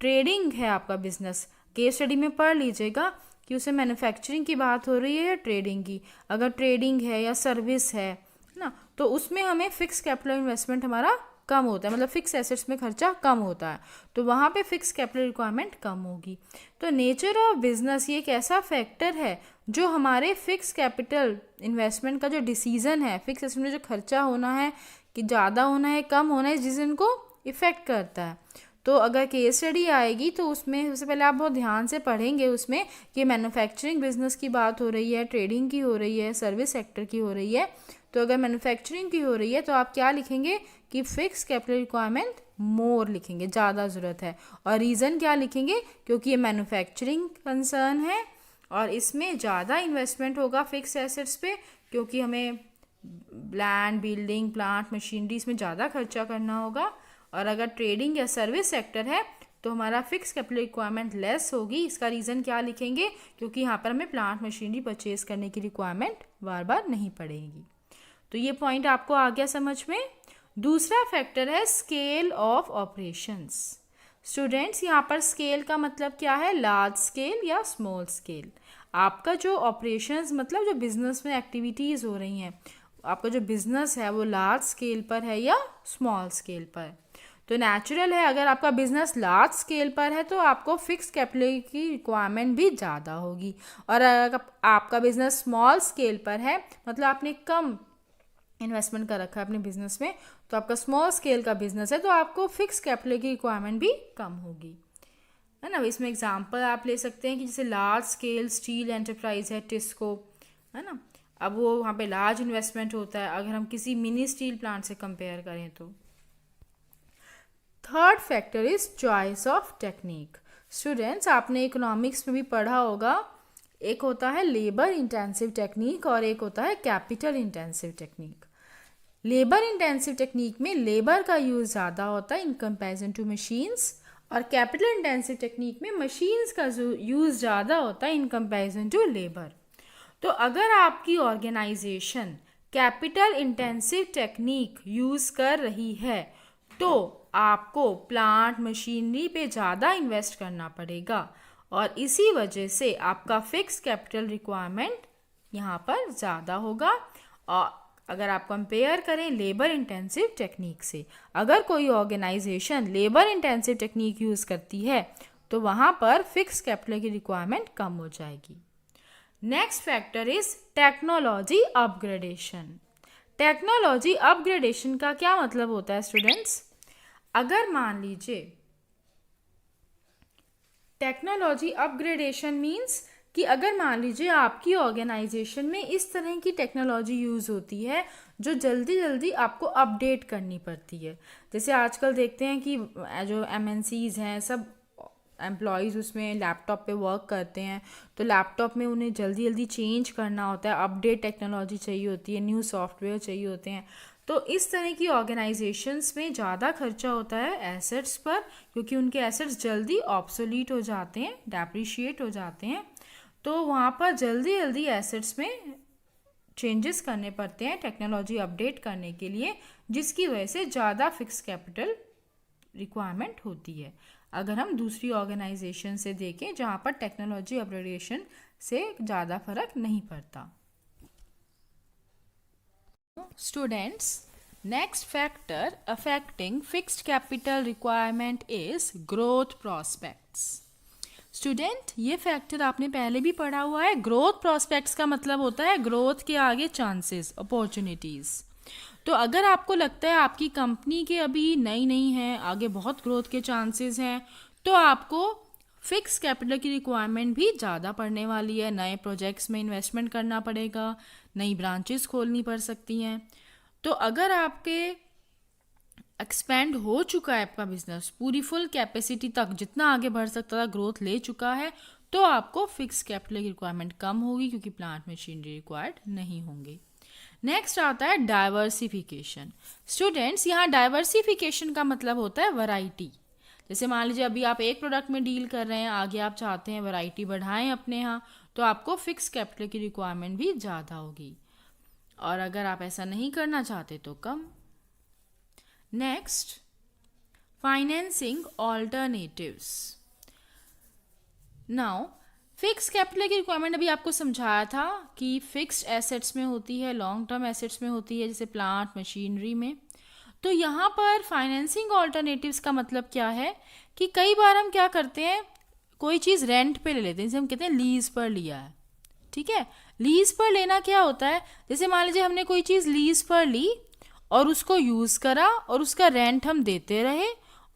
ट्रेडिंग है आपका बिजनेस, केस स्टडी में पढ़ लीजिएगा कि उसे मैन्युफैक्चरिंग की बात हो रही है या ट्रेडिंग की। अगर ट्रेडिंग है या सर्विस है ना, तो उसमें हमें फिक्स कैपिटल इन्वेस्टमेंट हमारा कम होता है, मतलब फिक्स एसेट्स में खर्चा कम होता है, तो वहाँ पे फिक्स कैपिटल रिक्वायरमेंट कम होगी। तो नेचर ऑफ बिजनेस ये एक ऐसा फैक्टर है जो हमारे फिक्स कैपिटल इन्वेस्टमेंट का जो डिसीजन है, फिक्स एसेट में जो खर्चा होना है कि ज़्यादा होना है कम होना है, इस डिसीजन को इफ़ेक्ट करता है। तो अगर केस स्टडी आएगी तो उसमें सबसे पहले आप बहुत ध्यान से पढ़ेंगे उसमें कि मैन्युफैक्चरिंग बिजनेस की बात हो रही है, ट्रेडिंग की हो रही है, सर्विस सेक्टर की हो रही है। तो अगर मैन्युफैक्चरिंग की हो रही है तो आप क्या लिखेंगे कि फिक्स कैपिटल रिक्वायरमेंट मोर लिखेंगे, ज़्यादा ज़रूरत है। और रीज़न क्या लिखेंगे? क्योंकि ये मैन्युफैक्चरिंग कंसर्न है और इसमें ज़्यादा इन्वेस्टमेंट होगा फिक्स एसेट्स पे, क्योंकि हमें लैंड, बिल्डिंग, प्लांट, मशीनरी इसमें ज़्यादा खर्चा करना होगा। और अगर ट्रेडिंग या सर्विस सेक्टर है तो हमारा फिक्स कैपिटल रिक्वायरमेंट लेस होगी। इसका रीज़न क्या लिखेंगे? क्योंकि यहाँ पर हमें प्लांट, मशीनरी परचेज करने की रिक्वायरमेंट बार बार नहीं पड़ेगी। तो ये पॉइंट आपको आ गया समझ में। दूसरा फैक्टर है स्केल ऑफ ऑपरेशंस। स्टूडेंट्स, यहाँ पर स्केल का मतलब क्या है? लार्ज स्केल या स्मॉल स्केल। आपका जो ऑपरेशंस मतलब जो बिजनेस में एक्टिविटीज़ हो रही हैं, आपका जो बिजनेस है वो लार्ज स्केल पर है या स्मॉल स्केल पर। तो नेचुरल है, अगर आपका बिजनेस लार्ज स्केल पर है तो आपको फिक्स कैपिटल की रिक्वायरमेंट भी ज़्यादा होगी, और अगर आपका बिजनेस स्मॉल स्केल पर है, मतलब आपने कम इन्वेस्टमेंट कर रखा है अपने बिजनेस में, तो आपका स्मॉल स्केल का बिजनेस है तो आपको फिक्स कैपिटल की रिक्वायरमेंट भी कम होगी, है ना। इसमें एग्जांपल आप ले सकते हैं कि जैसे लार्ज स्केल स्टील एंटरप्राइज है टिस्को, है ना। अब वो वहाँ पे लार्ज इन्वेस्टमेंट होता है अगर हम किसी मिनी स्टील प्लांट से कंपेयर करें तो। Third factor is choice of technique. Students, आपने इकोनॉमिक्स में भी पढ़ा होगा, एक होता है लेबर इंटेंसिव टेक्निक और एक होता है capital intensive technique. Labour intensive technique में लेबर का यूज़ ज़्यादा होता है इन कंपैरिजन टू मशीन्स, और कैपिटल इंटेंसिव टेक्निक में मशीन्स का यूज़ ज़्यादा होता है इन कंपैरिजन टू लेबर। तो अगर आपकी organisation capital intensive technique use कर रही है तो आपको प्लांट मशीनरी पे ज़्यादा इन्वेस्ट करना पड़ेगा, और इसी वजह से आपका फिक्स कैपिटल रिक्वायरमेंट यहाँ पर ज़्यादा होगा। और अगर आप कंपेयर करें लेबर इंटेंसिव टेक्निक से, अगर कोई organisation labour intensive technique use करती है तो वहाँ पर फिक्स कैपिटल की रिक्वायरमेंट कम हो जाएगी। Next factor is technology upgradation. Technology upgradation का क्या मतलब होता है स्टूडेंट्स? अगर मान लीजिए टेक्नोलॉजी अपग्रेडेशन मीन्स कि अगर मान लीजिए आपकी ऑर्गेनाइजेशन में इस तरह की टेक्नोलॉजी यूज़ होती है जो जल्दी जल्दी आपको अपडेट करनी पड़ती है। जैसे आजकल देखते हैं कि जो MNCs हैं सब एम्प्लॉयज़ उसमें लैपटॉप पे वर्क करते हैं, तो लैपटॉप में उन्हें जल्दी जल्दी चेंज करना होता है, अपडेट टेक्नोलॉजी चाहिए होती है, न्यू सॉफ्टवेयर चाहिए होते हैं। तो इस तरह की ऑर्गेनाइजेशंस में ज़्यादा खर्चा होता है एसेट्स पर, क्योंकि उनके एसेट्स जल्दी ऑब्सोलीट हो जाते हैं, डेप्रिशिएट हो जाते हैं, तो वहाँ पर जल्दी जल्दी एसेट्स में चेंजेस करने पड़ते हैं टेक्नोलॉजी अपडेट करने के लिए, जिसकी वजह से ज़्यादा फिक्स कैपिटल रिक्वायरमेंट होती है अगर हम दूसरी ऑर्गेनाइजेशन से देखें जहाँ पर टेक्नोलॉजी अपग्रेडेशन से ज़्यादा फर्क नहीं पड़ता। Students, next factor affecting fixed capital requirement is growth prospects. Student, ये फैक्टर आपने पहले भी पढ़ा हुआ है। ग्रोथ प्रॉस्पेक्ट्स का मतलब होता है ग्रोथ के आगे चांसेस, अपॉर्चुनिटीज़। तो अगर आपको लगता है आपकी कंपनी के अभी नई नई है, आगे बहुत ग्रोथ के चांसेस हैं, तो आपको फिक्स कैपिटल की रिक्वायरमेंट भी ज़्यादा पड़ने वाली है। नए प्रोजेक्ट्स में इन्वेस्टमेंट करना पड़ेगा, नई ब्रांचेस खोलनी पड़ सकती हैं। तो अगर आपके एक्सपेंड हो चुका है आपका बिजनेस पूरी फुल कैपेसिटी तक, जितना आगे बढ़ सकता था ग्रोथ ले चुका है, तो आपको फिक्स कैपिटल की रिक्वायरमेंट कम होगी क्योंकि प्लांट मशीनरी रिक्वायर्ड नहीं होंगे। नेक्स्ट आता है डाइवर्सिफिकेशन। स्टूडेंट्स, यहाँ डाइवर्सिफिकेशन का मतलब होता है वैरायटी। जैसे मान लीजिए अभी आप एक प्रोडक्ट में डील कर रहे हैं, आगे आप चाहते हैं वैरायटी बढ़ाएं अपने यहाँ, तो आपको फिक्स कैपिटल की रिक्वायरमेंट भी ज़्यादा होगी, और अगर आप ऐसा नहीं करना चाहते तो कम। Next, financing alternatives. Now fix capital की रिक्वायरमेंट अभी आपको समझाया था कि फिक्स्ड एसेट्स में होती है, लॉन्ग टर्म एसेट्स में होती है, जैसे प्लांट मशीनरी में। तो यहाँ पर फाइनेंसिंग ऑल्टरनेटिव्स का मतलब क्या है कि कई बार हम क्या करते हैं, कोई चीज़ रेंट पे ले लेते हैं, जैसे हम कहते हैं लीज पर लिया है। ठीक है, लीज पर लेना क्या होता है, जैसे मान लीजिए हमने कोई चीज़ लीज पर ली और उसको यूज़ करा और उसका रेंट हम देते रहे,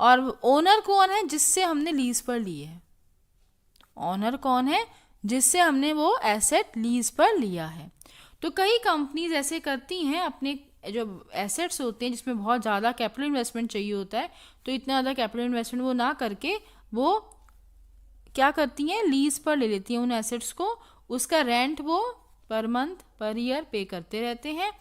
और ओनर कौन है जिससे हमने लीज पर ली है? ओनर कौन है जिससे हमने वो एसेट लीज पर लिया है। तो कई कंपनीज ऐसे करती हैं, अपने जो एसेट्स होते हैं जिसमें बहुत ज़्यादा कैपिटल इन्वेस्टमेंट चाहिए होता है, तो इतना ज़्यादा कैपिटल इन्वेस्टमेंट वो ना करके वो क्या करती हैं, लीज पर ले लेती हैं उन एसेट्स को, उसका रेंट वो पर मंथ पर ईयर पे करते रहते हैं,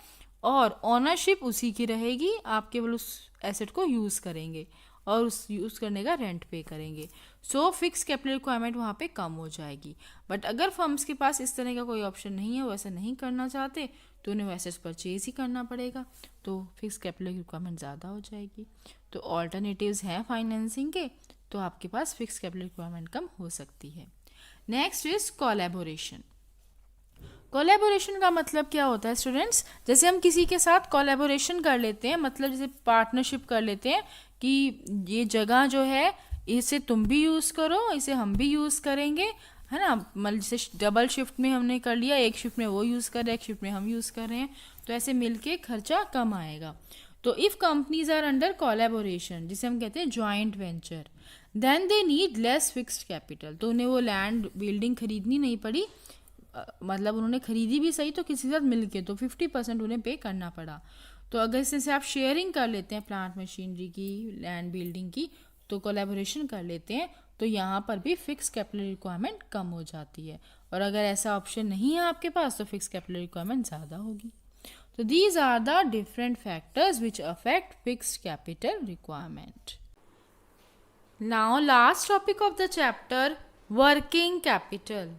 और ओनरशिप उसी की रहेगी, आप केवल उस एसेट को यूज़ करेंगे और उस यूज़ करने का रेंट पे करेंगे। सो फिक्स कैपिटल रिक्वायरमेंट वहाँ पे कम हो जाएगी। बट अगर फर्म्स के पास इस तरह का कोई ऑप्शन नहीं है, वो ऐसा नहीं करना चाहते, तो उन्हें एसेट्स परचेज ही करना पड़ेगा, तो फिक्स कैपिटल की रिक्वायरमेंट ज़्यादा हो जाएगी। तो ऑल्टरनेटिव्स हैं फाइनेंसिंग के, तो आपके पास फिक्स कैपिटल रिक्वायरमेंट कम हो सकती है। Next is collaboration. कोलैबोरेशन का मतलब क्या होता है स्टूडेंट्स, जैसे हम किसी के साथ कोलैबोरेशन कर लेते हैं, मतलब जैसे पार्टनरशिप कर लेते हैं कि ये जगह जो है इसे तुम भी यूज़ करो, इसे हम भी यूज़ करेंगे, है ना। मतलब जैसे डबल शिफ्ट में हमने कर लिया, एक शिफ्ट में वो यूज़ कर रहे हैं, एक शिफ्ट में हम यूज़ कर रहे हैं, तो ऐसे मिलके खर्चा कम आएगा। तो if companies are under collaboration, जिसे हम कहते हैं joint venture, then they need less fixed capital. तो उन्हें वो लैंड बिल्डिंग खरीदनी नहीं पड़ी, मतलब उन्होंने खरीदी भी सही तो किसी के साथ मिल के, तो 50% उन्हें पे करना पड़ा। तो अगर इससे आप शेयरिंग कर लेते हैं प्लांट मशीनरी की, लैंड बिल्डिंग की, तो कोलैबोरेशन कर लेते हैं, तो यहाँ पर भी फिक्स कैपिटल रिक्वायरमेंट कम हो जाती है। और अगर ऐसा ऑप्शन नहीं है आपके पास तो फिक्स कैपिटल रिक्वायरमेंट ज़्यादा होगी। तो these are the different factors which affect fixed capital requirement. Now last topic of the chapter, working capital.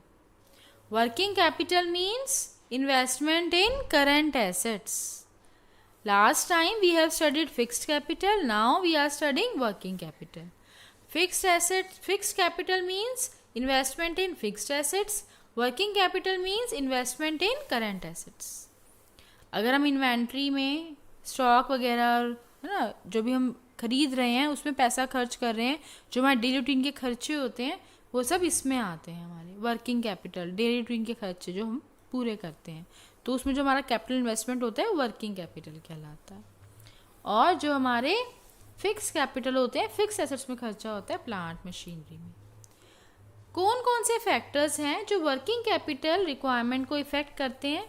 Working capital means investment in current assets. Last time we have studied fixed capital, now we are studying working capital. Fixed capital means investment in fixed assets. Working capital means investment in current assets. अगर हम inventory में stock वगैरह, है ना, जो भी हम खरीद रहे हैं उसमें पैसा खर्च कर रहे हैं, जो हमारे डेली रूटीन के खर्चे होते हैं वो सब इसमें आते हैं, हमारे वर्किंग कैपिटल, डेली रूटीन के खर्चे जो हम पूरे करते हैं, तो उसमें जो हमारा कैपिटल इन्वेस्टमेंट होता है वो वर्किंग कैपिटल कहलाता है। और जो हमारे फिक्स कैपिटल होते हैं, फिक्स एसेट्स में खर्चा होता है प्लांट मशीनरी में। कौन कौन से फैक्टर्स हैं जो वर्किंग कैपिटल रिक्वायरमेंट को इफ़ेक्ट करते हैं,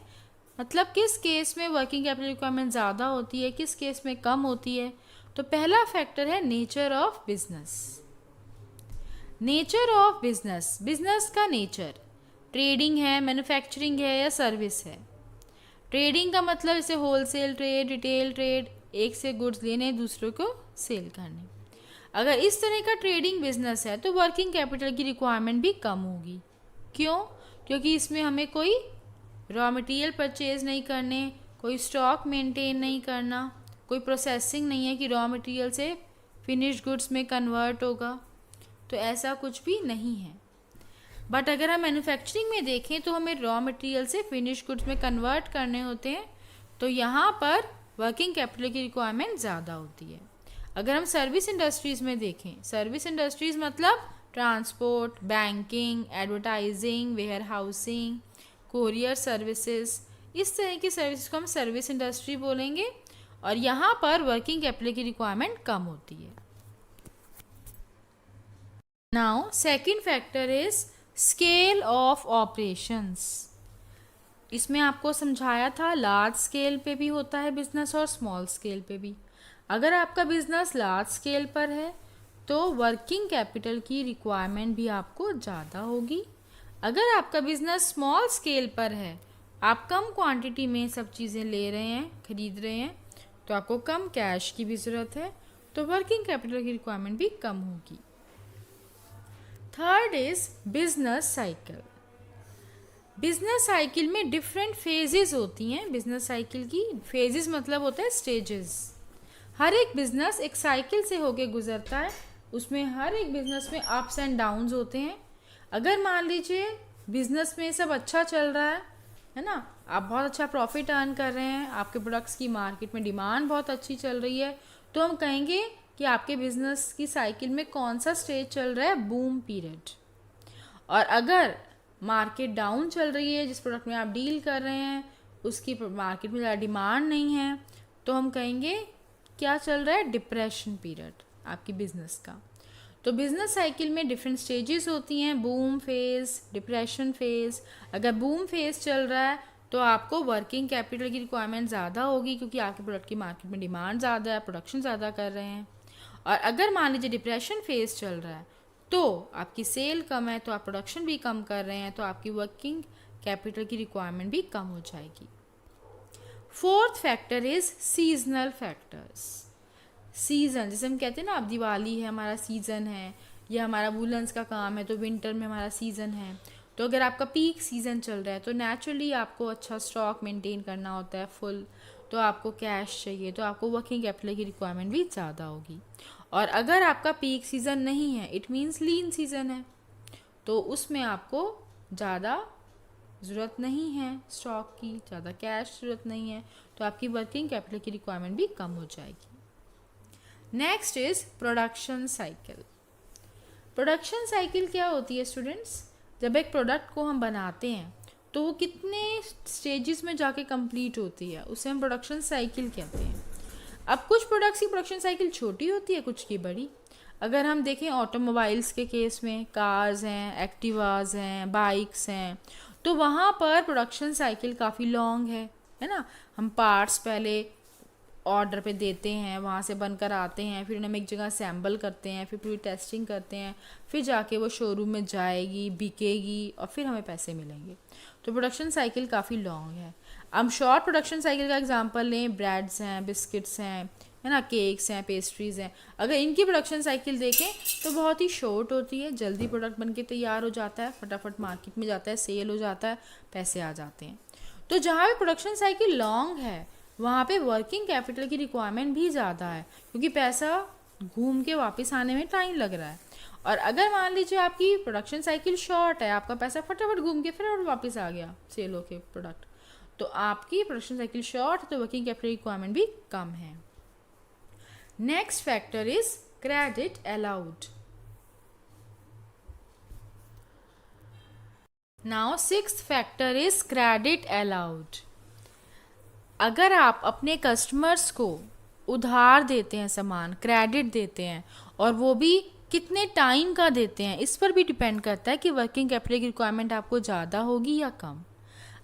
मतलब किस केस में वर्किंग कैपिटल रिक्वायरमेंट ज़्यादा होती है, किस केस में कम होती है। तो पहला फैक्टर है nature of business. Nature of business, business का नेचर, ट्रेडिंग है, मैन्युफैक्चरिंग है या सर्विस है। ट्रेडिंग का मतलब जैसे होलसेल ट्रेड, रिटेल ट्रेड, एक से गुड्स लेने दूसरों को सेल करने। अगर इस तरह का ट्रेडिंग बिजनेस है तो वर्किंग कैपिटल की रिक्वायरमेंट भी कम होगी। क्यों? क्योंकि इसमें हमें कोई रॉ मटेरियल परचेज नहीं करने, कोई स्टॉक मेंटेन नहीं करना, कोई प्रोसेसिंग नहीं है कि रॉ मटेरियल से फिनिश्ड गुड्स में कन्वर्ट होगा, तो ऐसा कुछ भी नहीं है। बट अगर हम मैन्युफैक्चरिंग में देखें तो हमें रॉ मटेरियल से फिनिश्ड गुड्स में कन्वर्ट करने होते हैं, तो यहाँ पर वर्किंग कैपिटल की रिक्वायरमेंट ज़्यादा होती है। अगर हम सर्विस इंडस्ट्रीज़ में देखें, सर्विस इंडस्ट्रीज़ मतलब transport, banking, advertising, warehousing, courier services, इस तरह की सर्विस को हम सर्विस इंडस्ट्री बोलेंगे, और यहाँ पर वर्किंग कैपिटल की रिक्वायरमेंट कम होती है। Now second factor is scale of operations. इसमें आपको समझाया था लार्ज स्केल पे भी होता है बिजनेस और स्मॉल स्केल पे भी। अगर आपका बिजनेस लार्ज स्केल पर है तो वर्किंग कैपिटल की रिक्वायरमेंट भी आपको ज़्यादा होगी। अगर आपका बिजनेस स्मॉल स्केल पर है, आप कम क्वांटिटी में सब चीज़ें ले रहे हैं, खरीद रहे हैं, तो आपको कम कैश की भी ज़रूरत है, तो वर्किंग कैपिटल की रिक्वायरमेंट भी कम होगी। Third is business cycle. Business cycle में डिफरेंट फेजेस होती हैं। बिजनेस साइकिल की फेजेस मतलब होता है स्टेजेस। हर एक बिजनेस एक साइकिल से होके गुजरता है, उसमें हर एक बिजनेस में अप्स एंड डाउन्स होते हैं। अगर मान लीजिए बिजनेस में सब अच्छा चल रहा है ना, आप बहुत अच्छा प्रॉफिट अर्न कर रहे हैं, आपके प्रोडक्ट्स की मार्केट में डिमांड बहुत अच्छी चल रही है, तो हम कहेंगे कि आपके बिजनेस की साइकिल में कौन सा स्टेज चल रहा है, बूम पीरियड। और अगर मार्केट डाउन चल रही है, जिस प्रोडक्ट में आप डील कर रहे हैं उसकी मार्केट में ज़्यादा डिमांड नहीं है, तो हम कहेंगे क्या चल रहा है, डिप्रेशन पीरियड आपकी बिजनेस का। तो बिजनेस साइकिल में डिफरेंट स्टेजेस होती हैं, बूम फेज, डिप्रेशन फेज। अगर बूम फेज चल रहा है तो आपको वर्किंग कैपिटल की रिक्वायरमेंट ज़्यादा होगी, क्योंकि आपके प्रोडक्ट की मार्केट में डिमांड ज़्यादा है, प्रोडक्शन ज़्यादा कर रहे हैं। और अगर मान लीजिए डिप्रेशन फेज चल रहा है तो आपकी सेल कम है, तो आप प्रोडक्शन भी कम कर रहे हैं, तो आपकी वर्किंग कैपिटल की रिक्वायरमेंट भी कम हो जाएगी। Fourth factor is seasonal factors. Season, जैसे हम कहते हैं ना, अब दिवाली है, हमारा सीज़न है, या हमारा वुलन्स का काम है तो विंटर में हमारा सीज़न है। तो अगर आपका पीक सीज़न चल रहा है तो नेचुरली आपको अच्छा स्टॉक मेंटेन करना होता है फुल, तो आपको कैश चाहिए, तो आपको वर्किंग कैपिटल की रिक्वायरमेंट भी ज़्यादा होगी। और अगर आपका पीक सीज़न नहीं है, इट मीन्स लीन सीज़न है, तो उसमें आपको ज़्यादा ज़रूरत नहीं है स्टॉक की, ज़्यादा कैश ज़रूरत नहीं है, तो आपकी वर्किंग कैपिटल की रिक्वायरमेंट भी कम हो जाएगी। Next is production cycle. Production cycle क्या होती है स्टूडेंट्स? जब एक प्रोडक्ट को हम बनाते हैं तो वो कितने स्टेजेस में जाके कंप्लीट होती है, उसे हम प्रोडक्शन साइकिल कहते हैं। अब कुछ प्रोडक्ट्स की प्रोडक्शन साइकिल छोटी होती है, कुछ की बड़ी। अगर हम देखें ऑटोमोबाइल्स के केस में, कार्स हैं, एक्टिवाज हैं, बाइक्स हैं, तो वहाँ पर प्रोडक्शन साइकिल काफ़ी लॉन्ग है ना। हम पार्ट्स पहले ऑर्डर पे देते हैं, वहाँ से बनकर आते हैं, फिर उन्हें हम एक जगह असेंबल करते हैं, फिर पूरी टेस्टिंग करते हैं, फिर जाके वो शोरूम में जाएगी, बिकेगी और फिर हमें पैसे मिलेंगे। तो प्रोडक्शन साइकिल काफ़ी लॉन्ग है। हम शॉर्ट प्रोडक्शन साइकिल का एग्जांपल लें, ब्रेड्स हैं, बिस्किट्स हैं, है ना, केक्स हैं, पेस्ट्रीज़ हैं। अगर इनकी प्रोडक्शन साइकिल देखें तो बहुत ही शॉर्ट होती है, जल्दी प्रोडक्ट बनके तैयार हो जाता है, फटाफट मार्केट में जाता है, सेल हो जाता है, पैसे आ जाते हैं। तो जहाँ भी प्रोडक्शन साइकिल लॉन्ग है वहाँ पे वर्किंग कैपिटल की रिक्वायरमेंट भी ज़्यादा है, क्योंकि पैसा घूम के वापस आने में टाइम लग रहा है। और अगर मान लीजिए आपकी प्रोडक्शन साइकिल शॉर्ट है, आपका पैसा फटाफट घूम के फिर और वापस आ गया सेल होके प्रोडक्ट, तो आपकी प्रोडक्शन साइकिल शॉर्ट है, तो वर्किंग कैपिटल रिक्वायरमेंट भी कम है। Next factor is credit allowed. Now sixth factor is credit allowed. अगर आप अपने कस्टमर्स को उधार देते हैं सामान, क्रेडिट देते हैं, और वो भी कितने टाइम का देते हैं, इस पर भी डिपेंड करता है कि वर्किंग कैपिटल की रिक्वायरमेंट आपको ज़्यादा होगी या कम।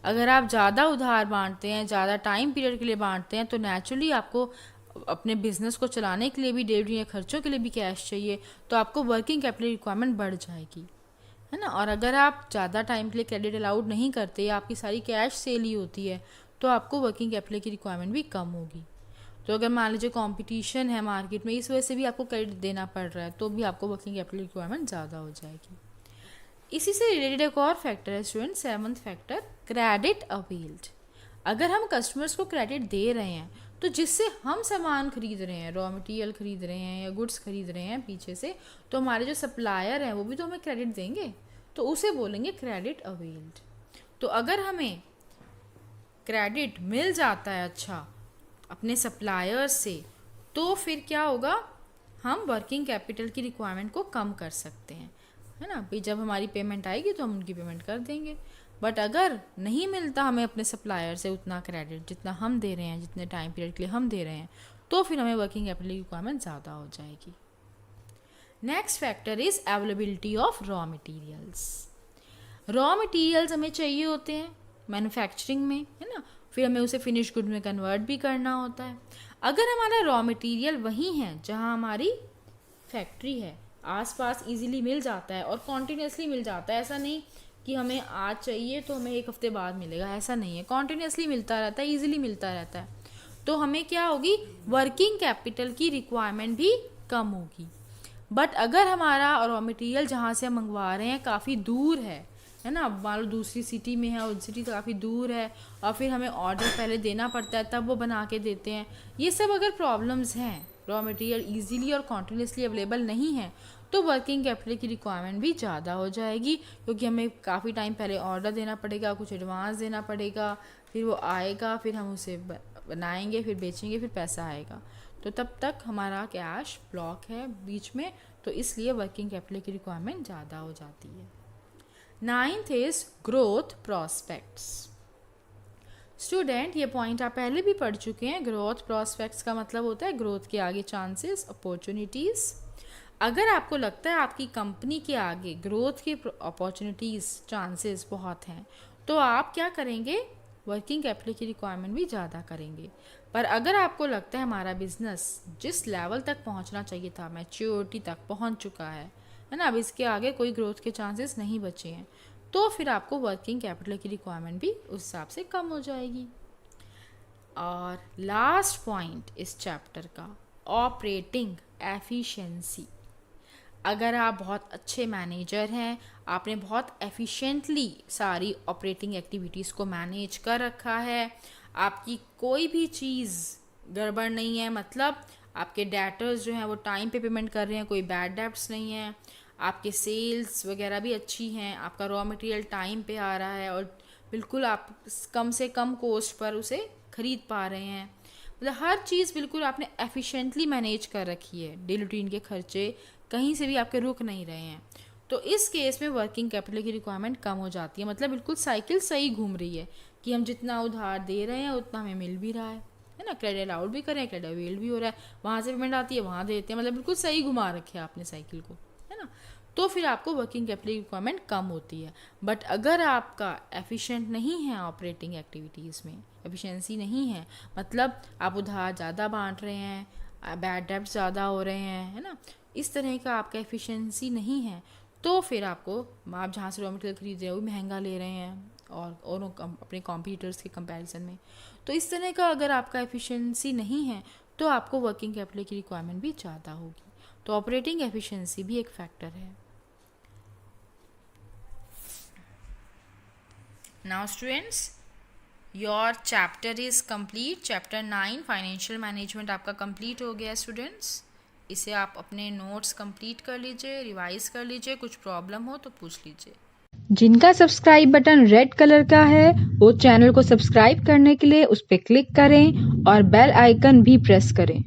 अगर आप ज़्यादा उधार बांटते हैं, ज़्यादा टाइम पीरियड के लिए बांटते हैं, तो नेचुरली आपको अपने बिजनेस को चलाने के लिए भी, डेली या खर्चों के लिए भी कैश चाहिए, तो आपको वर्किंग कैपिटल रिक्वायरमेंट बढ़ जाएगी, है ना। और अगर आप ज़्यादा टाइम के लिए क्रेडिट अलाउड नहीं करते, या आपकी सारी कैश सेल ही होती है, तो आपको वर्किंग कैपिटल की रिक्वायरमेंट भी कम होगी। तो अगर मान लीजिए कंपटीशन है मार्केट में, इस वजह से भी आपको क्रेडिट देना पड़ रहा है, तो भी आपको वर्किंग कैपिटल रिक्वायरमेंट ज़्यादा हो जाएगी। इसी से रिलेटेड एक और फैक्टर है student, seventh factor, credit availed. अगर हम कस्टमर्स को क्रेडिट दे रहे हैं, तो जिससे हम सामान खरीद रहे हैं, रॉ मटेरियल खरीद रहे हैं या गुड्स खरीद रहे हैं पीछे से, तो हमारे जो सप्लायर हैं वो भी तो हमें क्रेडिट देंगे, तो उसे बोलेंगे क्रेडिट अवेल्ड। तो अगर हमें क्रेडिट मिल जाता है अच्छा अपने सप्लायर्स से, तो फिर क्या होगा, हम वर्किंग कैपिटल की रिक्वायरमेंट को कम कर सकते हैं, है ना। भाई जब हमारी पेमेंट आएगी तो हम उनकी पेमेंट कर देंगे। बट अगर नहीं मिलता हमें अपने सप्लायर से उतना क्रेडिट जितना हम दे रहे हैं, जितने टाइम पीरियड के लिए हम दे रहे हैं, तो फिर हमें वर्किंग कैपिटल की रिक्वायरमेंट ज़्यादा हो जाएगी। Next factor is availability of raw materials. Raw materials हमें चाहिए होते हैं मैन्युफैक्चरिंग में, है ना, फिर हमें उसे फिनिश गुड में कन्वर्ट भी करना होता है। अगर हमारा रॉ मटेरियल वही है जहाँ हमारी फैक्ट्री है, आसपास इजीली मिल जाता है और कॉन्टीन्यूसली मिल जाता है, ऐसा नहीं कि हमें आज चाहिए तो हमें एक हफ्ते बाद मिलेगा, ऐसा नहीं है, कॉन्टीन्यूसली मिलता रहता है, ईजिली मिलता रहता है, तो हमें क्या होगी, वर्किंग कैपिटल की रिक्वायरमेंट भी कम होगी। बट अगर हमारा रॉ मटेरियल जहाँ से हम मंगवा रहे हैं काफ़ी दूर है ना, मान लो दूसरी सिटी में है और सिटी काफ़ी दूर है, और फिर हमें ऑर्डर पहले देना पड़ता है तब वो बना के देते हैं, ये सब अगर प्रॉब्लम्स हैं, रॉ मटेरियल ईजीली और कॉन्टीन्यूसली अवेलेबल नहीं है, तो वर्किंग कैपिटल की रिक्वायरमेंट भी ज़्यादा हो जाएगी, क्योंकि हमें काफ़ी टाइम पहले ऑर्डर देना पड़ेगा, कुछ एडवांस देना पड़ेगा, फिर वो आएगा, फिर हम उसे बनाएंगे, फिर बेचेंगे, फिर पैसा आएगा, तो तब तक हमारा कैश ब्लॉक है बीच में, तो इसलिए वर्किंग कैपिटल की रिक्वायरमेंट ज़्यादा हो जाती है। Ninth is growth prospects. Student ये पॉइंट आप पहले भी पढ़ चुके हैं। ग्रोथ प्रॉस्पेक्ट्स का मतलब होता है ग्रोथ के आगे चांसेस, अपॉर्चुनिटीज़। अगर आपको लगता है आपकी कंपनी के आगे ग्रोथ की अपॉर्चुनिटीज़, चांसेस बहुत हैं, तो आप क्या करेंगे, वर्किंग कैपिटल की रिक्वायरमेंट भी ज़्यादा करेंगे। पर अगर आपको लगता है हमारा बिजनेस जिस लेवल तक पहुंचना चाहिए था, मैच्योरिटी तक पहुंच चुका है ना, अब इसके आगे कोई ग्रोथ के चांसेस नहीं बचे हैं, तो फिर आपको वर्किंग कैपिटल की रिक्वायरमेंट भी उस हिसाब से कम हो जाएगी। और लास्ट पॉइंट इस चैप्टर का, ऑपरेटिंग एफिशिएंसी। अगर आप बहुत अच्छे मैनेजर हैं, आपने बहुत एफिशिएंटली सारी ऑपरेटिंग एक्टिविटीज़ को मैनेज कर रखा है, आपकी कोई भी चीज़ गड़बड़ नहीं है, मतलब आपके डेटर्स जो हैं वो टाइम पे पेमेंट कर रहे हैं, कोई बैड डेट्स नहीं है, आपके सेल्स वगैरह भी अच्छी हैं, आपका रॉ मटेरियल टाइम पे आ रहा है और बिल्कुल आप कम से कम कॉस्ट पर उसे ख़रीद पा रहे हैं, मतलब हर चीज़ बिल्कुल आपने एफिशिएंटली मैनेज कर रखी है, डेली रूटीन के खर्चे कहीं से भी आपके रुक नहीं रहे हैं, तो इस केस में वर्किंग कैपिटल की रिक्वायरमेंट कम हो जाती है। मतलब बिल्कुल साइकिल सही घूम रही है कि हम जितना उधार दे रहे हैं उतना हमें मिल भी रहा है ना, क्रेडिट आउट भी कर रहे हैं, क्रेडिट अवेल भी हो रहा है, वहाँ से पेमेंट आती है वहाँ देते हैं, मतलब बिल्कुल सही घुमा रखे हैं आपने साइकिल को, है ना। तो फिर आपको वर्किंग कैपिटल रिक्वायरमेंट कम होती है। बट अगर आपका एफिशिएंट नहीं है ऑपरेटिंग एक्टिविटीज़ में, एफिशिएंसी नहीं है, मतलब आप उधार ज़्यादा बांट रहे हैं, बैड डेब्ट ज़्यादा हो रहे हैं, है ना, इस तरह का आपका एफिशिएंसी नहीं है, तो फिर आपको, आप जहाँ से रॉ मटेरियल खरीद रहे हो वो महंगा ले रहे हैं और अपने कॉम्पिटिटर्स के कंपैरिजन में, तो इस तरह का अगर आपका एफिशिएंसी नहीं है तो आपको वर्किंग कैपिटल की रिक्वायरमेंट भी ज़्यादा होगी। तो ऑपरेटिंग एफिशिएंसी भी एक फैक्टर है। Now students, your chapter is complete. Chapter 9 financial management आपका कंप्लीट हो गया स्टूडेंट्स। इसे आप अपने नोट्स कंप्लीट कर लीजिए, रिवाइज कर लीजिए, कुछ प्रॉब्लम हो तो पूछ लीजिए। जिनका सब्सक्राइब बटन रेड कलर का है वो चैनल को सब्सक्राइब करने के लिए उस पर क्लिक करें और बेल आइकन भी प्रेस करें।